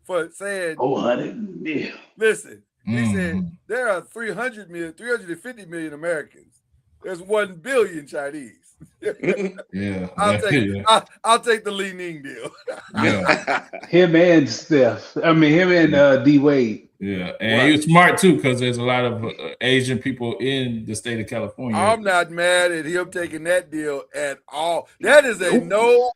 S3: for saying,
S4: honey,
S3: listen, he said there are 350 million Americans. There's 1 billion Chinese.
S5: Yeah.
S3: I'll take the Li Ning deal.
S5: Yeah.
S4: Him and Steph. I mean, him and D Wade.
S5: Yeah, and he was smart too because there's a lot of Asian people in the state of California.
S3: I'm not mad at him taking that deal at all. That is a no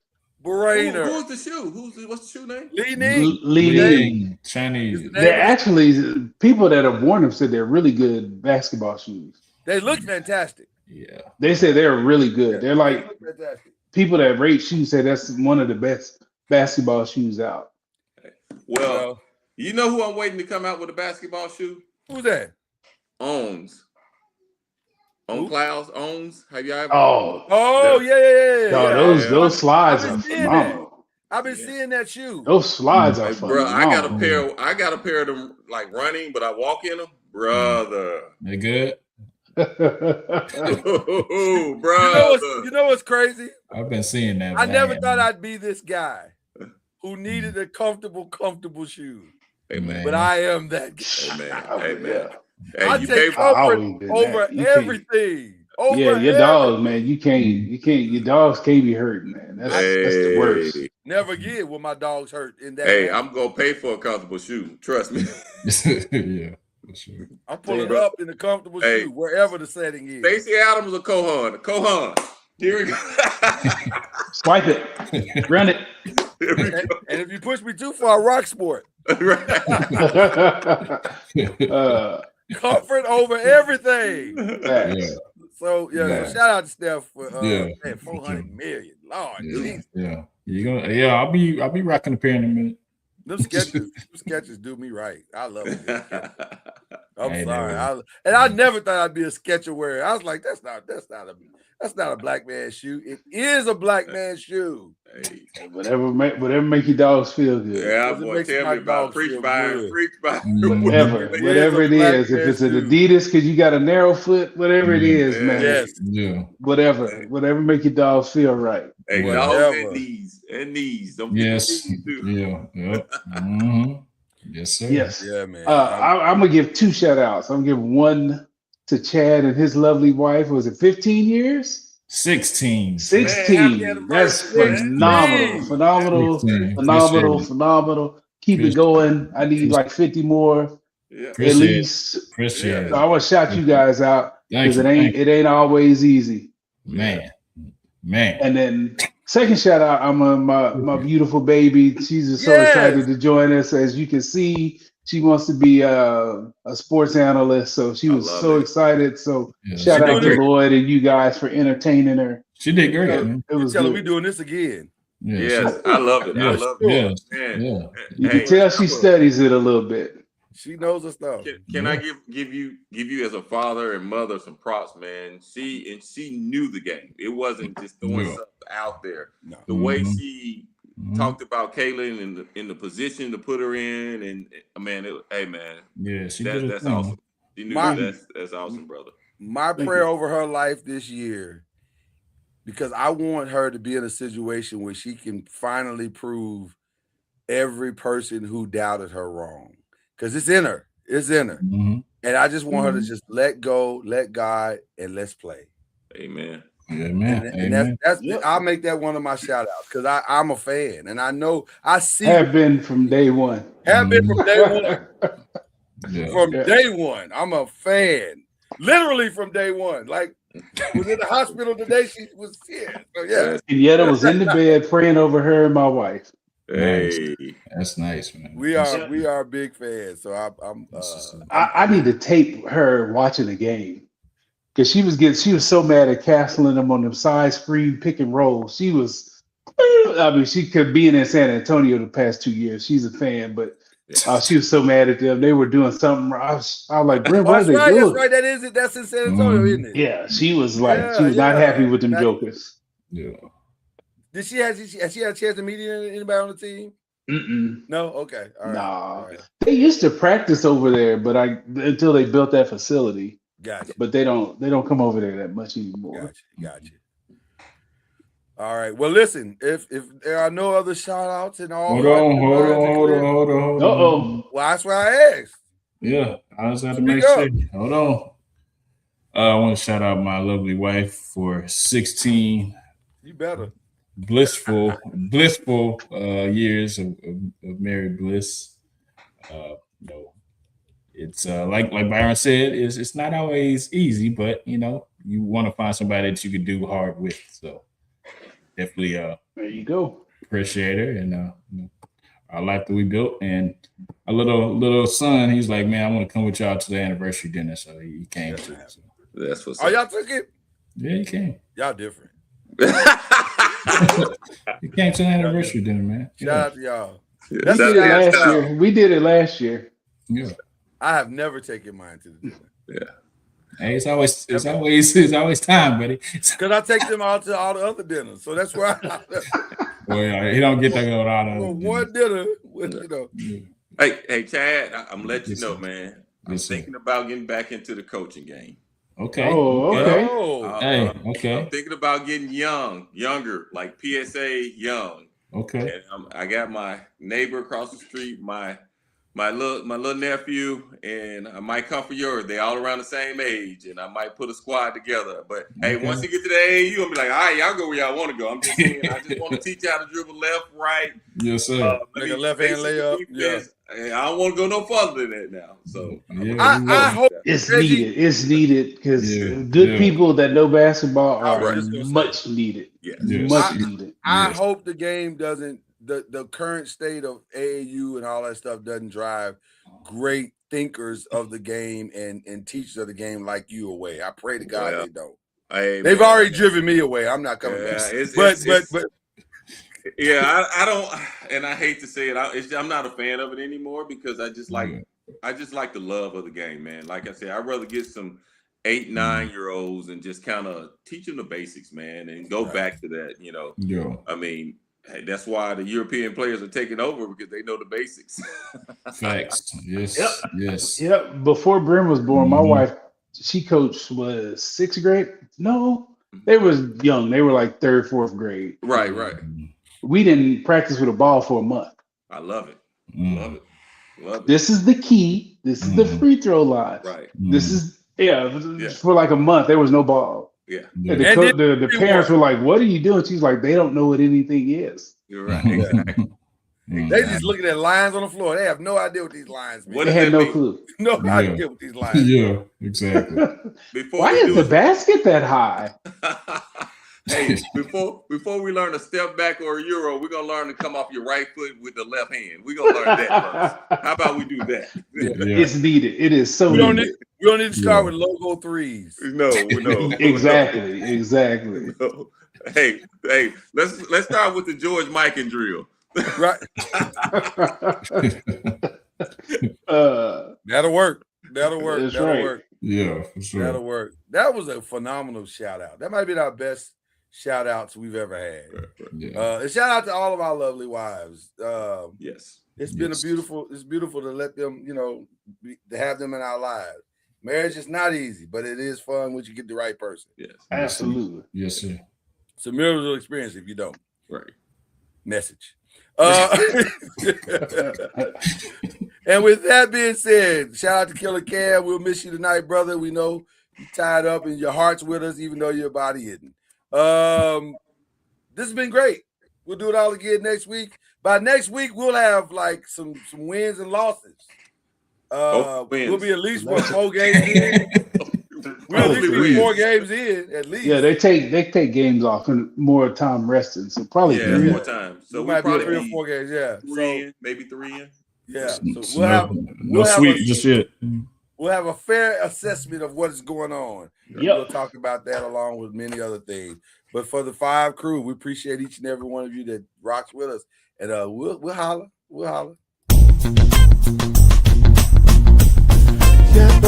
S3: brainer.
S6: Who's the shoe? What's the shoe name?
S3: Li Ning.
S5: Leading Chinese.
S4: They're actually people that have worn them said they're really good basketball shoes.
S3: They look fantastic.
S5: Yeah.
S4: They say they're really good.
S3: Yeah,
S4: They're like
S3: they look fantastic.
S4: people that rate shoes say that's one of the best basketball shoes out.
S6: Well, you know who I'm waiting to come out with a basketball shoe?
S3: Who's that?
S6: Owns. On Clouds, Owns. Have y'all ever?
S3: Oh, yeah.
S4: No, those slides are phenomenal.
S3: I've been seeing that shoe.
S4: Those slides are
S6: Bro,
S4: phenomenal.
S6: I got a pair of them like running, but I walk in them, brother.
S5: They're good.
S6: Oh, brother.
S3: You know what's crazy?
S5: I've been seeing that.
S3: I never thought I'd be this guy who needed a comfortable shoe.
S6: Amen.
S3: But I am that guy.
S6: Amen.
S3: I take comfort over everything.
S4: Your dogs, man. You can't. Your dogs can't be hurt, man. That's the worst.
S3: Never again will my dogs hurt in that.
S6: Hey, I'm gonna pay for a comfortable shoe. Trust me.
S5: Yeah, for sure.
S3: I'm pulling up in a comfortable shoe wherever the setting is.
S6: Stacey Adams or Kohan? Kohan. Here we go.
S4: Swipe it. Run it.
S3: And if you push me too far, rock sport. Comfort over everything. So shout out to Steph for 400 million. Lord,
S5: I'll be rocking a pair in a minute.
S3: Them sketches do me right. I love it. I'm sorry. I never thought I'd be a sketcher wearer. I was like, that's not a black man's shoe. It is a black man's shoe.
S4: Hey, whatever make your dogs feel good.
S6: Yeah, boy, tell me about preach by.
S4: Whatever it is. If it's an Adidas because you got a narrow foot, whatever it is, man.
S3: Yes.
S4: Yeah. Whatever make your dogs feel right.
S6: Hey, dogs and knees. Don't
S5: yes. Yeah. Mm-hmm. Yes, sir.
S4: Yes.
S3: Yeah, man.
S4: I'm gonna give 2 shout outs. I'm gonna give one to Chad and his lovely wife. Was it 15 years?
S5: 16.
S4: 16. That's phenomenal. Phenomenal. Keep it going. I need like 50 more at least.
S5: Appreciate it.
S4: So I want to shout you guys out because it ain't always easy.
S5: Man.
S4: And then second shout out, I'm my beautiful baby. She's just so excited to join us. As you can see, she wants to be a sports analyst, so she was so excited. So shout out to Lloyd and you guys for entertaining her.
S5: She did great.
S3: It was telling me doing this again.
S6: Yes, I love it. I love it.
S5: Yeah.
S4: You can tell she studies it a little bit.
S3: She knows her stuff.
S6: Can I give you as a father and mother some props, man? She knew the game. It wasn't just throwing stuff out there. No. The way she talked about Kaylin in the position to put her in, and man, that's awesome. She knew that's awesome, brother.
S3: My prayer over her life this year, because I want her to be in a situation where she can finally prove every person who doubted her wrong. Because it's in her. And I just want her to just let go, let God, and let's play.
S6: Amen.
S3: And that's I'll make that one of my shout outs because I'm a fan and I know I see
S4: have been from day one.
S3: From day one. I'm a fan. Literally from day one. Like was in the hospital today. She was here. So
S4: And yet I was in the bed praying over her and my wife.
S6: Hey,
S5: that's nice, man.
S3: We are big fans. So
S4: I need to tape her watching the game because she was so mad at Castling them on them side screen pick and roll. She was, she could be in San Antonio the past 2 years. She's a fan, but she was so mad at them. They were doing something. I was like, Brent, what are they doing?
S3: That's right. That's in San Antonio, isn't it?
S4: Yeah, she was like, she was not happy with them jokers.
S5: Yeah.
S3: Has she had a chance to meet anybody on the team? No? Okay. All right. All right.
S4: They used to practice over there, but until they built that facility.
S3: Gotcha.
S4: But they don't come over there that much anymore.
S3: Gotcha. All right. Well, listen, if there are no other shout outs and all.
S5: Hold on.
S4: Uh-oh.
S3: Well, that's why I asked.
S5: Yeah, I just had to make sure. Hold on. I want to shout out my lovely wife for 16.
S3: You better.
S5: Blissful years of married bliss. It's like Byron said, it's not always easy, but you want to find somebody that you can do hard with. So definitely
S4: there you go.
S5: appreciate her and our life that we built. And a little son, he's like, man, I want to come with y'all to the anniversary dinner. So he came to it. So.
S6: That's what's
S3: up. Y'all took it?
S5: Yeah, he came.
S3: Y'all different.
S5: He came to the anniversary dinner, man.
S3: Shout out to y'all.
S4: Yeah, we did it last year.
S5: Yeah.
S3: I have never taken mine to the dinner.
S6: Yeah.
S5: Hey, it's always time, buddy.
S3: Because I take them all to all the other dinners. So that's why
S5: well, yeah, he don't get to go to all the other
S3: one dinner with, you know.
S6: Hey, Chad, I'm letting you know, man. I'm thinking about getting back into the coaching game.
S5: Okay.
S4: Oh, okay.
S5: Okay.
S6: I'm thinking about getting younger, like PSA young.
S5: Okay.
S6: And I got my neighbor across the street, my little nephew, and I might come for yours. They all around the same age, and I might put a squad together. But hey, once you get to the AAU, I'll be like, all right, y'all go where y'all want to go. I'm just saying, I just want to teach you how to dribble left, right.
S5: Yes, sir.
S3: Make a left hand layup. Yeah.
S6: I don't want to go no further than that now. So
S3: I hope
S4: it's needed. It's needed because good people that know basketball are much needed. Much needed.
S3: I hope the game doesn't. The current state of AAU and all that stuff doesn't drive great thinkers of the game and teachers of the game like you away. I pray to God they don't. They've already driven me away. I'm not coming back. But
S6: yeah, I don't, and I hate to say it. I'm not a fan of it anymore because I just like the love of the game, man. Like I said, I'd rather get some 8, 9-year-olds and just kind of teach them the basics, man, and go back to that. You know, I mean. Hey, that's why the European players are taking over because they know the basics.
S5: Facts. Yes.
S4: Yep.
S5: Yes.
S4: Yep. Before Brim was born, my wife, she coached was 6th grade. No, they was young. They were like 3rd, 4th grade.
S6: Right.
S4: We didn't practice with a ball for a month.
S6: I love it. Love it.
S4: This is the key. This is the free throw line.
S6: Right.
S4: This is for like a month. There was no ball.
S6: Yeah.
S4: The parents were like, "What are you doing?" She's like, "They don't know what anything is."
S6: You're right. Exactly.
S3: They just looking at lines on the floor. They have no idea what these lines mean.
S4: They had no clue.
S3: No idea what these lines mean.
S5: Yeah, exactly.
S4: Why is the basket that high?
S6: Hey, before we learn a step back or a euro, we're gonna learn to come off your right foot with the left hand. We're gonna learn that first. How about we do that?
S4: It's needed. It is so
S3: we
S4: needed.
S3: We don't need to start with logo threes.
S6: No.
S4: Exactly.
S6: No. Hey, let's start with the George Mikan drill.
S3: Right. That'll work. That'll work.
S5: Yeah, for sure.
S3: That'll work. That was a phenomenal shout out. That might be our best shout outs we've ever had.
S5: Yeah.
S3: And shout out to all of our lovely wives.
S6: Yes.
S3: It's beautiful to let them, to have them in our lives. Marriage is not easy, but it is fun once you get the right person.
S6: Yes.
S4: Absolutely.
S5: Yes, sir.
S3: It's a miserable experience if you don't.
S6: Right.
S3: Message. And with that being said, shout out to Killer Cam. We'll miss you tonight, brother. We know you're tied up and your heart's with us, even though your body isn't. This has been great. We'll do it all again next week. By next week, we'll have like some wins and losses. We'll be at least 4 games in. We'll at least be 4 games in, at least.
S4: Yeah, they take games off and more time resting. So probably 3
S6: more time. So
S3: we might
S6: probably
S3: be 3 or 4 games. Yeah,
S6: 3 in, maybe 3 in.
S3: Yeah, so we'll have
S5: just yet.
S3: We'll have a fair assessment of what is going on. We'll talk about that along with many other things. But for the 5 crew, we appreciate each and every one of you that rocks with us, and we'll holler. We'll holler.
S1: Yeah,